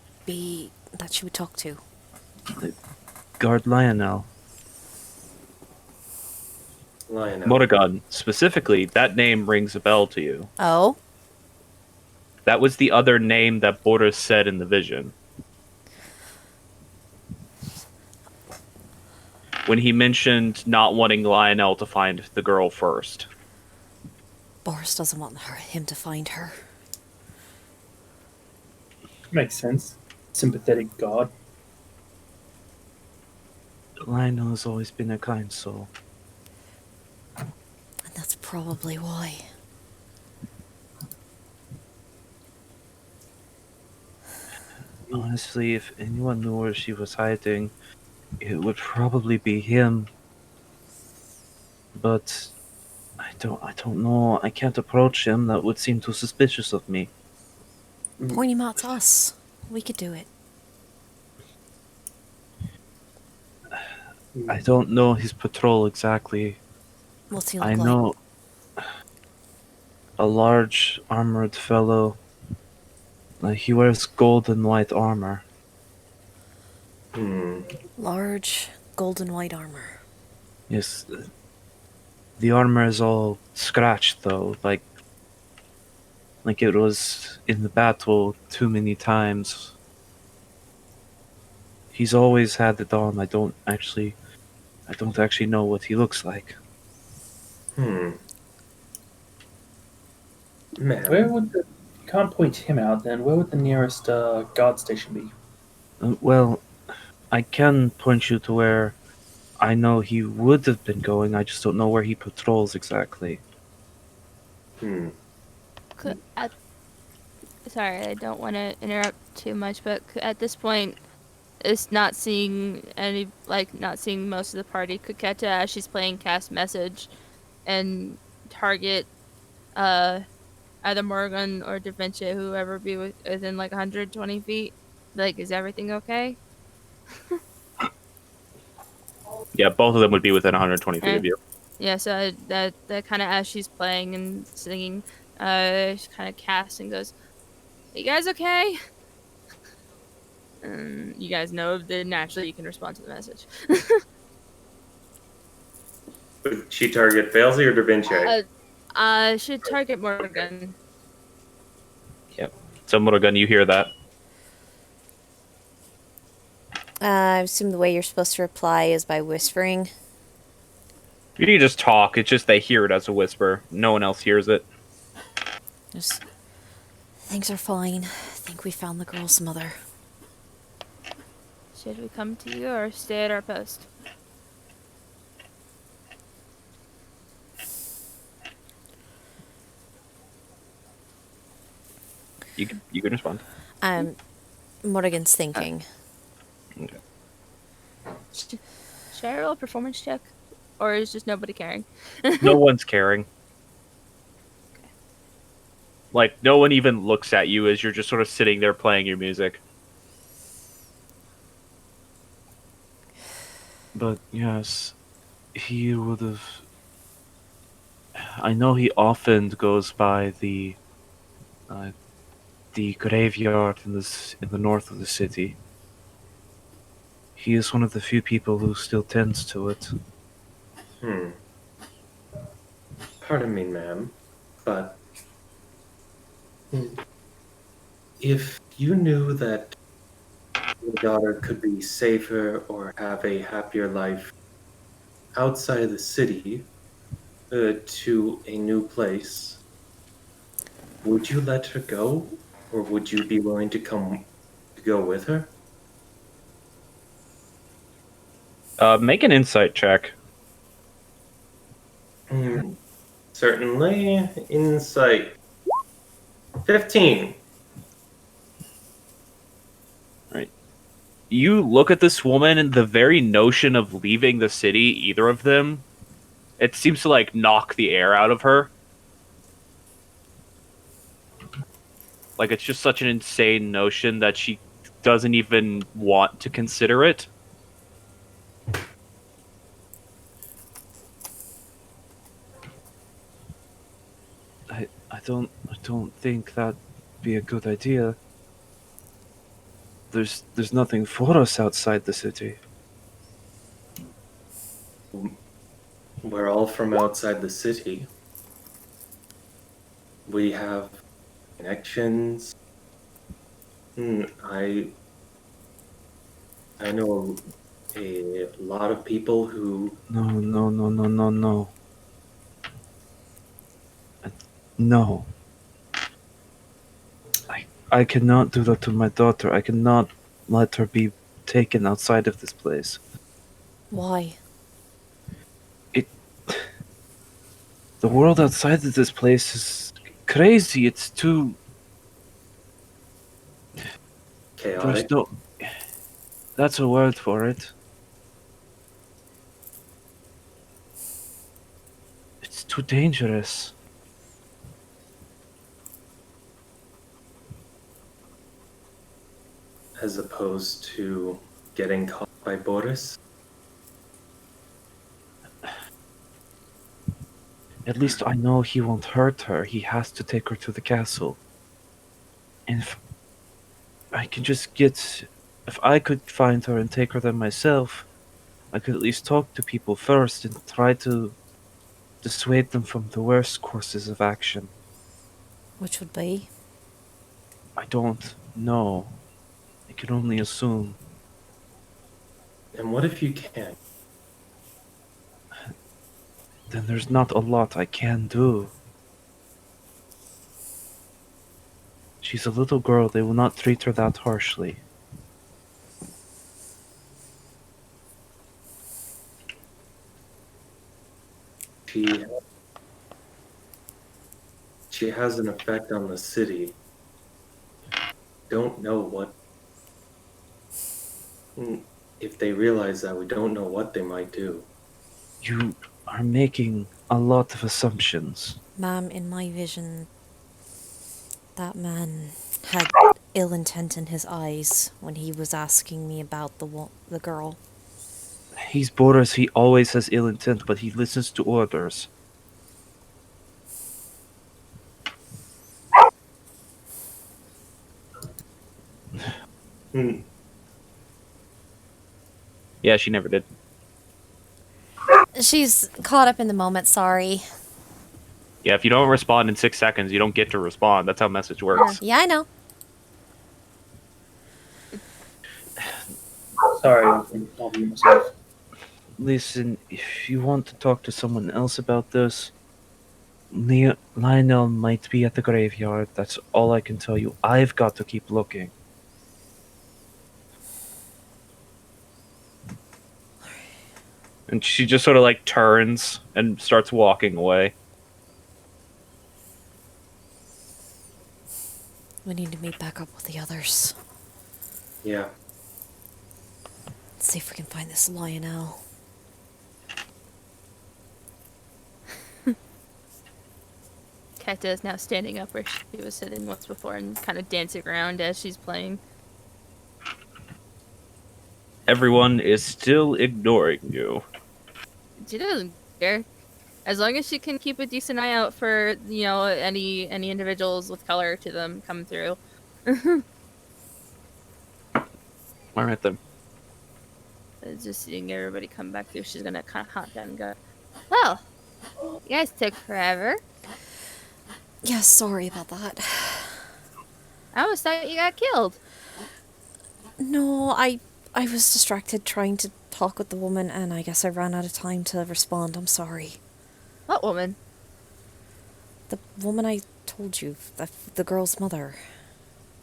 talk to? Guard Lionel. Lionel. Morrigan, specifically, that name rings a bell to you. Oh? That was the other name that Boris said in the vision. When he mentioned not wanting Lionel to find the girl first. Boris doesn't want him to find her. Makes sense. Sympathetic god. Lionel has always been a kind soul. And that's probably why. Honestly, if anyone knew where she was hiding, it would probably be him. But I don't know. I can't approach him. That would seem too suspicious of me. Point him out to us. We could do it. I don't know his patrol exactly. What's he look I like? know a large armored fellow. He wears gold and white armor. Large, golden white armor. Yes, the armor is all scratched though, like it was in the battle too many times. He's always had it on. I don't actually know what he looks like. Man. Where would the... You can't point him out then. Where would the nearest guard station be? Well, I can point you to where I know he would have been going. I just don't know where he patrols exactly. Sorry, I don't want to interrupt too much, but at this point, it's not seeing most of the party. Could Keta, as she's playing cast message, and target either Morgan or Da Vinci, whoever be within like 120 feet. Like, is everything okay? Yeah, both of them would be within 120 feet of you. Yeah, so that kind of, as she's playing and singing, she kind of casts and goes, "You guys okay?" And you guys know that naturally you can respond to the message. Would she target Failsy or Da Vinci? Should target Morgan. So, Morrigan, you hear that? I assume the way you're supposed to reply is by whispering. You can just talk. It's just they hear it as a whisper. No one else hears it. Just, things are fine. I think we found the girl's mother. Should we come to you or stay at our post? You can respond. Morrigan's thinking. Okay. Should I roll a performance check? Or is just nobody caring? No one's caring. Like, no one even looks at you as you're just sort of sitting there playing your music. But yes, he would have. I know he often goes by the graveyard in the north of the city. He is one of the few people who still tends to it. Pardon me, ma'am, but if you knew that your daughter could be safer or have a happier life outside of the city to a new place, would you let her go, or would you be willing to go with her? Make an insight check. Certainly. Insight. 15. You look at this woman, and the very notion of leaving the city, either of them, it seems to like knock the air out of her. Like it's just such an insane notion that she doesn't even want to consider it. I don't think that'd be a good idea. There's nothing for us outside the city. We're all from outside the city. We have connections. I know a lot of people who No. No. I cannot do that to my daughter. I cannot let her be taken outside of this place. Why? The world outside of this place is crazy. It's too. There's chaotic. no. That's a word for it. It's too dangerous. As opposed to getting caught by Boris. At least I know he won't hurt her. He has to take her to the castle. And if I can just get. If I could find her and take her there myself, I could at least talk to people first and try to dissuade them from the worst courses of action. Which would be? I don't know. I can only assume. And what if you can't? Then there's not a lot I can do. She's a little girl. They will not treat her that harshly. She has an effect on the city. Don't know what. If they realize that, we don't know what they might do. You are making a lot of assumptions. Ma'am, in my vision, that man had ill intent in his eyes when he was asking me about the girl. He's Boris. He always has ill intent, but he listens to orders. Yeah, she never did. She's caught up in the moment, sorry. Yeah, if you don't respond in 6 seconds, you don't get to respond. That's how message works. Yeah, I know. Sorry, I'll mute myself. Listen, if you want to talk to someone else about this, Lionel might be at the graveyard. That's all I can tell you. I've got to keep looking. And she just sort of like turns and starts walking away. We need to meet back up with the others. Yeah. Let's see if we can find this Lionel. Keta is now standing up where she was sitting once before and kind of dancing around as she's playing. Everyone is still ignoring you. She doesn't care. As long as she can keep a decent eye out for, you know, any individuals with color to them coming through. All right then. Just seeing everybody come back through, she's gonna kind of hop down and go, well, you guys took forever. Yeah, sorry about that. I almost thought you got killed. No, I was distracted trying to talk with the woman, and I guess I ran out of time to respond. I'm sorry. What woman? The woman I told you, the girl's mother.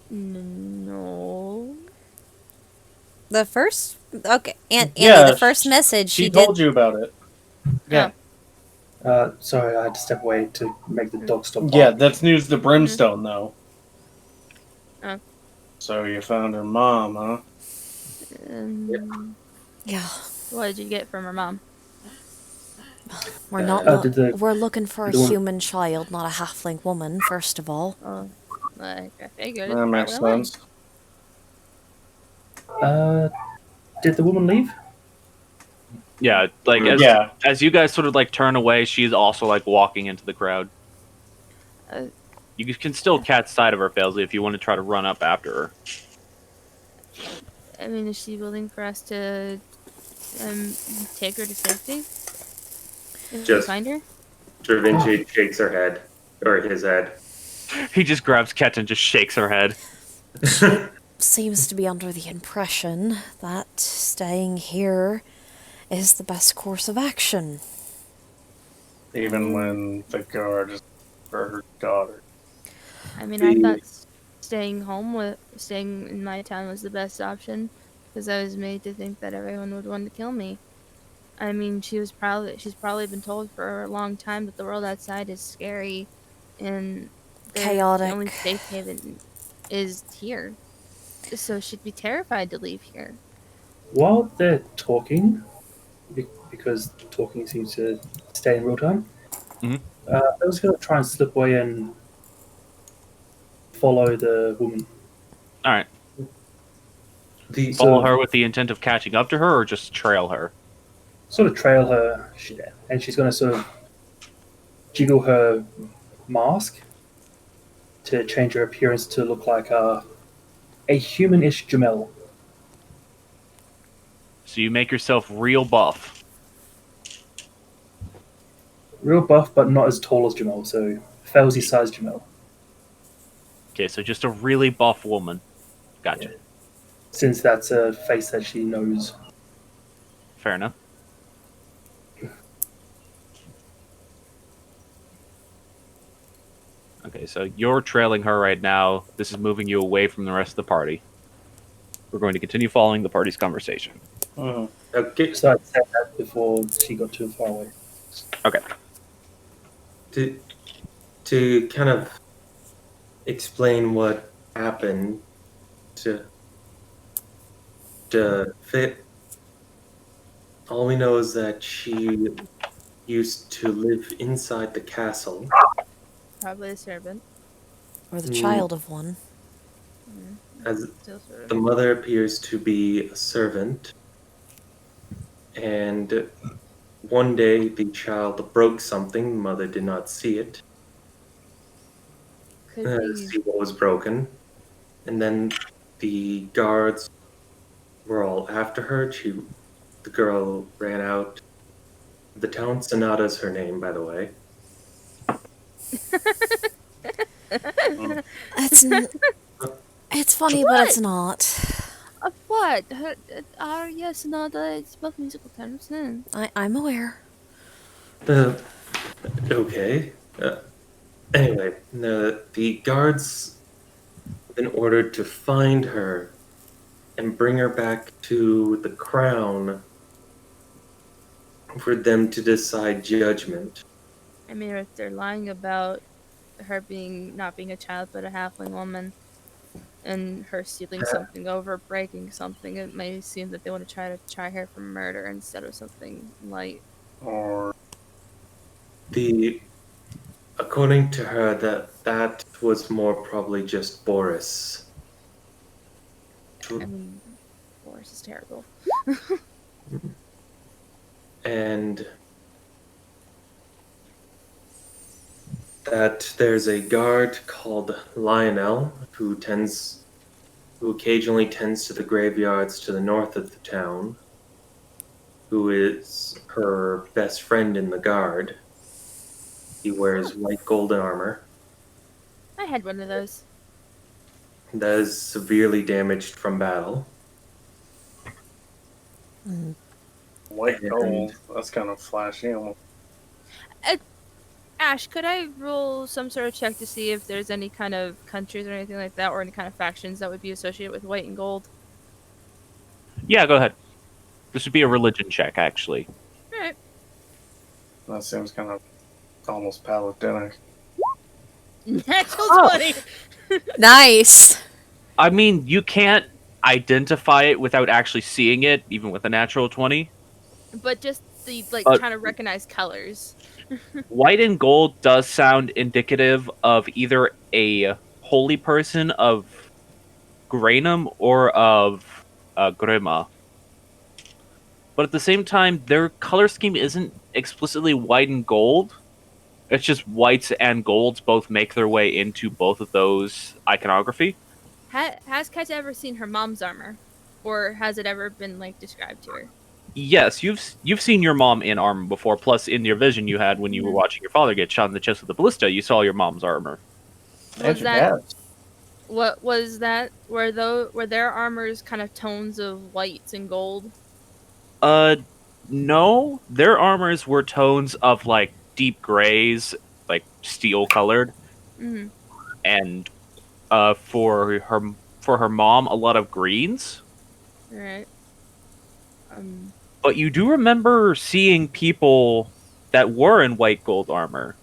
No. The first? Okay, Andy, Yeah, the first message She she told did. you about it. Yeah. Sorry, I had to step away to make the dog stop Yeah, barking. that's news to Brimstone, though. So you found her mom, huh? Yeah, What did you get from her mom? we're not. did the- We're looking for a did the one- human child, not a halfling woman. First of all. Oh, like I figured. That It's makes probably a lie. sense. Did the woman leave? Yeah, like Yeah. as you guys sort of like turn away, she's also like walking into the crowd. Uh, You can still catch sight of her, Failsley, if you want to try to run up after her. I mean, is she willing for us to take her to safety? If we Just- find her? Dravinci shakes her head, or his head. He just grabs Ket and just shakes her head. Seems to be under the impression that staying here is the best course of action. Even when the guard is for her daughter. I mean, I thought staying in my town was the best option because I was made to think that everyone would want to kill me. I mean, she's probably been told for a long time that the world outside is scary, and the Chaotic. only safe haven is here. So she'd be terrified to leave here. While they're talking, because talking seems to stay in real time, Mhm. I was going to try and slip away and follow the woman. All right, The follow her with the intent of catching up to her, or just trail her. Sort of trail her, and she's going to sort of jiggle her mask to change her appearance to look like a human-ish Jamel. So you make yourself real buff. Real buff, but not as tall as Jamel, so Failsy sized Jamel. Okay, so just a really buff woman. Gotcha. Since that's a face that she knows. Fair enough. Okay, so you're trailing her right now. This is moving you away from the rest of the party. We're going to continue following the party's conversation. Okay, So I said that before she got too far away. Okay. to kind of explain what happened to Fit, all we know is that she used to live inside the castle. Probably a servant. Or the Mm. child of one. As Still servant. the mother appears to be a servant, and one day the child broke something. The mother did not see it, Could be. see what was broken, and then the guards were all after her. The girl ran out. The town Sonata is her name, by the way. It's funny, but it's not. What? Yes, no, it's both musical terms. I'm aware. Okay. Anyway, the guards have been ordered to find her and bring her back to the crown for them to decide judgment. I mean, if they're lying about her not being a child but a halfling woman, and her stealing something over breaking something, it may seem that they want to try her for murder instead of something light. Or According to her, that was more probably just Boris. I mean, Boris is terrible. And that there's a guard called Lionel who occasionally tends to the graveyards to the north of the town, who is her best friend in the guard. He wears white golden armor I had one of those. that is severely damaged from battle. white And- gold. That's kind of flashy. Almost. Ash, could I roll some sort of check to see if there's any kind of countries or anything like that, or any kind of factions that would be associated with white and gold? Yeah, go ahead. This would be a religion check, actually. Alright. That seems kind of almost paladinic. Natural Oh. 20! Nice. I mean, you can't identify it without actually seeing it, even with a natural 20. But just the trying to recognize colors. White and gold does sound indicative of either a holy person of Granum or of Grima. But at the same time, their color scheme isn't explicitly white and gold. It's just whites and golds both make their way into both of those iconography. Has Keta ever seen her mom's armor, or has it ever been described to her? Yes, you've seen your mom in armor before. Plus, in your vision you had when you were watching your father get shot in the chest with a ballista, you saw your mom's armor. Was that what was that? Were their armors kind of tones of whites and gold? No, their armors were tones of deep grays, steel colored, and for her mom, a lot of greens. All right. But you do remember seeing people that were in white gold armor.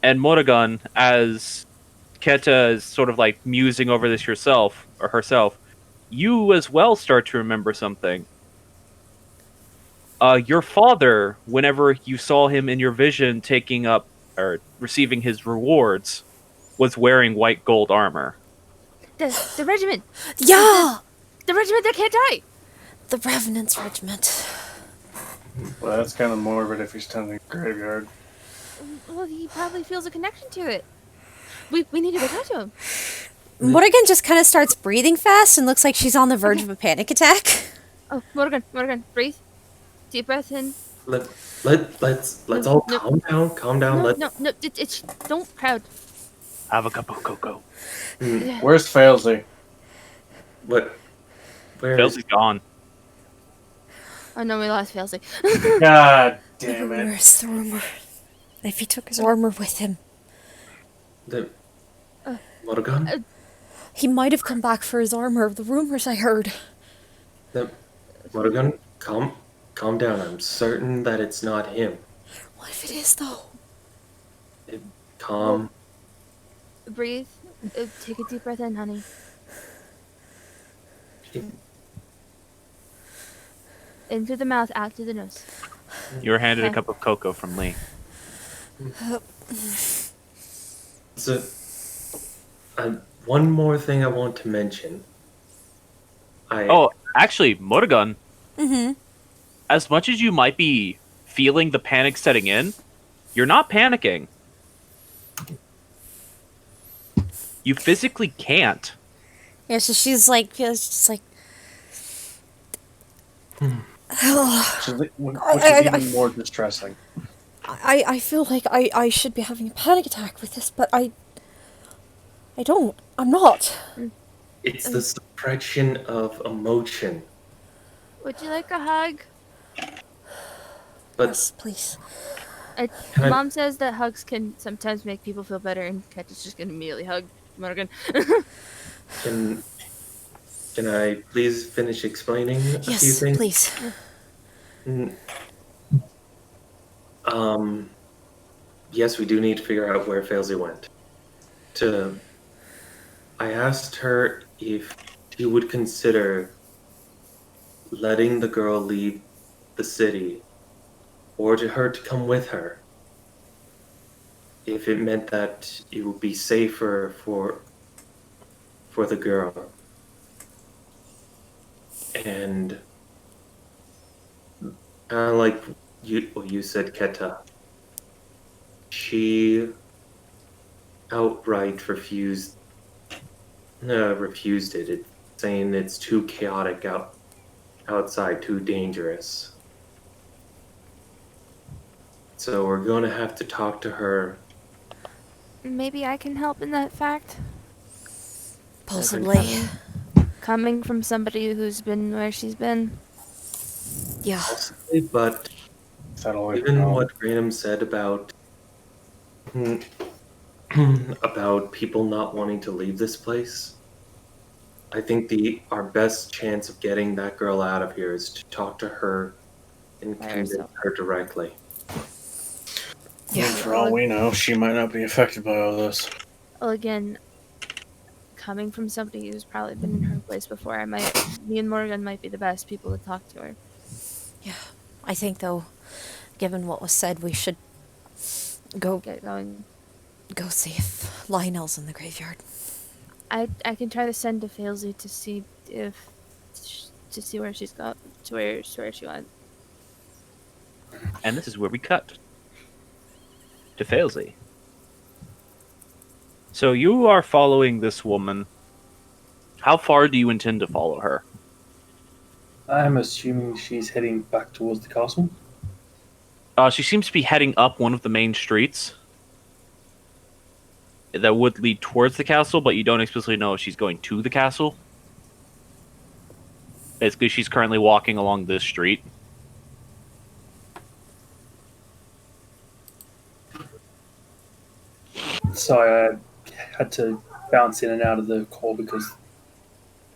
And Morrigan, as Keta is sort of musing over this herself, you as well start to remember something. Your father, whenever you saw him in your vision taking up or receiving his rewards, was wearing white gold armor. The regiment. Yeah! The regiment that can't die. The Revenant's regiment. Well, that's kind of morbid if he's tending a graveyard. Well, he probably feels a connection to it. We need to go talk to him. Morrigan just kind of starts breathing fast and looks like she's on the verge of a panic attack. Oh, Morrigan, breathe. Deep breath in. Let's all calm down. No, don't crowd. Have a cup of cocoa. Where's Failsy? What? Where? Failsy's gone. Oh no, we lost Failsy. God damn it. Where's the rumor? If he took his armor with him. The Morrigan? He might have come back for his armor. The rumors I heard. The Morrigan, calm down. I'm certain that it's not him. What if it is, though? Calm. Breathe. Take a deep breath in, honey. In through the mouth, out through the nose. You were handed a Okay. cup of cocoa from Lee. So, one more thing I want to mention. Oh, actually, Morrigan, Mm-hmm. as much as you might be feeling the panic setting in, you're not panicking. You physically can't. Yeah, so she's just like... Which is even more distressing. I feel like I should be having a panic attack with this, but I don't. I'm not. It's the suppression of emotion. Would you like a hug? But Yes, please. Can I- Mom says that hugs can sometimes make people feel better, and Kat is just gonna immediately hug Morrigan. can I please finish explaining a few Yes, things? please. Yes, we do need to figure out where Failsy went. I asked her if she would consider letting the girl leave the city, or to her to come with her, if it meant that it would be safer for the girl. And like what you said, Keta, she outright refused it, saying it's too chaotic outside, too dangerous. So we're going to have to talk to her. Maybe I can help in that fact. Possibly. Coming from somebody who's been where she's been. Yeah. Possibly, but Settling given down. what Graham said about about people not wanting to leave this place, I think our best chance of getting that girl out of here is to talk to her and By convince herself. her directly. And for all we know, she might not be affected by all this. Well, again, coming from somebody who's probably been in her place before, me and Morgan might be the best people to talk to her. Yeah. I think, though, given what was said, we should go Get going. see if Lionel's in the graveyard. I can try to send to Failsy to see where she's got to where she went. And this is where we cut to Failsy. So you are following this woman. How far do you intend to follow her? I'm assuming she's heading back towards the castle. She seems to be heading up one of the main streets that would lead towards the castle, but you don't explicitly know if she's going to the castle. Basically, she's currently walking along this street. So I had to bounce in and out of the call because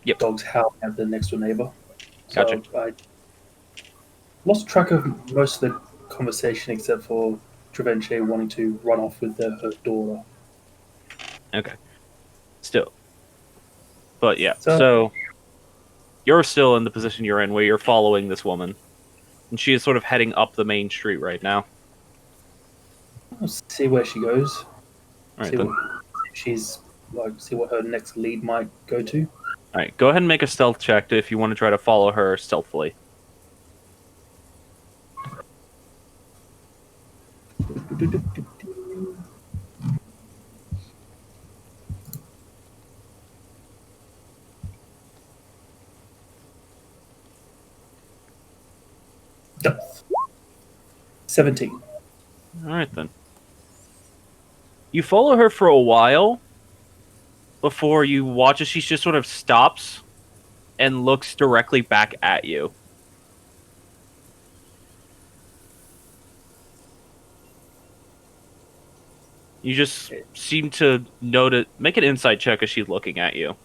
Yep. dogs howl at the next door neighbor. So Gotcha. I lost track of most of the conversation except for Trevenche wanting to run off with her daughter. Okay. Still. But yeah, So- so you're still in the position you're in where you're following this woman. And she is sort of heading up the main street right now. I'll see where she goes. Alright, see then. what she's like. See what her next lead might go to. Alright, go ahead and make a stealth check if you want to try to follow her stealthily. Depth. 17. Alright then. You follow her for a while before you watch as she just sort of stops and looks directly back at you. You just seem to notice. Make an insight check as she's looking at you.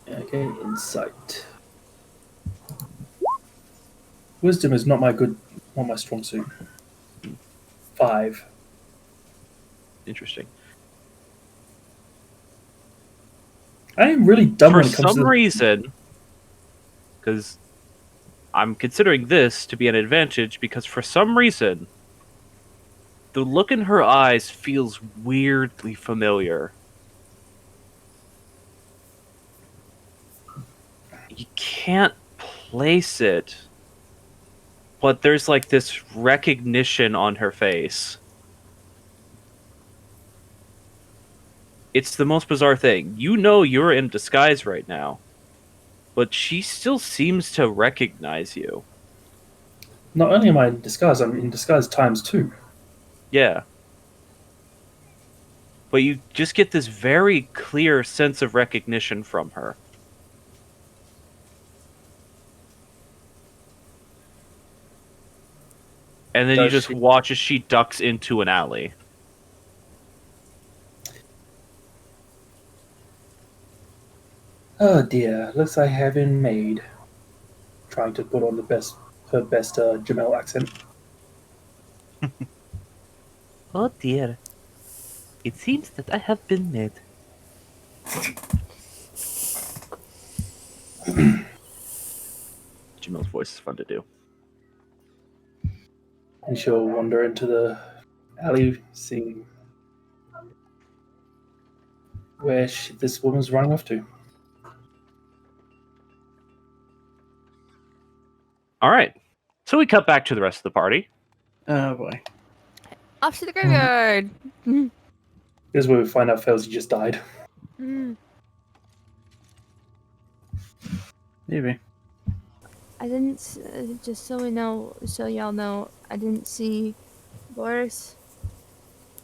Okay, insight. Wisdom is not my strong suit. 5. Interesting. I am really dumb For when it comes some to reason, because I'm considering this to be an advantage, because for some reason, the look in her eyes feels weirdly familiar. You can't place it, but there's like this recognition on her face. It's the most bizarre thing. You know you're in disguise right now, but she still seems to recognize you. Not only am I in disguise, I'm in disguise times 2. Yeah. But you just get this very clear sense of recognition from her. And then you Does just she- watch as she ducks into an alley. Oh dear, looks like I have been made. Trying to put on her best Jamel accent. Oh dear. It seems that I have been made. Jamel's voice is fun to do. And she'll wander into the alley, seeing where this woman's running off to. Alright. So we cut back to the rest of the party. Oh boy. Off to the graveyard. This is where we find out Failsy just died. Mm. Maybe. I didn't. Just so we know, so y'all know, I didn't see Boris.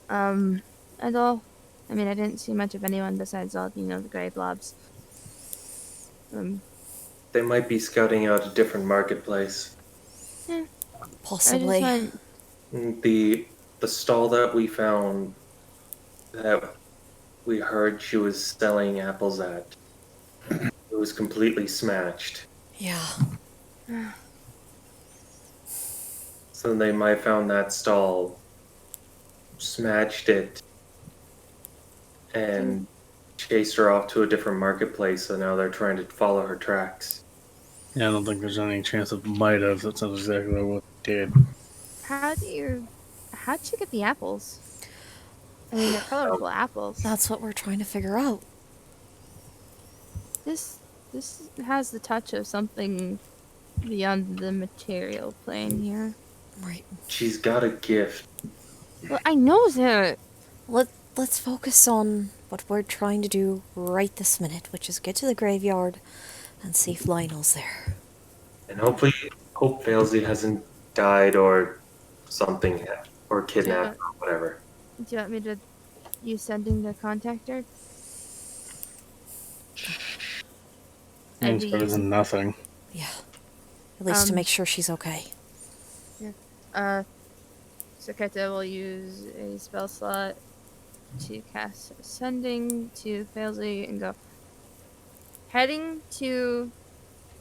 At all. I mean, I didn't see much of anyone besides all the gray blobs. They might be scouting out a different marketplace. Possibly. I just went. The stall that we found, that we heard she was selling apples at, it was completely smashed. Yeah. So they might have found that stall, smashed it, and chased her off to a different marketplace, so now they're trying to follow her tracks. Yeah, I don't think there's any chance it might have. That's not exactly what it did. How'd you get the apples? I mean, they're colorful apples. That's what we're trying to figure out. This has the touch of something beyond the material plane here. Right. She's got a gift. Well, I know that. Let's focus on what we're trying to do right this minute, which is get to the graveyard and see if Lionel's there. And hopefully, Hope Failsy hasn't died or something, or kidnapped or whatever. Do you want me to use sending to contact her? It's better than nothing. Yeah. At least to Um, make sure she's okay. So Keta will use a spell slot to cast Sending to Failsy and go. Heading to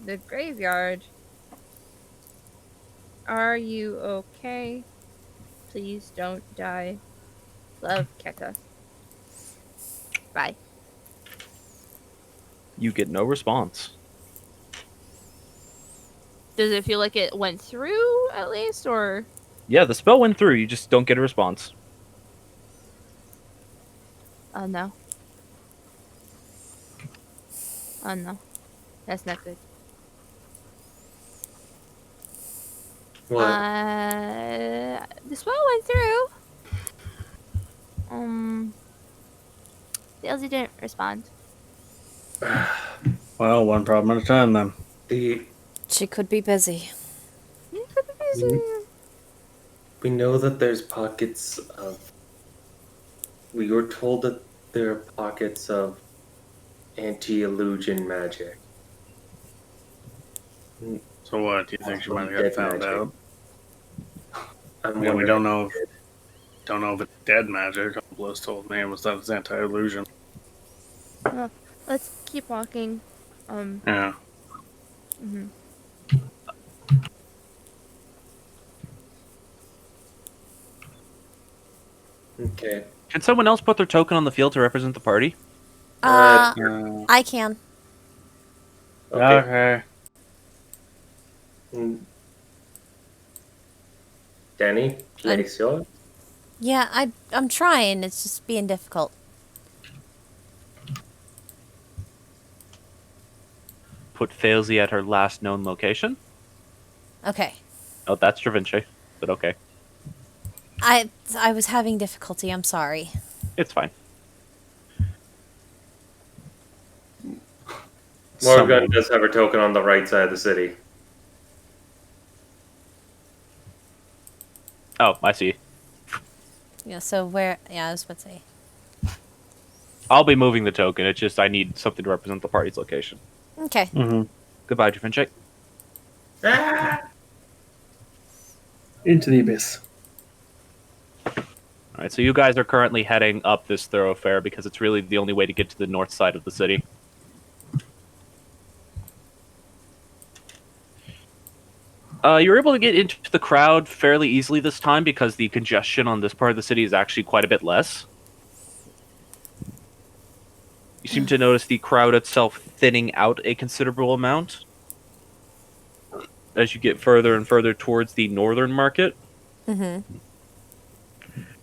the graveyard. Are you okay? Please don't die. Love, Keta. Bye. You get no response. Does it feel like it went through at least, or? Yeah, the spell went through. You just don't get a response. Oh no. Oh no. That's not good. What? The spell went through. Daisy didn't respond. Well, one problem at a time then. She could be busy. You could be busy. We know that there's pockets of. We were told that there are pockets of anti-illusion magic. So what? Do you think she Also might have got dead found magic. out? I'm Yeah, we wondering don't if know. it did. Don't know if it's dead magic. All Bliss told me it was that it's anti-illusion. Let's keep walking. Yeah. Mhm. Okay. Can someone else put their token on the field to represent the party? Uh, Uh, I can. Okay. okay. Mm. Danny, place yours. Yeah, I'm trying. It's just being difficult. Put Failsy at her last known location. Okay. Oh, that's Da Vinci. But okay. I was having difficulty. I'm sorry. It's fine. Morgan Someone- does have her token on the right side of the city. Oh, I see. Yeah. So where? Yeah, I was about to say. I'll be moving the token. It's just I need something to represent the party's location. Okay. Mm-hmm. Goodbye, Da Vinci. Into the abyss. Alright, so you guys are currently heading up this thoroughfare because it's really the only way to get to the north side of the city. You're able to get into the crowd fairly easily this time because the congestion on this part of the city is actually quite a bit less. You seem to notice the crowd itself thinning out a considerable amount as you get further and further towards the northern market. Mm-hmm.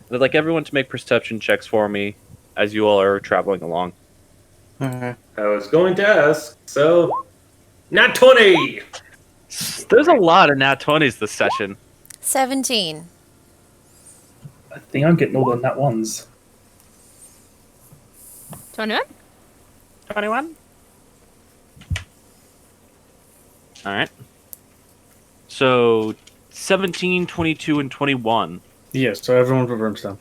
I'd like everyone to make perception checks for me as you all are traveling along. Okay. I was going to ask, so. Not 20! There's a lot of nat 20s this session. 17. I think I'm getting all the nat ones. 21? 21? Alright. So, 17, 22, and 21, Yes, so everyone for Brimstone.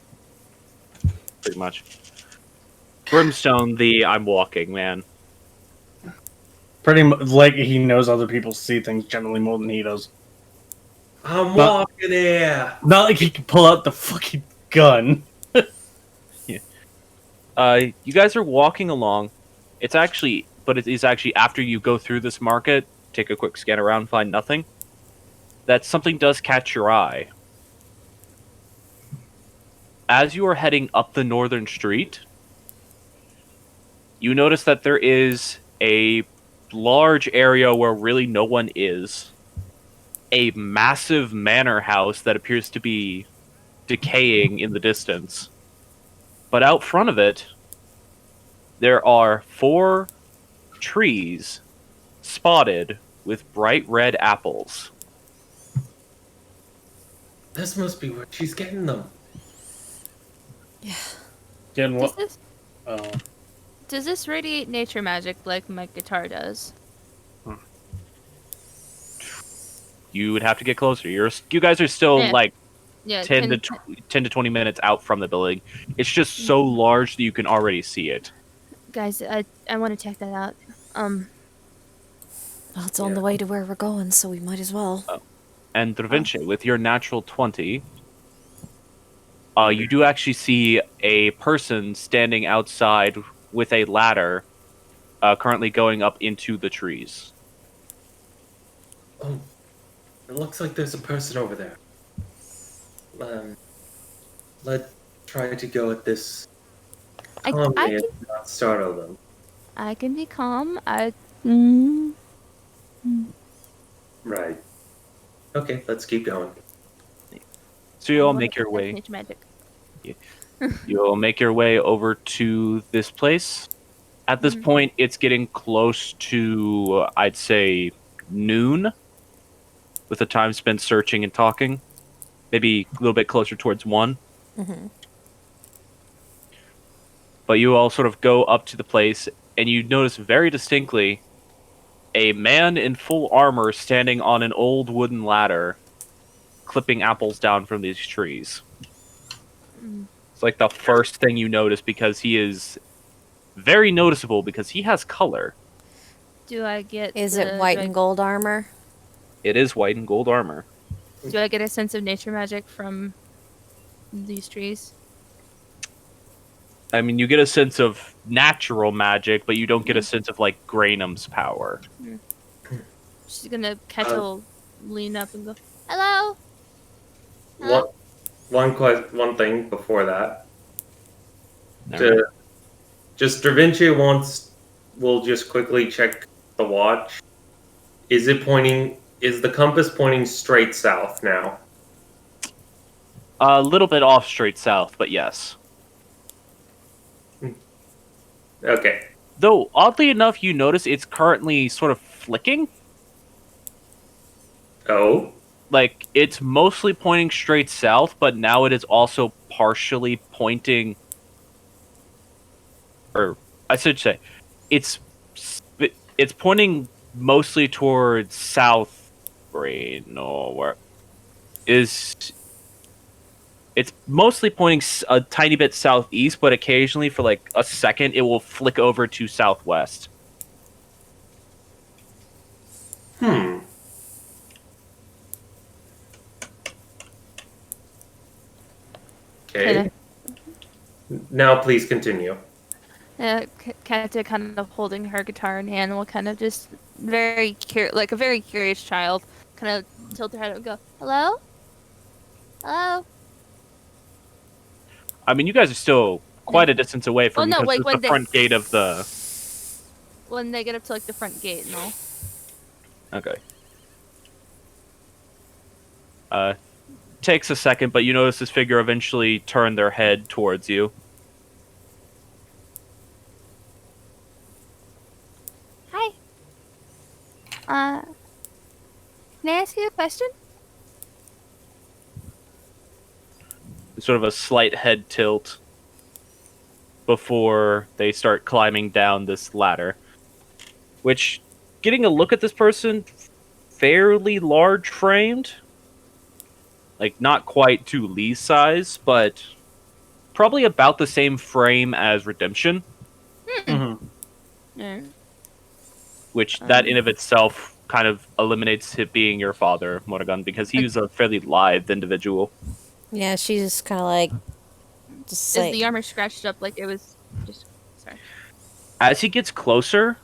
pretty much. Brimstone, the I'm walking, man. Pretty much like he knows other people see things generally more than he does. I'm But- walking here! Not like he can pull out the fucking gun. You guys are walking along. It is actually after you go through this market, take a quick scan around, find nothing, that something does catch your eye. As you are heading up the northern street, you notice that there is a large area where really no one is. A massive manor house that appears to be decaying in the distance. But out front of it, there are 4 trees spotted with bright red apples. This must be where she's getting them. Getting Does what? this, Oh, does this radiate nature magic like my guitar does? You would have to get closer. You guys are still Yeah. like Yeah. 10 to 10 to 20 minutes out from the building. It's just so large that you can already see it. Guys, I want to check that out. Well, it's on the way to where we're going, so we might as well. And Da Vinci, with your natural 20, you do actually see a person standing outside with a ladder, currently going up into the trees. Oh, it looks like there's a person over there. Let's try to go at this I calmly can, and not startle them. I can be calm. Right. Okay, let's keep going. So you all make your way. Nature magic. You'll make your way over to this place. At this point, it's getting close to, I'd say, noon, with the time spent searching and talking. Maybe a little bit closer towards 1. Mm-hmm. But you all sort of go up to the place, and you notice very distinctly a man in full armor standing on an old wooden ladder, clipping apples down from these trees. It's like the first thing you notice, because he is very noticeable because he has color. Do I get? Is it white and gold armor? It is white and gold armor. Do I get a sense of nature magic from these trees? I mean, you get a sense of natural magic, but you don't get a sense of, like, Graynham's power. She's gonna lean up and go, "Hello." Hello? One thing before that. Alright. Just Da Vinci will just quickly check the watch. Is the compass pointing straight south now? A little bit off straight south, but yes. Okay. Though, oddly enough, you notice it's currently sort of flicking. Oh? Like, it's mostly pointing straight south, but now it is also partially pointing... Or, I should say, it's pointing mostly towards south... It's mostly pointing a tiny bit southeast, but occasionally, for like a second, it will flick over to southwest. Okay. Now please continue. Kata, kind of holding her guitar in hand, will kind of just like a very curious child, kind of tilt her head and go, "Hello, hello." I mean, you guys are still quite a distance away from no, because like, it's when the front gate of the... When they get up to like the front gate and all. Okay. Takes a second, but you notice this figure eventually turn their head towards you. Hi. Can I ask you a question? Sort of a slight head tilt before they start climbing down this ladder. Which, getting a look at this person, fairly large framed. Like, not quite to Lee's size, but probably about the same frame as Redemption. Yeah. Which, that in of itself kind of eliminates it being your father, Morrigan, because he was a fairly lithe individual. Yeah, she's just kind of like... Just Is like... the armor scratched up like it was just... Sorry. As he gets closer,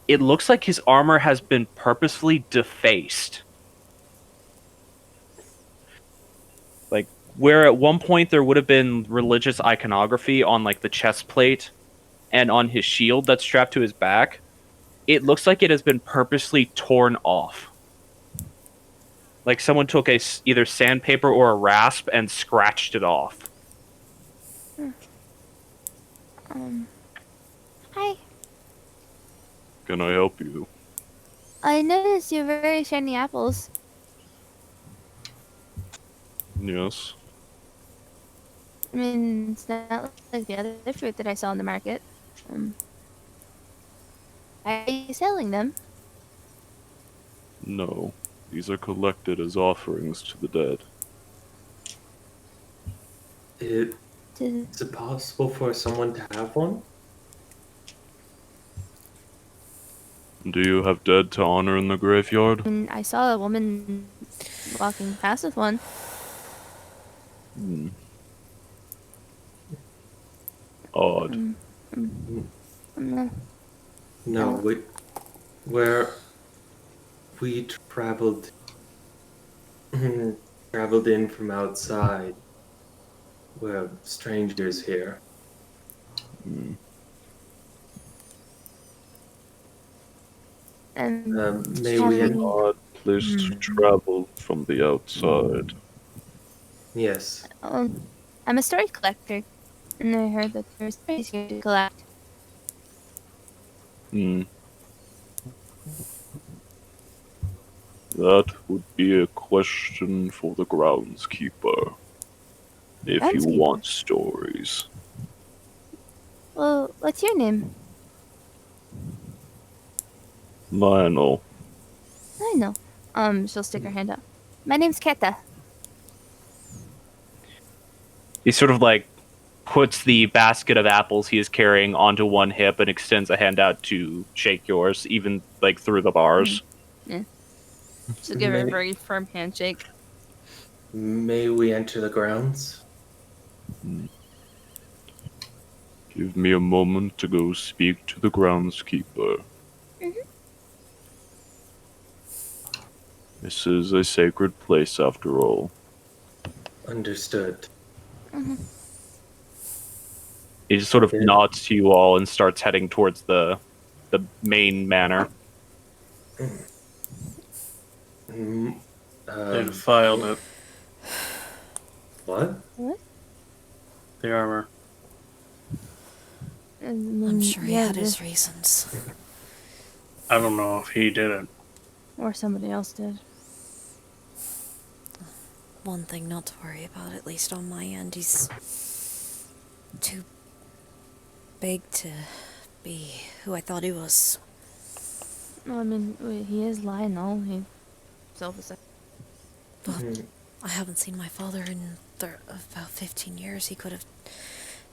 it looks like his armor has been purposefully defaced. Like, where at one point there would have been religious iconography on, like, the chest plate and on his shield that's strapped to his back, it looks like it has been purposely torn off. Like someone took either sandpaper or a rasp and scratched it off. Hi. Can I help you? I noticed your very shiny apples. Yes. I mean, it's not like the other fruit that I saw in the market. Are you selling them? No. These are collected as offerings to the dead. Is To, it possible for someone to have one? Do you have dead to honor in the graveyard? I saw a woman walking past with one. Hmm. Odd. No. No, where we traveled traveled in from outside. We're strangers here. Hmm. May we? having- Odd place to travel from the outside. Yes. I'm a story collector, and I heard that there's stories here to collect. Hmm. That would be a question for the groundskeeper. If you Groundskeeper? want stories. Well, what's your name? Lionel. I know. She'll stick her hand up. My name's Keta. He sort of like puts the basket of apples he is carrying onto one hip and extends a hand out to shake yours, even like through the bars. She'll give her a Maybe- very firm handshake. May we enter the grounds? Give me a moment to go speak to the groundskeeper. This is a sacred place after all. Understood. He just sort of Yeah. nods to you all and starts heading towards the main manor. Mm, They um, defiled it. what? The armor. I'm sure he had his reasons. I don't know if he did it. Or somebody else did. One thing not to worry about, at least on my end, he's too big to be who I thought he was. Well, I mean, he is Lionel. He's self-assessed. I haven't seen my father in about 15 years. He could have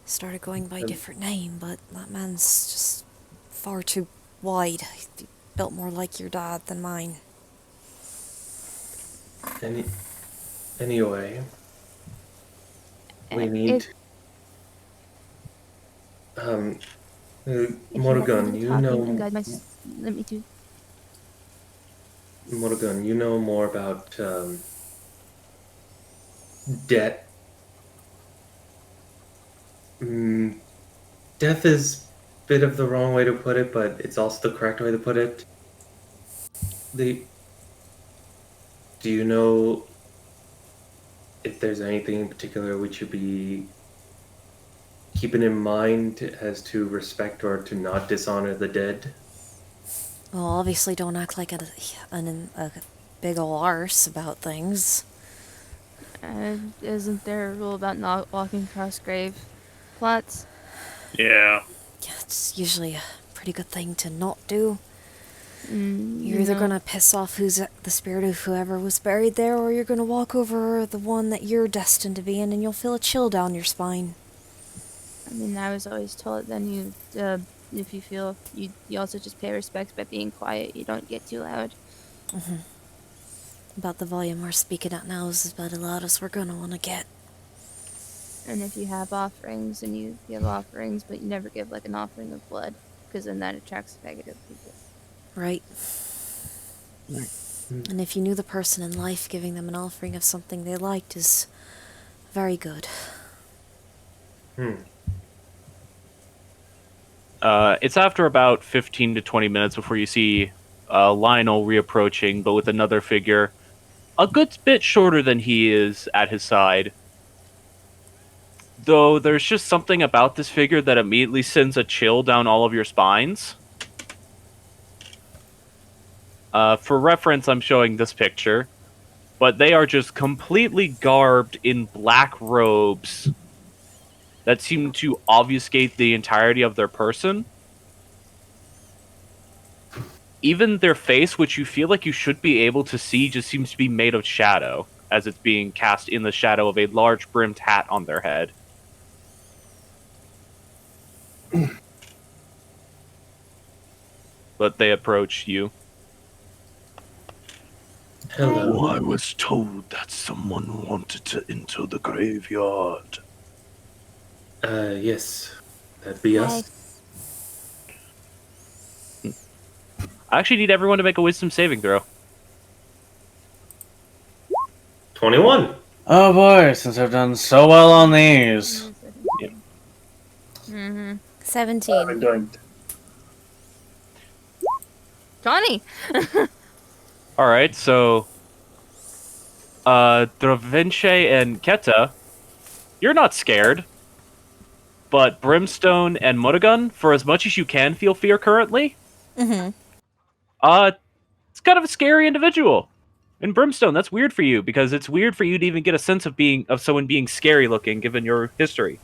started going by a different name, but that man's just far too wide. He built more like your dad than mine. Anyway, we If- need. if Morgan, you you want me to talk know. and guide my let me do. Morgan, you know more about debt. Death is a bit of the wrong way to put it, but it's also the correct way to put it. Do you know if there's anything in particular we should be keeping in mind as to respect or to not dishonor the dead? Well, obviously don't act like a big ol' arse about things. Isn't there a rule about not walking across grave plots? Yeah. Yeah, it's usually a pretty good thing to not do. Mm, You're either gonna piss off the spirit of whoever was buried there, or you're gonna walk over the one that you're destined to be in, and you'll feel a chill down your spine. I mean, I was always told then you, if you feel you also just pay respects by being quiet. You don't get too loud. About the volume we're speaking at now is about as loud as we're gonna wanna get. And if you have offerings and you give offerings, but you never give like an offering of blood, because then that attracts negative people. Right. And if you knew the person in life, giving them an offering of something they liked is very good. It's after about 15 to 20 minutes before you see Lionel reapproaching, but with another figure a good bit shorter than he is at his side. Though there's just something about this figure that immediately sends a chill down all of your spines. For reference, I'm showing this picture, but they are just completely garbed in black robes that seem to obfuscate the entirety of their person. Even their face, which you feel like you should be able to see, just seems to be made of shadow, as it's being cast in the shadow of a large brimmed hat on their head. But they approach you. Hello. Oh, I was told that someone wanted to enter the graveyard. Yes. That'd be us. I actually need everyone to make a wisdom saving throw. 21. Oh boy, since I've done so well on these. Mm-hmm. 17. I've been doing 20. Alright, so Dravinche and Keta, you're not scared. But Brimstone and Mudagun, for as much as you can feel fear currently, Mm-hmm. it's kind of a scary individual. And Brimstone, that's weird for you, because it's weird for you to even get a sense of someone being scary looking, given your history.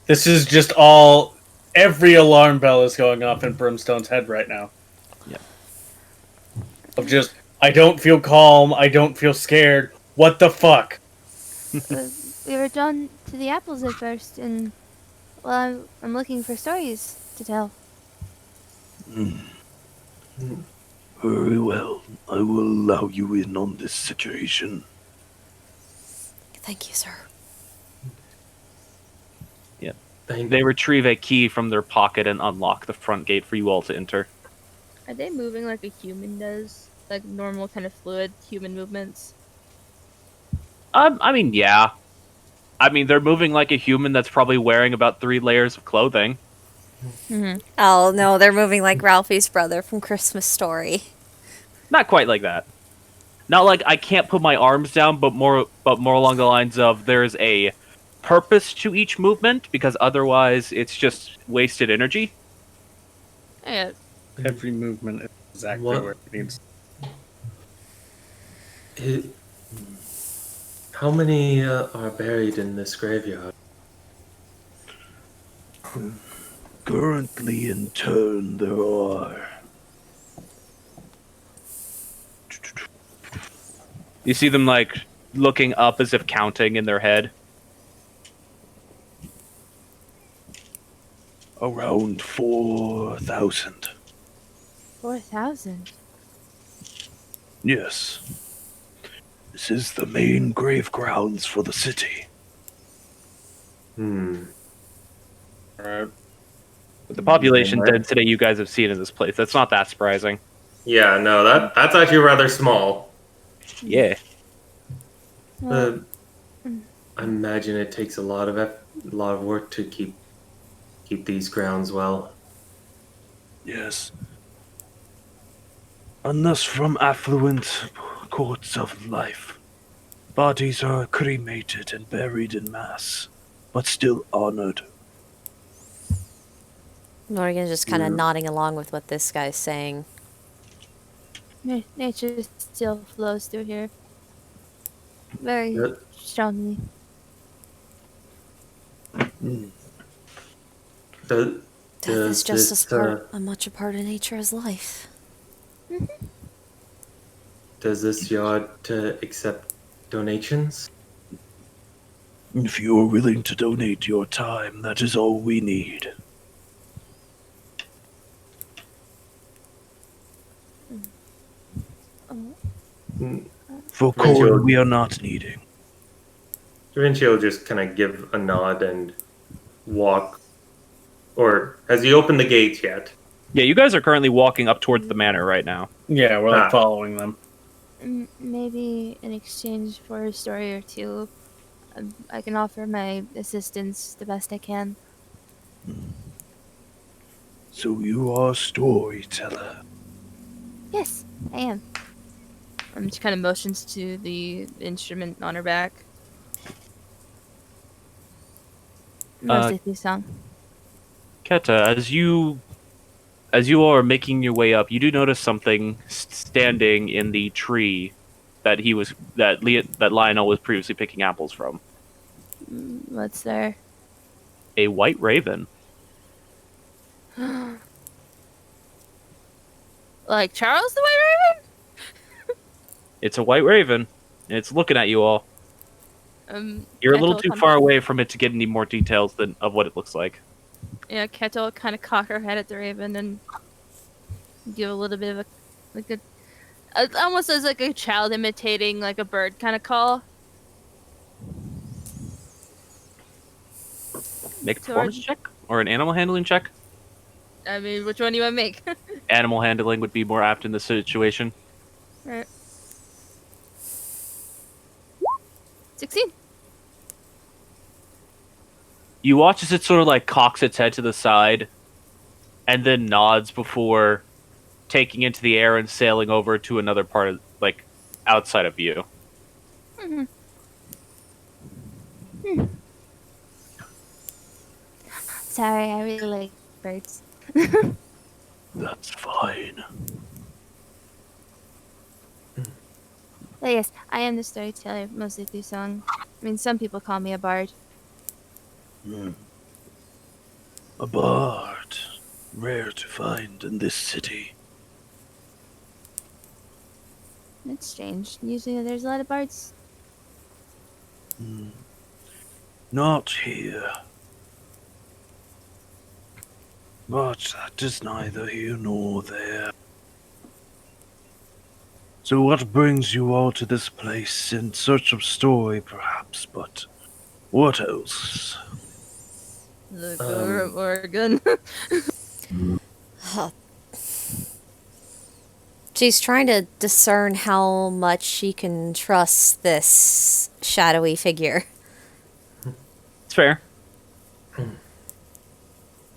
This is just all. Every alarm bell is going off in Brimstone's head right now. Yeah. Of just, I don't feel calm, I don't feel scared. What the fuck? We were drawn to the apples at first, and well, I'm looking for stories to tell. Very well. I will allow you in on this situation. Thank you, sir. Thank They retrieve a key from their pocket and unlock the front gate for you all to enter. Are they moving like a human does? Like normal kind of fluid human movements? I mean, yeah. I mean, they're moving like a human that's probably wearing about 3 layers of clothing. Mm-hmm. Oh, no, they're moving like Ralphie's brother from Christmas Story. Not quite like that. Not like I can't put my arms down, but more along the lines of there's a purpose to each movement, because otherwise it's just wasted energy. Yeah. Every movement is exactly What? where it needs. How many are buried in this graveyard? Currently in turn, there are. You see them like looking up as if counting in their head. Around 4,000. 4,000. Yes. This is the main grave grounds for the city. Hmm. Alright. With the population density you guys have seen in this place, that's not that surprising. Yeah, no, that's actually rather small. Yeah. Well, I imagine it takes a lot of work to keep these grounds well. Yes. Unless from affluent courts of life. Bodies are cremated and buried in mass, but still honored. Morgan's just kind of Yeah. nodding along with what this guy's saying. nature still flows through here. Very Yeah. strongly. Does Death is just this, as much a part of nature as life. does this yard accept donations? If you are willing to donate your time, that is all we need. For Rachel. corn, we are not needing. Da Vinci will just kind of give a nod and walk. Or has he opened the gates yet? Yeah, you guys are currently walking up towards the manor right now. Yeah, we're like Ah. following them. Maybe in exchange for a story or two, I can offer my assistance the best I can. So you are a storyteller. Yes, I am. She kind of motions to the instrument on her back. Mostly song. Keta, as you are making your way up, you do notice something standing in the tree that Lionel was previously picking apples from. What's there? A white raven. Like Charles the White Raven? It's a white raven, and it's looking at you all. You're a little Keto too comes- far away from it to get any more details of what it looks like. Yeah, Keto will kind of cock her head at the raven and give a little bit of almost as like a child imitating like a bird kind of call. Make a performance check or an animal handling check. I mean, which one do you want to make? Animal handling would be more apt in this situation. Right. 16. You watch as it sort of like cocks its head to the side and then nods before taking into the air and sailing over to another part of, like, outside of view. Mm-hmm. Sorry, I really like birds. That's fine. But yes, I am the storyteller, mostly through song. I mean, some people call me a bard. A bard. Rare to find in this city. It's strange. Usually there's a lot of bards. Not here. But that is neither here nor there. So what brings you all to this place? In search of story, perhaps, but what else? The Oregon. She's trying to discern how much she can trust this shadowy figure. It's fair.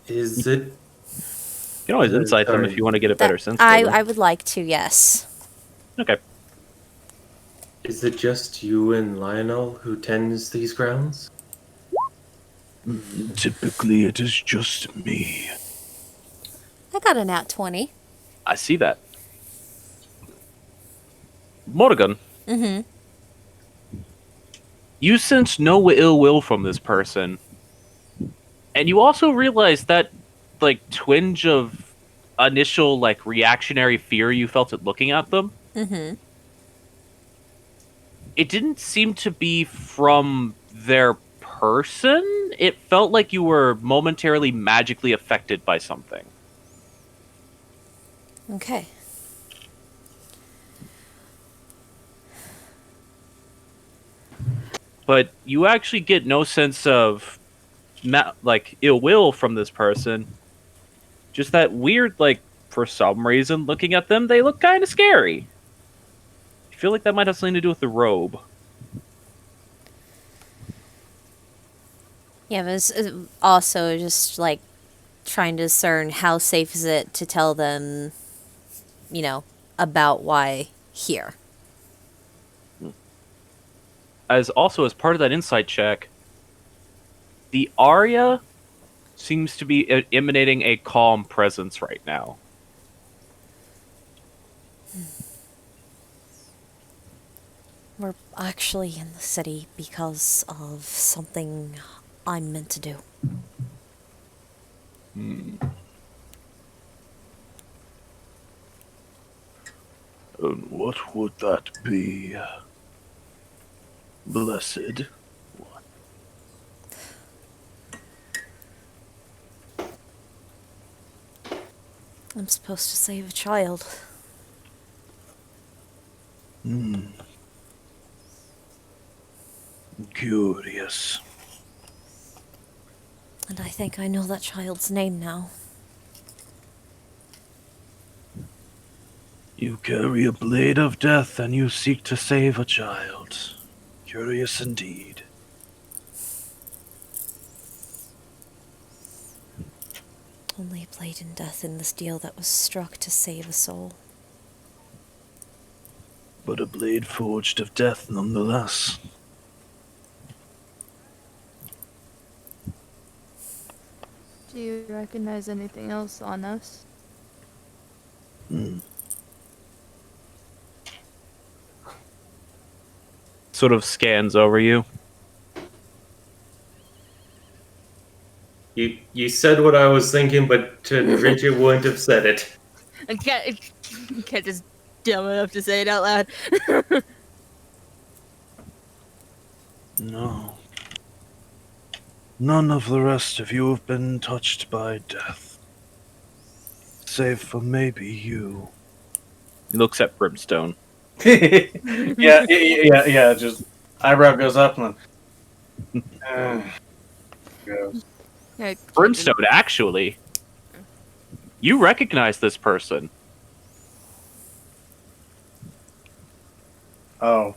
Is it? You can always insight them if you want to get a better sense. I would like to, yes. Okay. Is it just you and Lionel who tends these grounds? Typically, it is just me. I got a nat 20. I see that. Morrigan, Mm-hmm. you sense no ill will from this person. And you also realize that, like, twinge of initial, like, reactionary fear you felt at looking at them. Mm-hmm. It didn't seem to be from their person. It felt like you were momentarily magically affected by something. Okay. But you actually get no sense of like ill will from this person. Just that weird, like, for some reason, looking at them, they look kind of scary. I feel like that might have something to do with the robe. Yeah, but it's also just like trying to discern how safe is it to tell them, you know, about why here. As part of that insight check, the Arya seems to be emanating a calm presence right now. We're actually in the city because of something I'm meant to do. And what would that be? Blessed. I'm supposed to save a child. Curious. And I think I know that child's name now. You carry a blade of death and you seek to save a child. Curious indeed. Only a blade in death in the steel that was struck to save a soul. But a blade forged of death nonetheless. Do you recognize anything else on us? Hmm. Sort of scans over you. You said what I was thinking, but Bridget wouldn't have said it. I can't just dumb enough to say it out loud. No. None of the rest of you have been touched by death. Save for maybe you. He looks at Brimstone. yeah. Just eyebrow goes up and goes. Yeah, Brimstone, actually. You recognize this person. Oh.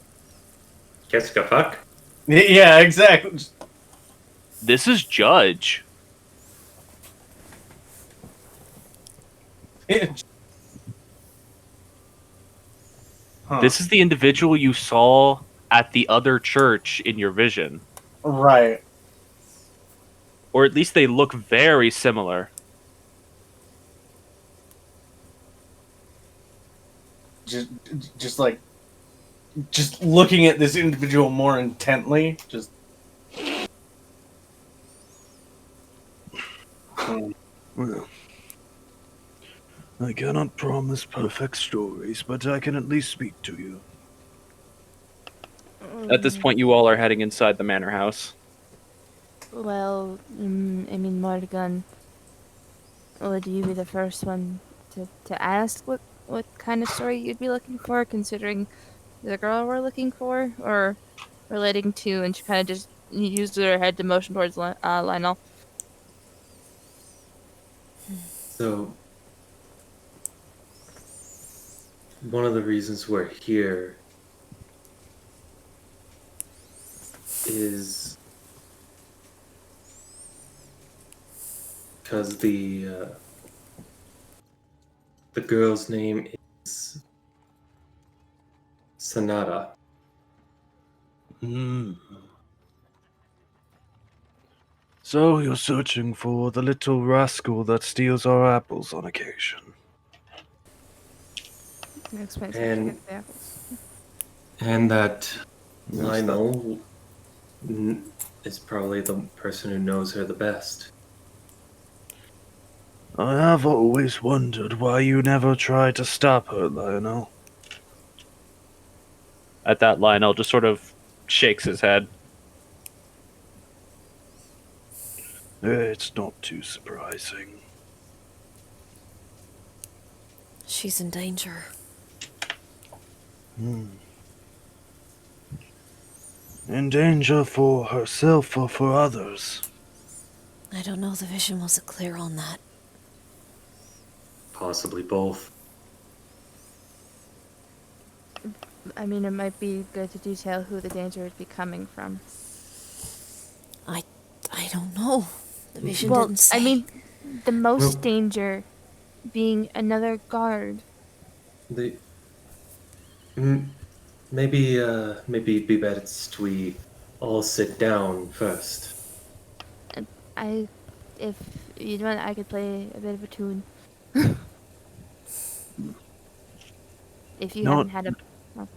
Jessica fuck? Yeah, exactly. This is Judge. Huh. This is the individual you saw at the other church in your vision. Right. Or at least they look very similar. Just like, just looking at this individual more intently, just. Well, I cannot promise perfect stories, but I can at least speak to you. At this point, you all are heading inside the manor house. Well, I mean, Morgan, would you be the first one to ask what kind of story you'd be looking for, considering the girl we're looking for, or relating to? And she kind of just used her head to motion towards Lionel. So, one of the reasons we're here is because the girl's name is Sonata. Hmm. So you're searching for the little rascal that steals our apples on occasion. That explains And- how she gets the apples. And that Yes, Lionel is probably the person who knows her the best. I have always wondered why you never tried to stop her, Lionel. At that, Lionel just sort of shakes his head. It's not too surprising. She's in danger. In danger for herself or for others. I don't know, the vision wasn't clear on that. Possibly both. I mean, it might be good to detail who the danger would be coming from. I don't know. The vision Well, didn't say. I mean, the most Well- danger being another guard. The maybe it'd be best we all sit down first. If you want, I could play a bit of a tune. If you Not- haven't had a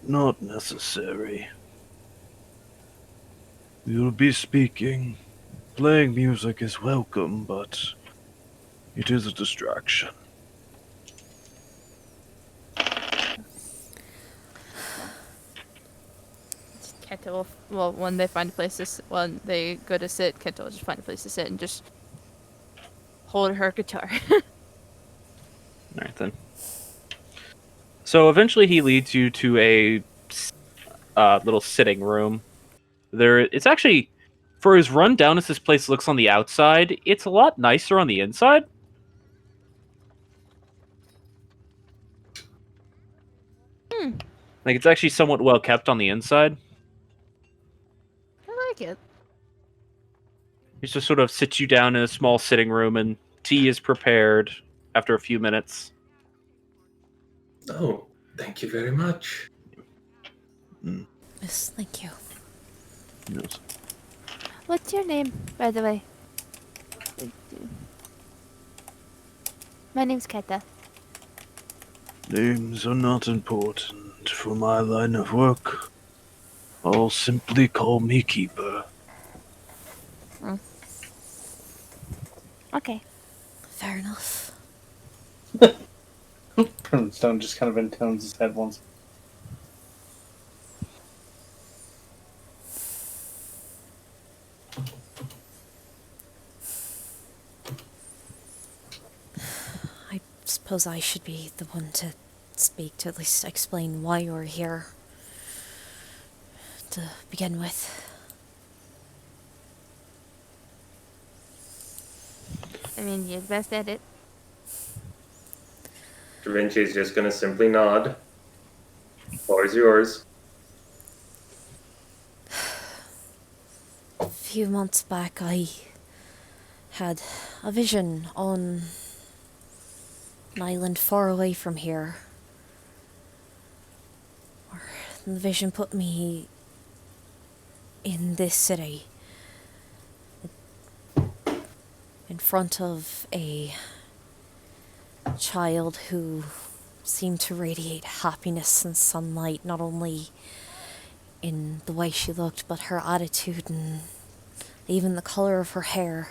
Not necessary. You'll be speaking. Playing music is welcome, but it is a distraction. Kenta will, well, when they find a place to when they go to sit, Kenta will just find a place to sit and just hold her guitar. Alright then. So eventually he leads you to a little sitting room. It's actually, for as run down as this place looks on the outside, it's a lot nicer on the inside. Like, it's actually somewhat well kept on the inside. I like it. He just sort of sits you down in a small sitting room and tea is prepared after a few minutes. Oh, thank you very much. Yes, thank you. Yes. What's your name, by the way? My name's Keta. Names are not important for my line of work. All simply call me Keeper. Okay. Fair enough. Brimstone just kind of intones his head once. I suppose I should be the one to speak, to at least explain why you're here. To begin with. I mean, you're the best at it. Da Vinci is just going to simply nod. Floor is yours. A few months back, I had a vision on an island far away from here. The vision put me in this city, in front of a child who seemed to radiate happiness and sunlight, not only in the way she looked, but her attitude and even the color of her hair.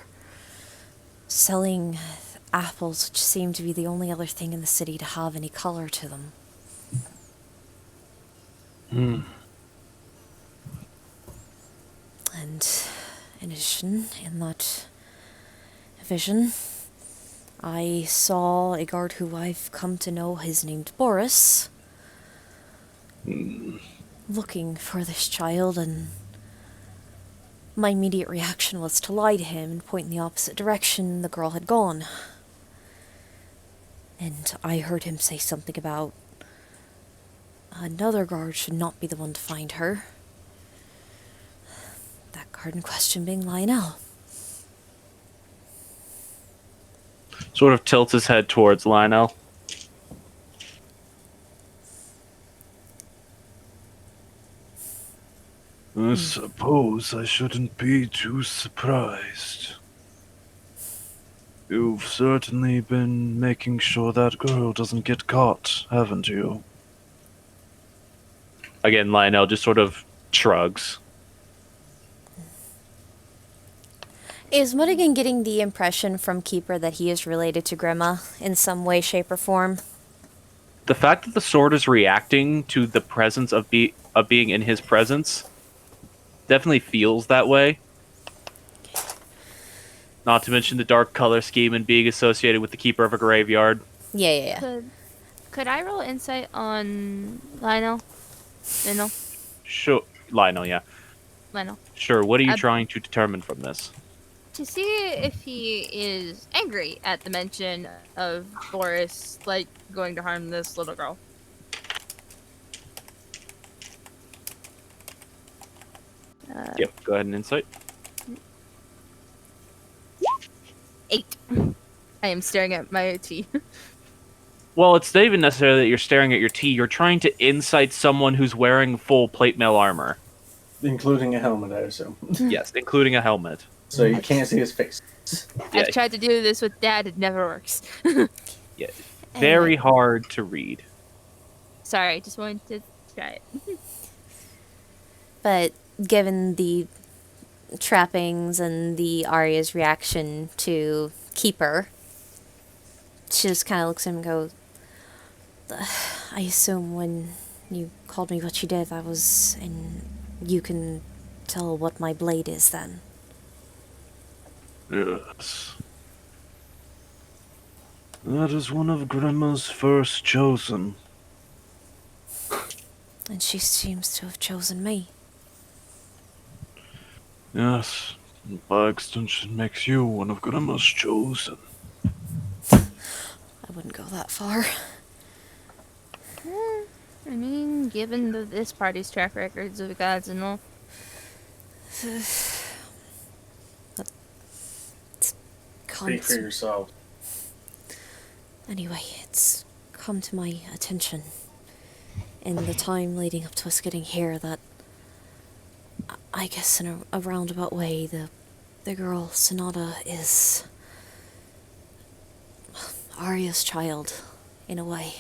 Selling apples, which seemed to be the only other thing in the city to have any color to them. And in addition, in that vision, I saw a guard who I've come to know is named Boris, looking for this child, and my immediate reaction was to lie to him and point in the opposite direction the girl had gone. And I heard him say something about another guard should not be the one to find her. That guard in question being Lionel. Sort of tilts his head towards Lionel. I suppose I shouldn't be too surprised. You've certainly been making sure that girl doesn't get caught, haven't you? Again, Lionel just sort of shrugs. Is Mulligan getting the impression from Keeper that he is related to Grima in some way, shape, or form? The fact that the sword is reacting to the presence of being in his presence definitely feels that way. Not to mention the dark color scheme and being associated with the Keeper of a Graveyard. Yeah. Could I roll insight on Lionel? Lionel? Sure, Lionel, yeah. Lionel. Sure, what are you trying to determine from this? To see if he is angry at the mention of Boris, like, going to harm this little girl. Yep, go ahead and insight. 8. I am staring at my tea. Well, it's not even necessarily that you're staring at your tea. You're trying to insight someone who's wearing full plate mail armor. Including a helmet, I assume. Yes, including a helmet. So you can't see his face. Yeah. I've tried to do this with Dad, it never works. Yeah, very hard to read. Sorry, I just wanted to try it. But given the trappings and the Arya's reaction to Keeper, she just kind of looks at him and goes, I assume when you called me what you did, that was, and you can tell what my blade is then. Yes. That is one of Grima's first chosen. And she seems to have chosen me. Yes, and by extension makes you one of Grima's chosen. I wouldn't go that far. I mean, given this party's track records of gods and all. Speak for yourself. Anyway, it's come to my attention in the time leading up to us getting here that I guess in a roundabout way the girl Sonata is Arya's child in a way.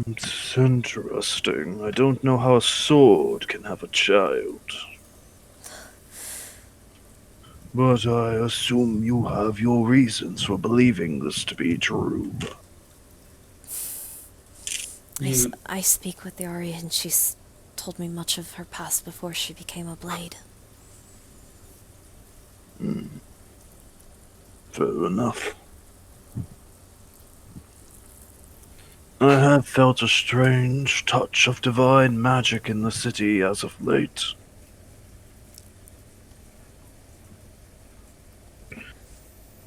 It's interesting. I don't know how a sword can have a child. But I assume you have your reasons for believing this to be true. I speak with the Arya and she's told me much of her past before she became a blade. Fair enough. I have felt a strange touch of divine magic in the city as of late.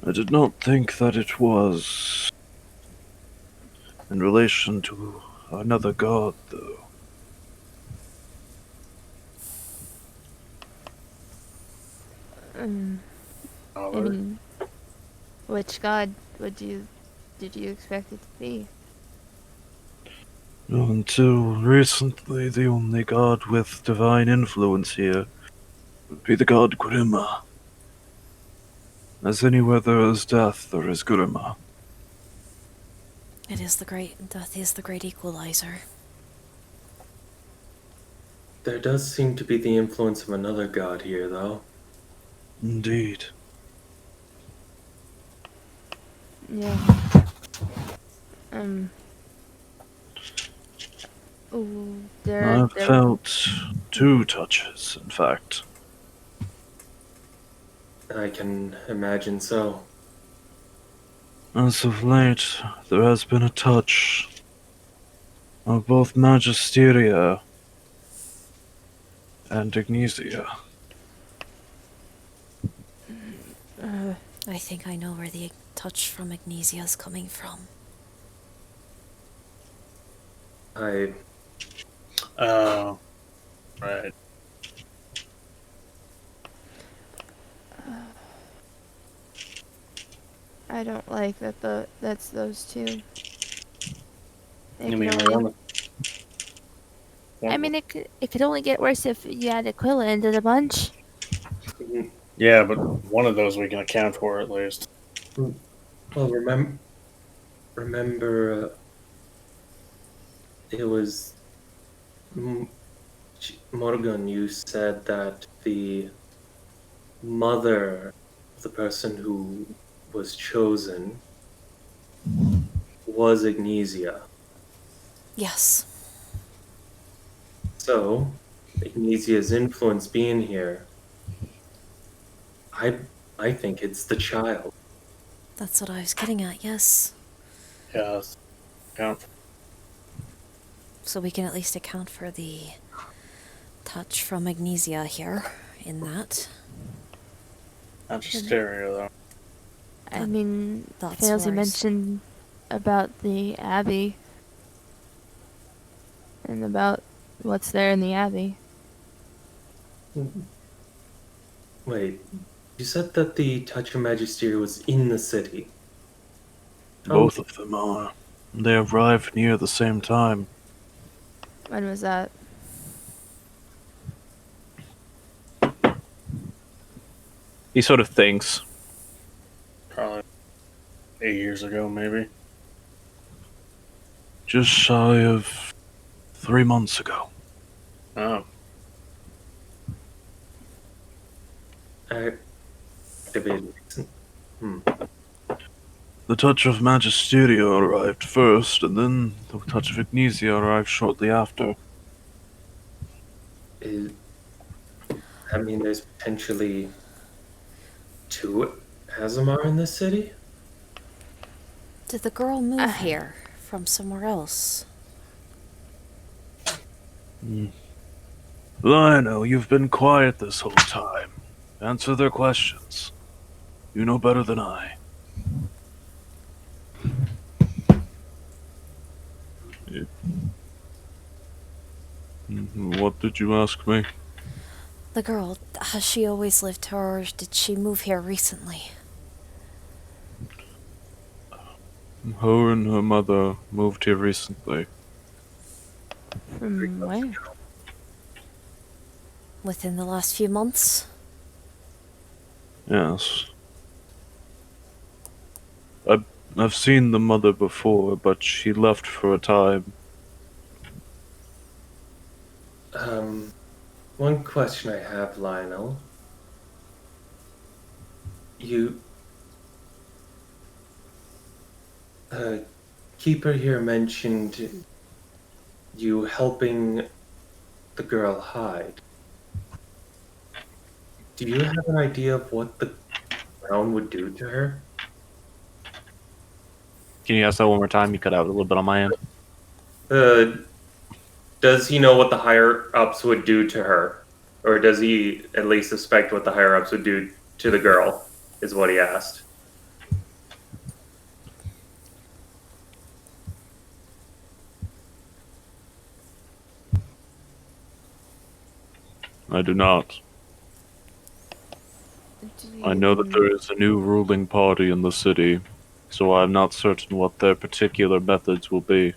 I did not think that it was in relation to another god, though. I mean, which god did you expect it to be? Until recently, the only god with divine influence here would be the god Grima. As anywhere there is death, there is Grima. Death is the great equalizer. There does seem to be the influence of another god here, though. Indeed. Yeah. Ooh, I've felt two touches, in fact. I can imagine so. As of late, there has been a touch of both Magisteria and Ignesia. I think I know where the touch from Ignesia is coming from. Oh, right. I don't like that. That's those two. You mean one? I mean, it could only get worse if you add Aquila into the bunch. Yeah, but one of those we can account for at least. Well, remember, it was Morgan. You said that the mother of the person who was chosen was Ignesia. Yes. So, Ignesia's influence being here, I think it's the child. That's what I was getting at, yes. Yes. Account. So we can at least account for the touch from Ignesia here in that. Magisteria, though. I mean, that's Failsy worse. mentioned about the Abbey and about what's there in the Abbey. Wait, you said that the Touch of Magisteria was in the city. Both of them are. They arrived near the same time. When was that? He sort of thinks. Probably 8 years ago, maybe. Just shy of 3 months ago. Oh. Activated. The touch of Magisteria arrived first, and then the touch of Ignesia arrived shortly after. I mean, there's potentially 2 Azamar in this city? Did the girl move here from somewhere else? Lionel, you've been quiet this whole time. Answer their questions. You know better than I. What did you ask me? The girl, has she always lived here, or did she move here recently? Her and her mother moved here recently. From where? Within the last few months? Yes. I've seen the mother before, but she left for a time. One question I have, Lionel. You, Keeper here mentioned you helping the girl hide. Do you have an idea of what the crown would do to her? Can you ask that one more time? You cut out a little bit on my end. Does he know what the higher ups would do to her? Or does he at least suspect what the higher ups would do to the girl? Is what he asked. I do not. I know that there is a new ruling party in the city, so I'm not certain what their particular methods will be.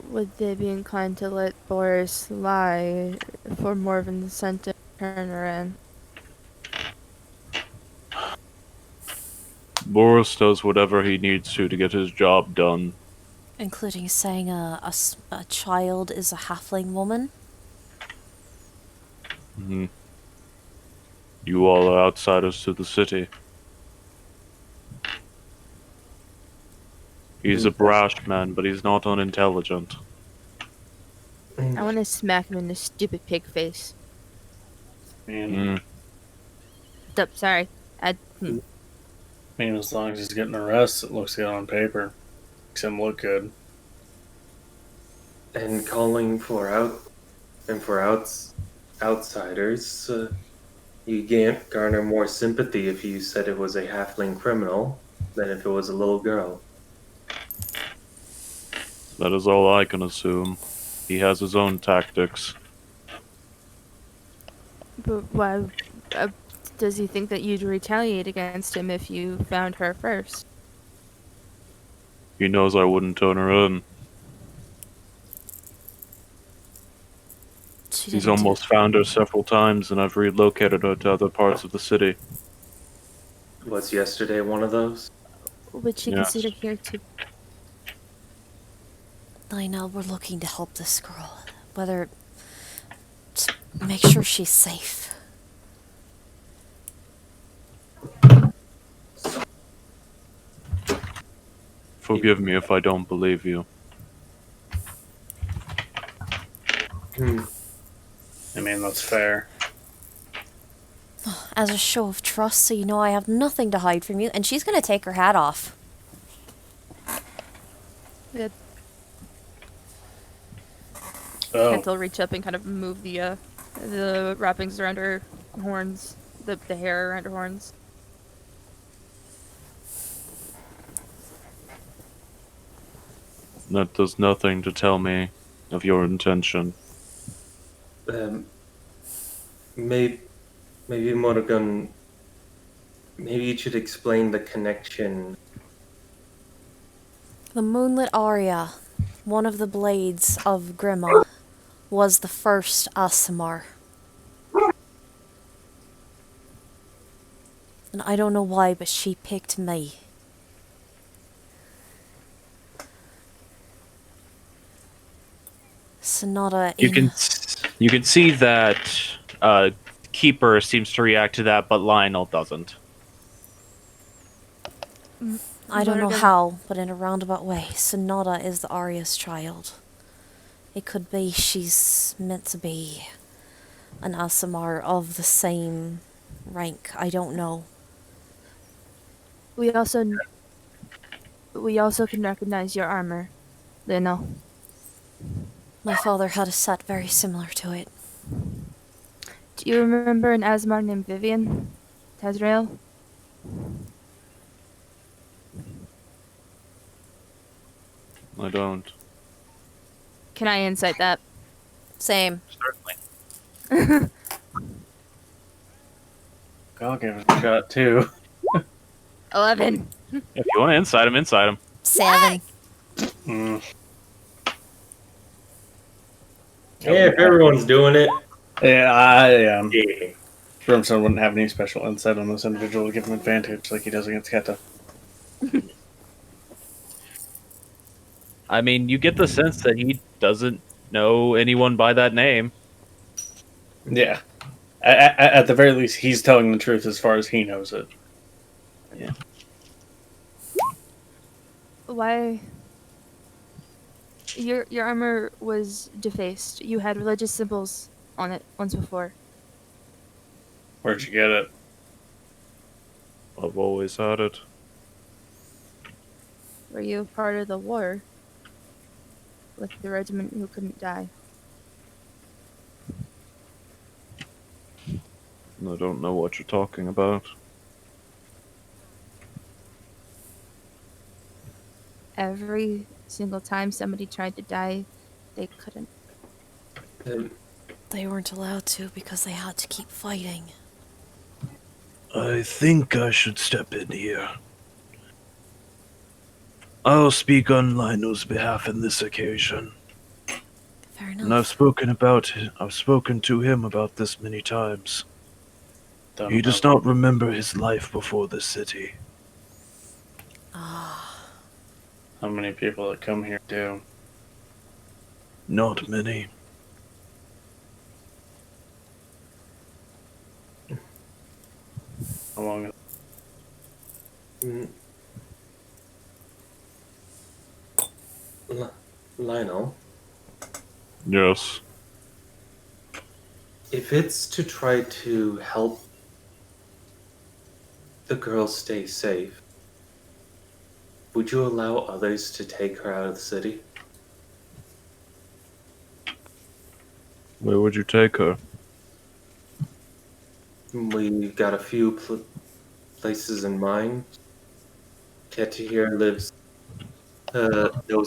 Would they be inclined to let Boris lie for more of an incentive to turn her in? Boris does whatever he needs to get his job done. Including saying a child is a halfling woman? Mhm. You all are outsiders to the city. He's a brash man, but he's not unintelligent. I want to smack him in the stupid pig face. And Sorry. I mean, as long as he's getting arrested, it looks good on paper. Makes him look good. And calling for outsiders, you garner more sympathy if you said it was a halfling criminal than if it was a little girl. That is all I can assume. He has his own tactics. But why does he think that you'd retaliate against him if you found her first? He knows I wouldn't turn her in. He's almost found her several times, and I've relocated her to other parts of the city. Was yesterday one of those? Would she Yes. consider here to... Lionel, we're looking to help this girl. Whether... to make sure she's safe. Forgive me if I don't believe you. I mean, that's fair. As a show of trust, so you know I have nothing to hide from you, and she's gonna take her hat off. Yeah, Oh, Kent will reach up and kind of move the wrappings around her horns, the hair around her horns. That does nothing to tell me of your intention. Maybe Morgan. Maybe you should explain the connection. The Moonlit Aria, one of the blades of Grima, was the first Aasimar. And I don't know why, but she picked me. Sonata You can see that Keeper seems to react to that, but Lionel doesn't. I don't know Morgan. how, but in a roundabout way, Sonata is the Aria's child. It could be she's meant to be an Aasimar of the same rank. I don't know. We also can recognize your armor, Lionel. My father had a set very similar to it. Do you remember an Asmar named Vivian? Tazrael? I don't. Can I insight that? Same. Certainly. I'll give it a shot too. 11. If you want to inside him. 7. Mm. Yeah, if everyone's doing it, Yeah, I yeah. Grimstone wouldn't have any special insight on this individual to give him advantage like he does against Keta. I mean, you get the sense that he doesn't know anyone by that name. Yeah. At the very least, he's telling the truth as far as he knows it. Why? Your armor was defaced. You had religious symbols on it once before. Where'd you get it? I've always had it. Were you part of the war with the regiment who couldn't die? I don't know what you're talking about. Every single time somebody tried to die, they couldn't. They weren't allowed to because they had to keep fighting. I think I should step in here. I'll speak on Lionel's behalf on this occasion. Fair And enough. I've spoken to him about this many times. Don't He does know. not remember his life before this city. Ah, How many people that come here do? Not many. How long? Mm. Lionel, Yes. if it's to try to help the girl stay safe, would you allow others to take her out of the city? Where would you take her? We got a few places in mind. Keta here knows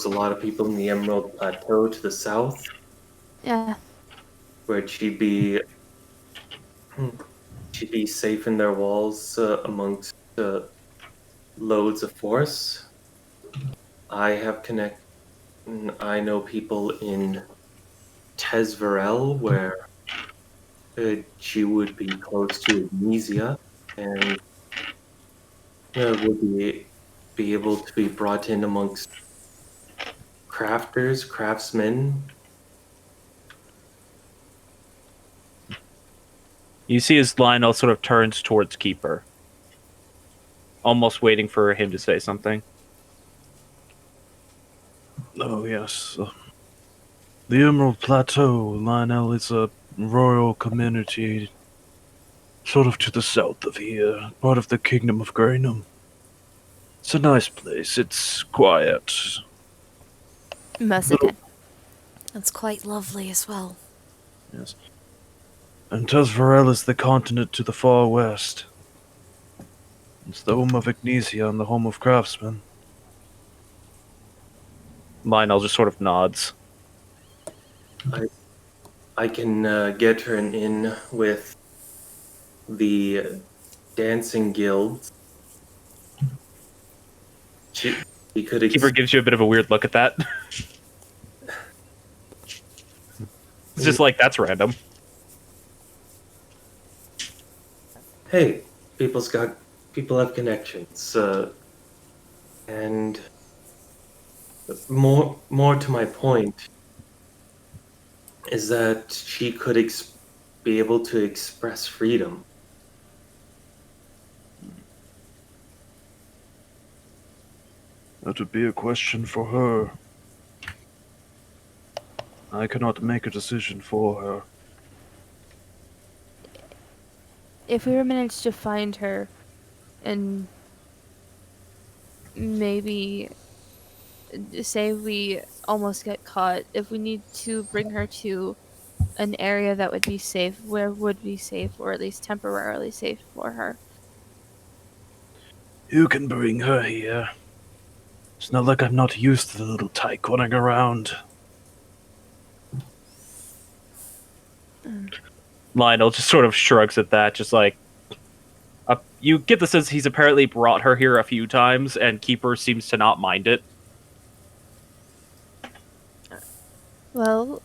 a lot of people in the Emerald Plateau to the south, Yeah. where she'd be safe in their walls amongst loads of force. I know people in Tesverel where she would be close to Amnesia and would be able to be brought in amongst craftsmen. You see as Lionel sort of turns towards Keeper, almost waiting for him to say something. Oh, yes. The Emerald Plateau, Lionel, is a royal community sort of to the south of here, part of the Kingdom of Graynham. It's a nice place. It's quiet. Messican. that's quite lovely as well. Yes. And Tesvarel is the continent to the far west. It's the home of Ignesia and the home of craftsmen. Lionel just sort of nods. I can get her an inn with the dancing guilds. She could Keeper gives you a bit of a weird look at that. It's just like, that's random. Hey, people have connections, and more to my point is that she could be able to express freedom. That would be a question for her. I cannot make a decision for her. If we manage to find her and maybe say we almost get caught, if we need to bring her to an area that would be safe, where would be safe, or at least temporarily safe for her? You can bring her here. It's not like I'm not used to the little tyke running around. Lionel just sort of shrugs at that, just like, you get the sense he's apparently brought her here a few times, and Keeper seems to not mind it. Well,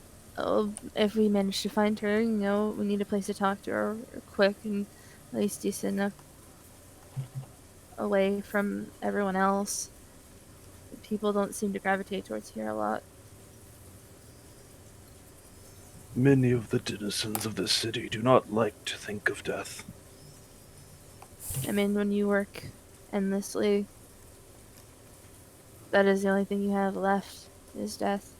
if we manage to find her, we need a place to talk to her quick and at least decent enough away from everyone else. People don't seem to gravitate towards here a lot. Many of the denizens of this city do not like to think of death. I mean, when you work endlessly, that is the only thing you have left, is death.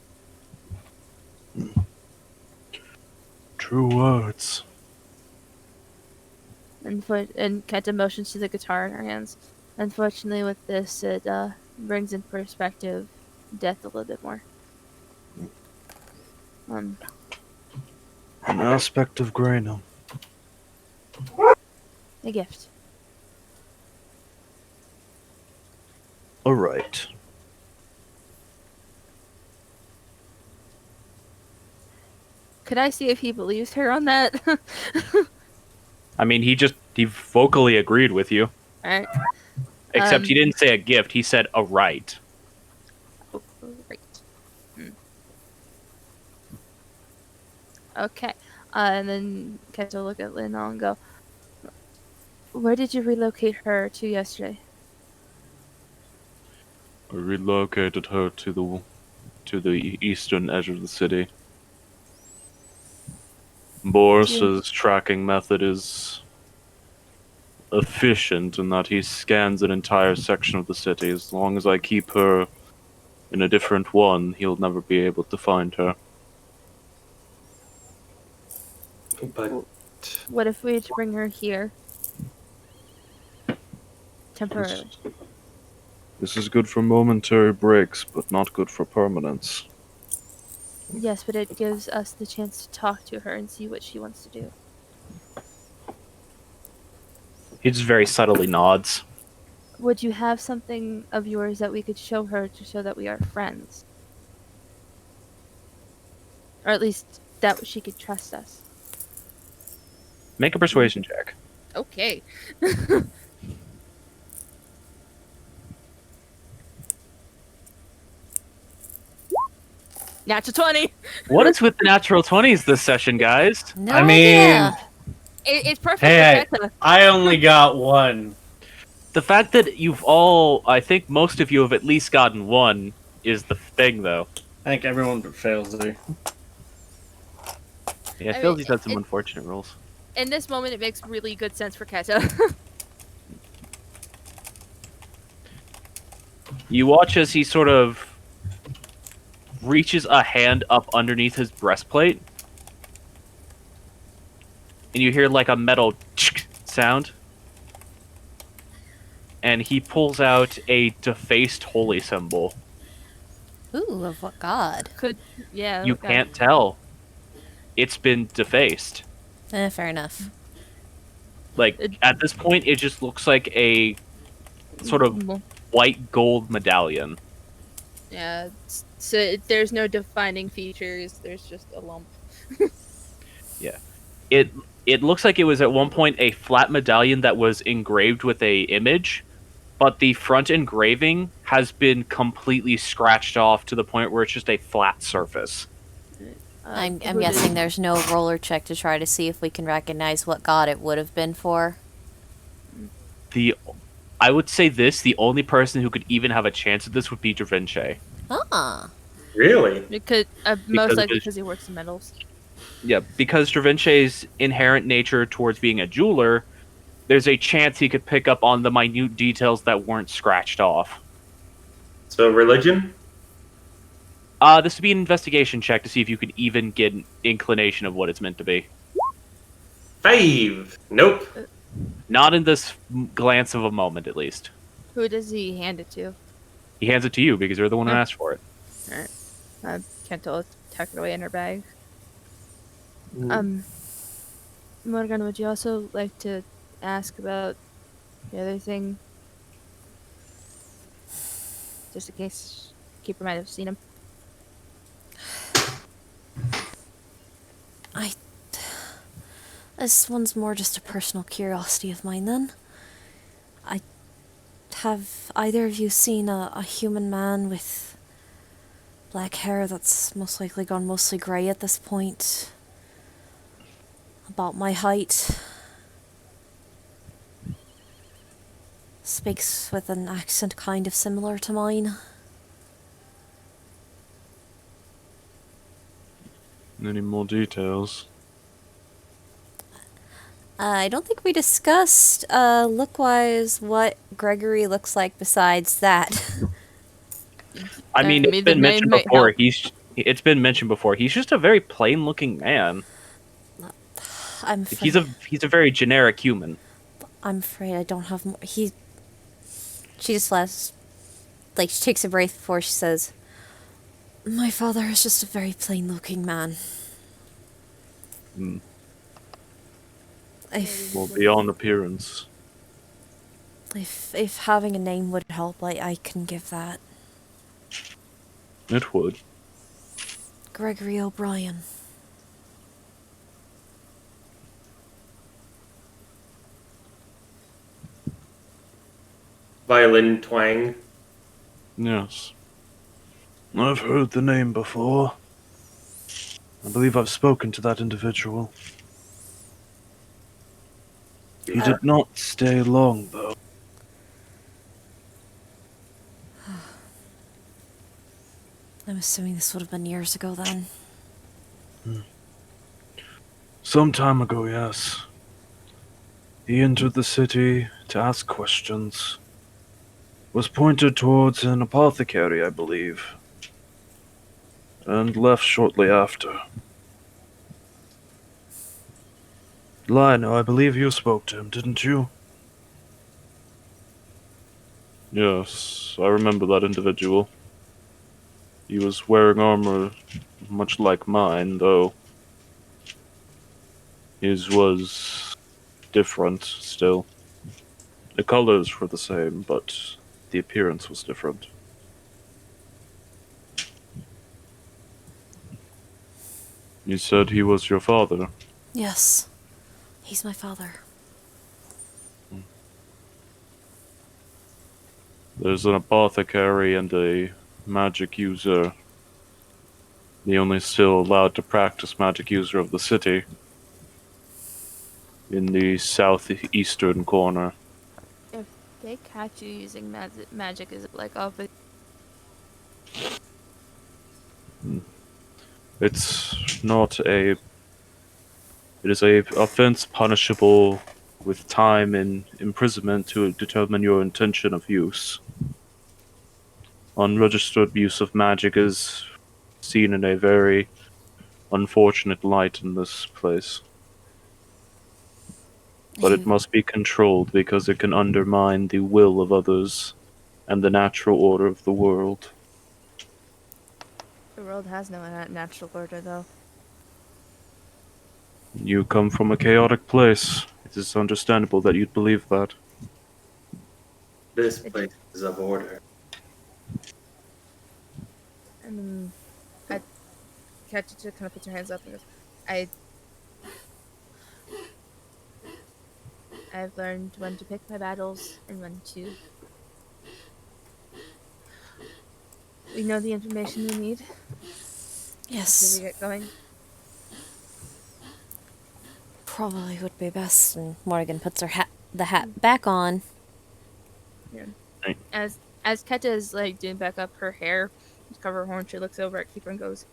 True words. And Kenta motions to the guitar in her hands. Unfortunately, with this, it brings in perspective death a little bit more. An aspect of Graynham. A gift. Alright. Could I see if he believes her on that? I mean, he vocally agreed with you. Alright. Except he didn't say a gift, he said a right. Oh, right. Okay. And then Kenta will look at Lynn and go, where did you relocate her to yesterday? I relocated her to the eastern edge of the city. Boris's tracking method is efficient in that he scans an entire section of the city. As long as I keep her in a different one, he'll never be able to find her. But What if we bring her here? Temporarily. This is good for momentary breaks, but not good for permanence. Yes, but it gives us the chance to talk to her and see what she wants to do. He just very subtly nods. Would you have something of yours that we could show her to show that we are friends? Or at least that she could trust us. Make a persuasion check. Okay. Natural 20! What is with the natural 20s this session, guys? No I mean, idea. It's perfect Hey, for Kenta. I only got one. The fact that you've all, I think most of you have at least gotten one, is the thing, though. I think everyone but Failsy. Yeah, I Phil's mean, had some unfortunate rolls. In this moment, it makes really good sense for Kenta. You watch as he sort of reaches a hand up underneath his breastplate, and you hear like a metal sound, and he pulls out a defaced holy symbol. Ooh, of what god? Yeah. You okay. can't tell. It's been defaced. Fair enough. Like, at this point, it just looks like a sort of white gold medallion. Yeah, so there's no defining features, there's just a lump. It looks like it was at one point a flat medallion that was engraved with a image, but the front engraving has been completely scratched off to the point where it's just a flat surface. I'm guessing there's no roller check to try to see if we can recognize what god it would have been for. I would say the only person who could even have a chance at this would be Da Vinci. Ah. really, Because most Because likely it is- because he works in metals. Yeah, because Da Vinci's inherent nature towards being a jeweler, there's a chance he could pick up on the minute details that weren't scratched off. so religion? This would be an investigation check to see if you could even get an inclination of what it's meant to be. 5. Nope. Not in this glance of a moment, at least. Who does he hand it to? He hands it to you because you're the one who asked for it. Kenta will tuck it away in her bag. Morgan, would you also like to ask about the other thing? just in case Keeper might have seen him. This one's more just a personal curiosity of mine then. Have either of you seen a human man with black hair that's most likely gone mostly grey at this point? About my height. Speaks with an accent kind of similar to mine. Any more details? I don't think we discussed, look-wise, what Gregory looks like besides that. I mean, maybe it's the been name mentioned might before. help. It's been mentioned before. He's just a very plain-looking man. I'm He's a very generic human. I'm afraid I don't have more. She just lets, like, she takes a breath before she says, "My father is just a very plain-looking man." Hmm. If Well, beyond appearance. if having a name would help, I can give that. It would. Gregory O'Brien. Violin twang. Yes. I've heard the name before. I believe I've spoken to that individual. He did not stay long, though. I'm assuming this would have been years ago then. Some time ago, yes. He entered the city to ask questions. Was pointed towards an apothecary, I believe. And left shortly after. Lionel, I believe you spoke to him, didn't you? Yes, I remember that individual. He was wearing armor much like mine, though his was different still. The colors were the same, but the appearance was different. You said he was your father. Yes. He's my father. There's an apothecary and a magic user. The only still allowed to practice magic user of the city. In the southeastern corner. If they catch you using magic, is it like It's not a. It is a offense punishable with time and imprisonment to determine your intention of use. Unregistered use of magic is seen in a very unfortunate light in this place. But it must be controlled because it can undermine the will of others and the natural order of the world. The world has no natural order, though. You come from a chaotic place. It is understandable that you'd believe that. This place is of order. I mean, Katya kind of puts her hands up and goes, I've learned when to pick my battles and when to. We know the information we need. Yes. Should we get going? Probably would be best. And Morgan puts her the hat back on. Yeah. Right. As Keta is like doing back up her hair to cover her horn, she looks over at Keeper and goes,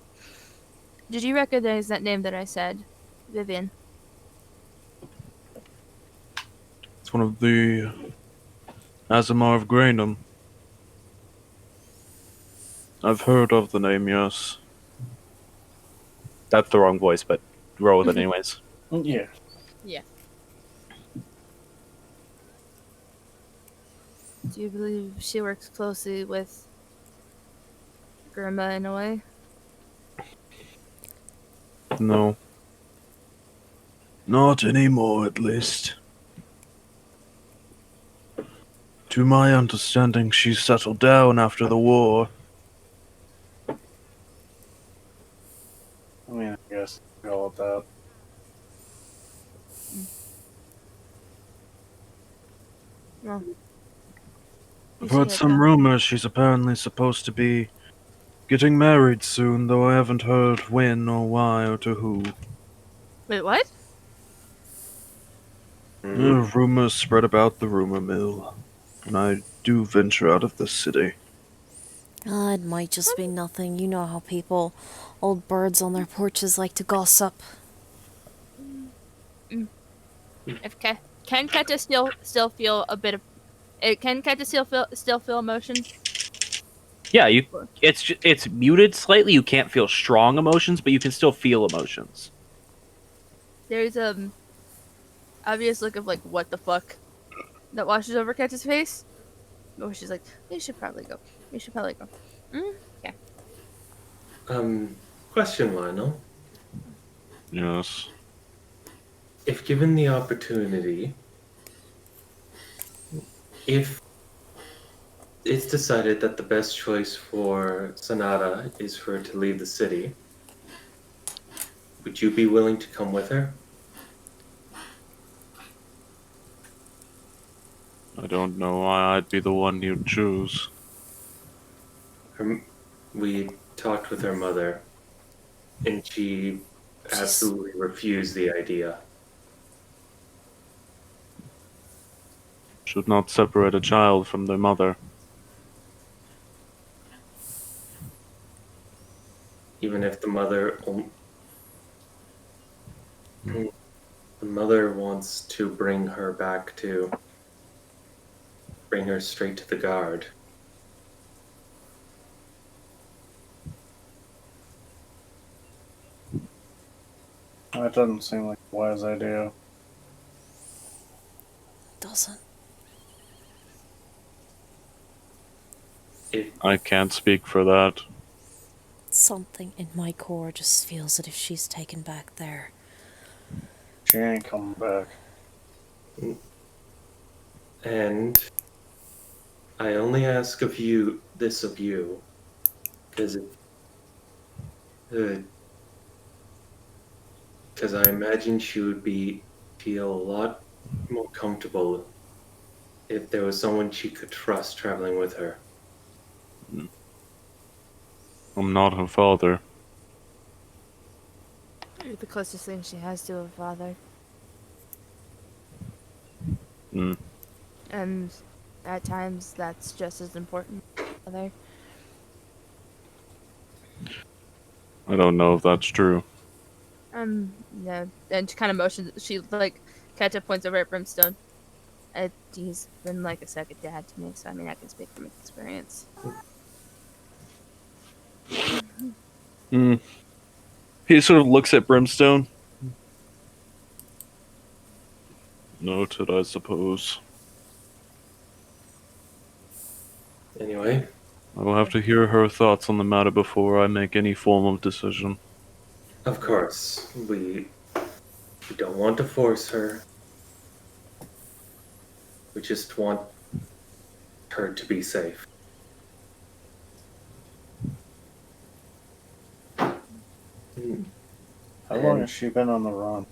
"Did you recognize that name that I said, Vivian?" It's one of the Azamar of Graynham. I've heard of the name, yes. That's the wrong voice, but roll with it anyways. Yeah. Yeah. Do you believe she works closely with Grandma in a way? No. Not anymore, at least. To my understanding, she settled down after the war. I mean, I guess go with that. Well, I've heard some rumors she's apparently supposed to be getting married soon, though I haven't heard when or why or to who. Wait, what? Rumors spread about the rumor mill, and I do venture out of the city. It might just be nothing. You know how people, old birds on their porches, like to gossip. If can Keta still feel a bit of? Can Keta still feel emotion? Yeah, it's muted slightly. You can't feel strong emotions, but you can still feel emotions. There's obvious look of like what the fuck that washes over Keta's face. Oh, she's like, we should probably go. We should probably go. Okay. Question, Lionel. Yes. If given the opportunity, if it's decided that the best choice for Sonata is for her to leave the city, would you be willing to come with her? I don't know why I'd be the one you'd choose. We talked with her mother, and she absolutely refused the idea. Should not separate a child from their mother. Even if the mother wants to bring her back to bring her straight to the guard. That doesn't seem like a wise idea. Doesn't. I can't speak for that. Something in my core just feels that if she's taken back there, She ain't coming back. And I only ask of you this of you, because I imagine she would feel a lot more comfortable if there was someone she could trust traveling with her. I'm not her father. You're the closest thing she has to a father. And at times that's just as important as father. I don't know if that's true. Yeah. And she kind of motions. She like Keta points over at Brimstone. He's been like a second dad to me, so I mean I can speak from experience. He sort of looks at Brimstone. Noted, I suppose. Anyway. I will have to hear her thoughts on the matter before I make any form of decision. Of course, we don't want to force her. We just want her to be safe. How long has she been on the run?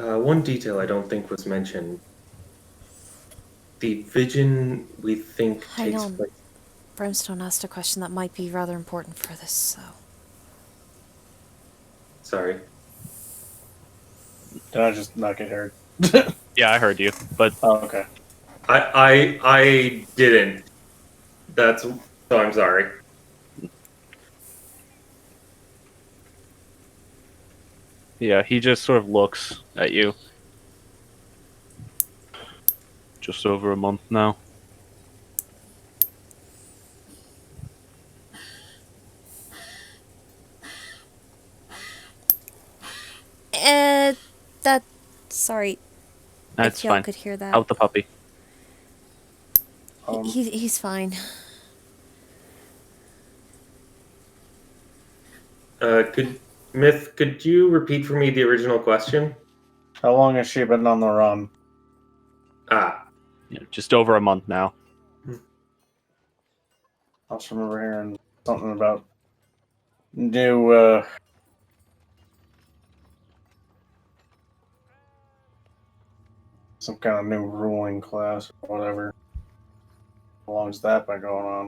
One detail I don't think was mentioned. The vision we think hang takes on. place. Brimstone asked a question that might be rather important for this, so. Sorry. Did I just not get heard? Yeah, I heard you, but Oh, okay. I didn't. So I'm sorry. yeah, he just sort of looks at you. Just over a month now. Sorry. That's if y'all fine. could hear that. Out the puppy. He's fine. Could you repeat for me the original question? How long has she been on the run? Ah, Just over a month now. I also remember hearing something about new some kind of new ruling class or whatever. How long's that been going on?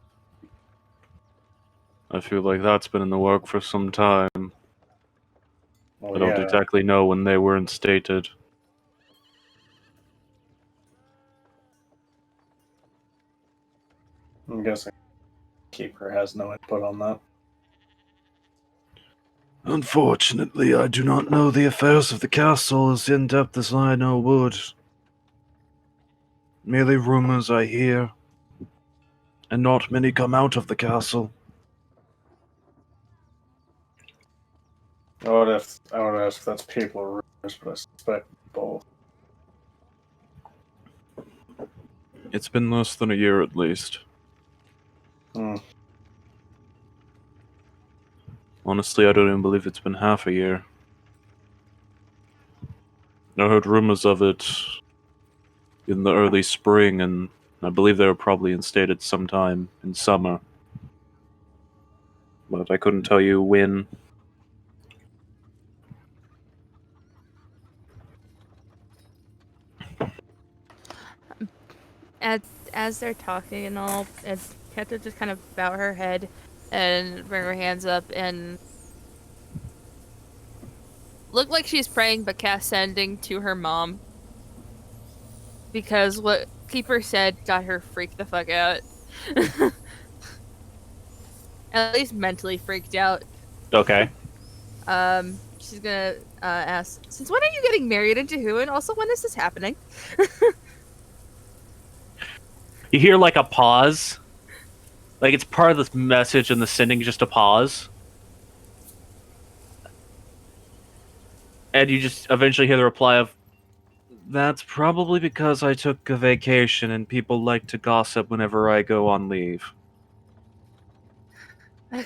I feel like that's been in the work for some time. Well, I don't yeah, exactly know when they were instated. I'm guessing Keeper has no input on that. Unfortunately, I do not know the affairs of the castle as in depth as I know would. Merely rumors I hear, and not many come out of the castle. I would ask if that's people or rumors, but I suspect both. It's been less than a year at least. Hmm. Honestly, I don't even believe it's been half a year. I heard rumors of it in the early spring, and I believe they were probably instated sometime in summer. But I couldn't tell you when. As they're talking and all, and Keta just kind of bow her head and bring her hands up and look like she's praying but cast sending to her mom. Because what Keeper said got her freaked the fuck out. At least mentally freaked out. Okay. She's gonna ask, since when are you getting married and to who? And also, when is this happening? You hear like a pause. Like it's part of this message and the sending just a pause. And you just eventually hear the reply of, That's probably because I took a vacation and people like to gossip whenever I go on leave. Okay.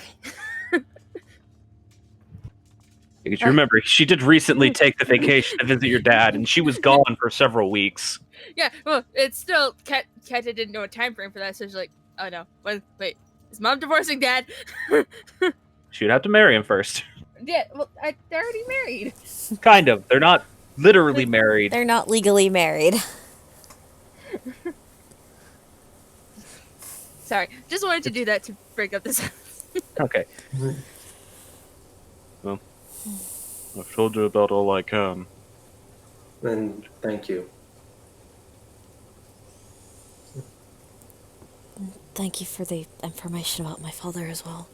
because you remember, she did recently take the vacation to visit your dad, and she was gone for several weeks. Yeah, well, it's still Keta didn't know a time frame for that, so she's like, oh no, wait, is mom divorcing dad? She'd have to marry him first. Yeah, well, they're already married. Kind of. They're not literally married. They're not legally married. Sorry, just wanted to do that to break up this. Okay. Well, I've told you about all I can. then thank you. Thank you for the information about my father as well.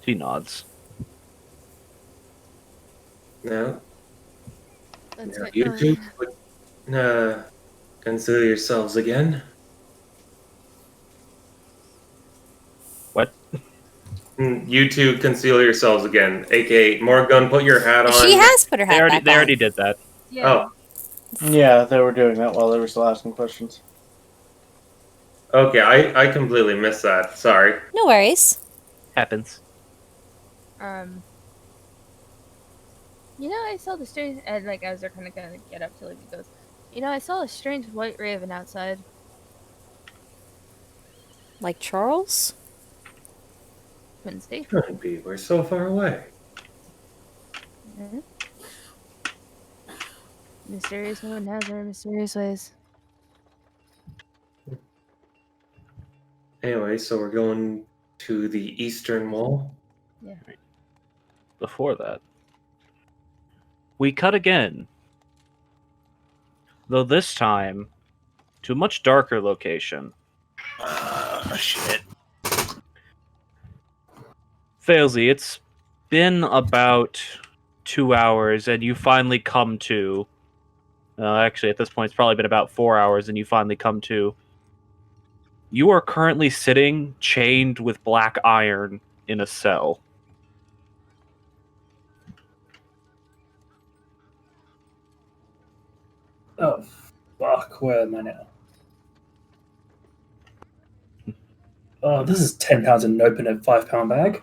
She nods. Now, That's now good. you two would consider yourselves again. What? You two conceal yourselves again, aka Morgan, put your hat on. She has put her hat They back on. already did that. Yeah. Oh, Yeah, they were doing that while they were still asking questions. okay. I completely missed that. Sorry. No worries. Happens. You know, I saw the strange, and like as they're kind of gonna get up to leave, he goes, you know, I saw a strange white raven outside. Like Charles? Couldn't see. Couldn't be. We're so far away. Mhm. Mysterious woman has her mysterious ways. Anyway, so we're going to the eastern wall. Yeah. Before that, we cut again. Though this time, to a much darker location. Shit. Failsy, it's been about 2 hours, and you finally come to. Actually, at this point, it's probably been about 4 hours, and you finally come to. You are currently sitting chained with black iron in a cell. Oh, fuck. Where am I now? Oh, this is £10 in an open at £5 bag.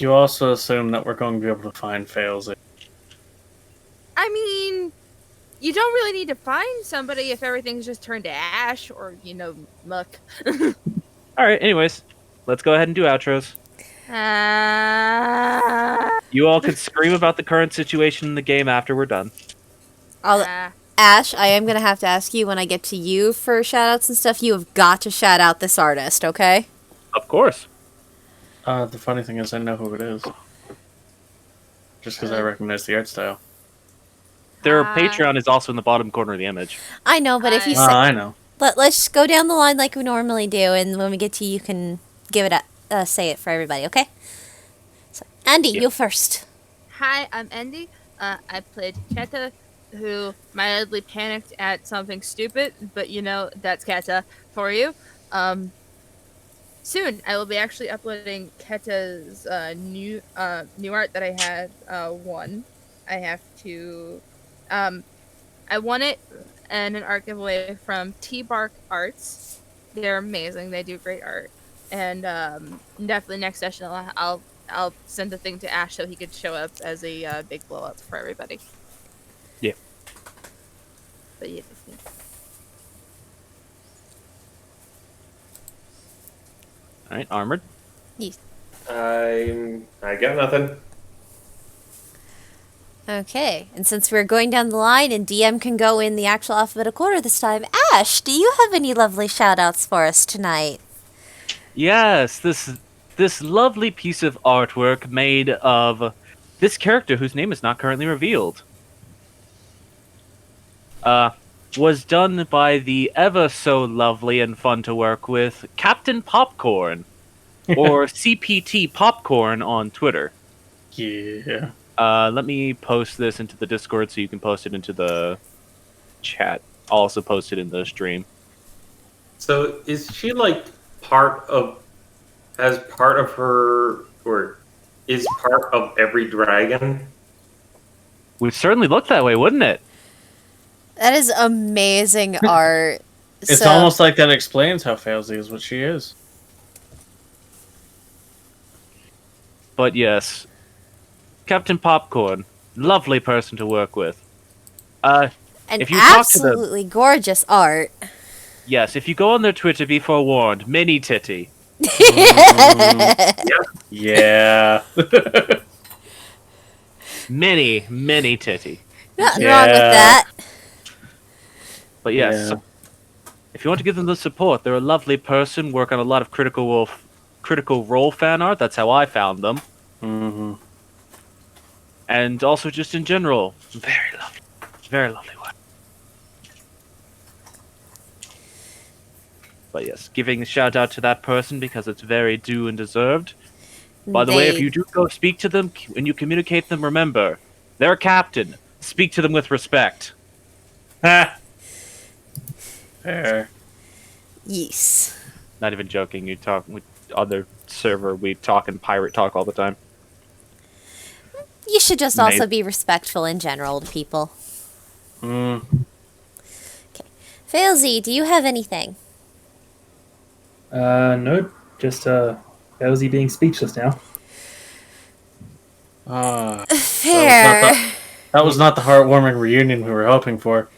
You also assume that we're going to be able to find Failsy. I mean, you don't really need to find somebody if everything's just turned to ash or, muck. All right. Anyways, let's go ahead and do outros. You all can scream about the current situation in the game after we're done. Ash, I am going to have to ask you when I get to you for shoutouts and stuff. You have got to shout out this artist, okay? Of course. The funny thing is, I know who it is. Just because I recognize the art style. Their Patreon is also in the bottom corner of the image. I know, but if you say... I know. Let's just go down the line like we normally do, and when we get to you, you can give it say it for everybody, okay? So, Andy, you first. Hi, I'm Andy. I played Keta, who mildly panicked at something stupid, but that's Keta for you. Soon, I will be actually uploading Keta's new art that I had won. I have to... I won it in an art giveaway from T-Bark Arts. They're amazing. They do great art. And definitely next session I'll send the thing to Ash so he could show up as a big blow up for everybody. Yeah. But yeah. All right, Armored. I got nothing. Okay, and since we're going down the line and DM can go in the actual alphabetical order this time, Ash, do you have any lovely shout-outs for us tonight? Yes, this lovely piece of artwork made of this character whose name is not currently revealed. Was done by the ever so lovely and fun to work with Captain Popcorn, or CPT Popcorn on Twitter. Yeah. Let me post this into the Discord so you can post it into the chat. I'll also post it in the stream. So is she like part of her, or is part of every dragon? Would certainly look that way, wouldn't it? That is amazing art. It's almost like that explains how Failsy is what she is. But yes, Captain Popcorn, lovely person to work with. And if you talk to them, absolutely gorgeous art. yes, if you go on their Twitter, be forewarned, mini titty. Yeah. mini titty. Nothing wrong with that. But yes, Yeah. so if you want to give them the support, they're a lovely person, work on a lot of Critical Role fan art. That's how I found them. Mm-hmm. And also just in general, very lovely work. But yes, giving a shout out to that person because it's very due and deserved. By the way, if you do go speak to them and you communicate them, remember, they're a captain. Speak to them with respect. Ha! Fair. Yes. Not even joking. You talk with other server. We talk in pirate talk all the time. You should just also be respectful in general to people. Mm. Failsy, do you have anything? Nope. Just Elsie being speechless now. Fair. That was not the heartwarming reunion we were hoping for.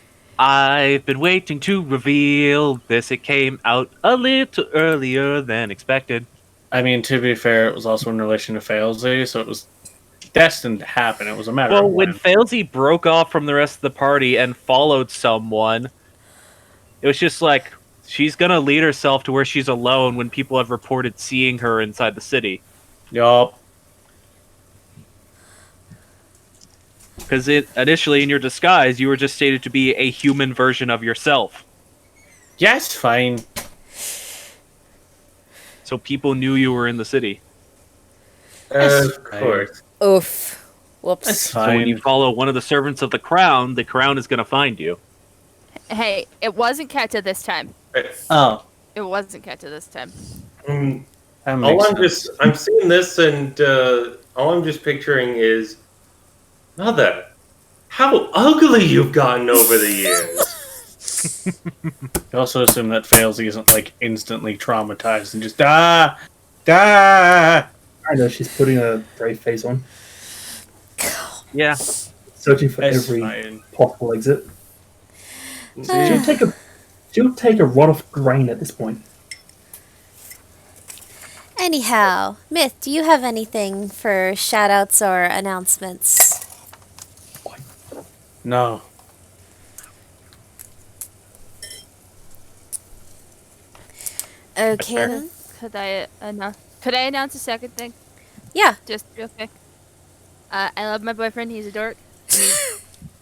I've been waiting to reveal this. It came out a little earlier than expected. I mean, to be fair, it was also in relation to Failsy, so it was destined to happen. It was a matter Well, of when Failsy broke off from the rest of the party and followed someone, it was just like, she's gonna lead herself to where she's alone when people have reported seeing her inside the city. Yup. Because initially in your disguise, you were just stated to be a human version of yourself. Yes, fine. So people knew you were in the city. Of course. Oof. Whoops. That's So when you fine. follow one of the servants of the crown is going to find you. Hey, it wasn't Keta this time. Oh. It wasn't Keta this time. That makes sense. I'm seeing this, and all I'm just picturing is, Mother, how ugly you've gotten over the years. You also assume that Failsy isn't like instantly traumatized and just die. I know she's putting a brave face on, Yeah. searching for It's every fine. possible exit. See? She'll take a rod of grain at this point. Anyhow, Myth, do you have anything for shoutouts or announcements? No. Okay fair. then. Could I announce a second thing? Yeah. Just real quick. I love my boyfriend. He's a dork.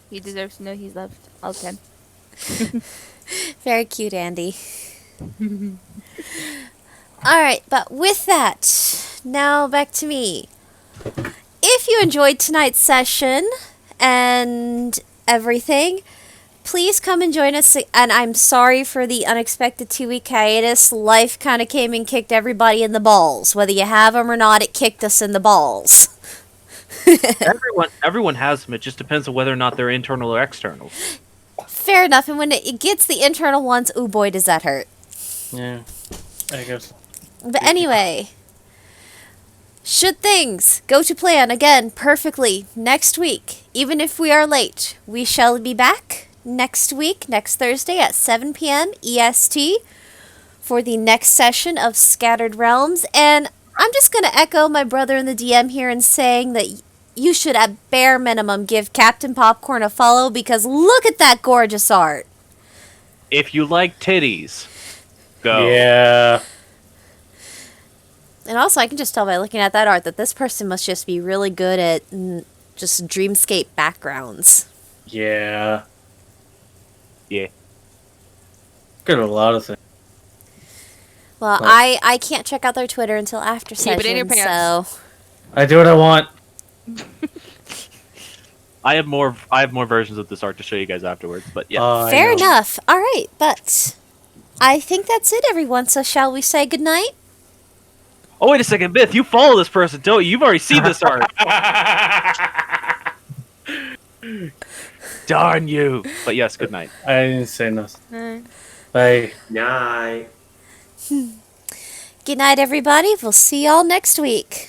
He deserves to know he's loved all the time. Very cute, Andy. Alright, but with that, now back to me. If you enjoyed tonight's session and everything, please come and join us. And I'm sorry for the unexpected 2-week hiatus. Life kind of came and kicked everybody in the balls. Whether you have them or not, it kicked us in the balls. Everyone has them. It just depends on whether or not they're internal or external. Fair enough, and when it gets the internal ones, oh boy, does that hurt. Yeah. I guess. But anyway, should things go to plan again perfectly next week, even if we are late, we shall be back next week, next Thursday at 7 p.m. EST for the next session of Scattered Realms. And I'm just going to echo my brother in the DM here in saying that you should at bare minimum give Captain Popcorn a follow, because look at that gorgeous art. If you like titties, go. Yeah. And also, I can just tell by looking at that art that this person must just be really good at just dreamscape backgrounds. Yeah. Yeah. Good at a lot of things. Well, Right. I can't check out their Twitter until after Keep it in your session, pants. so I do what I want. I have more versions of this art to show you guys afterwards, but yeah. I fair know. enough. All right, but I think that's it, everyone. So shall we say goodnight? Oh, wait a second, Myth, you follow this person, don't you? You've already seen this art. Darn you. But yes, good night. I didn't say nothing. Alright. Bye. Night. Good night, everybody. We'll see y'all next week.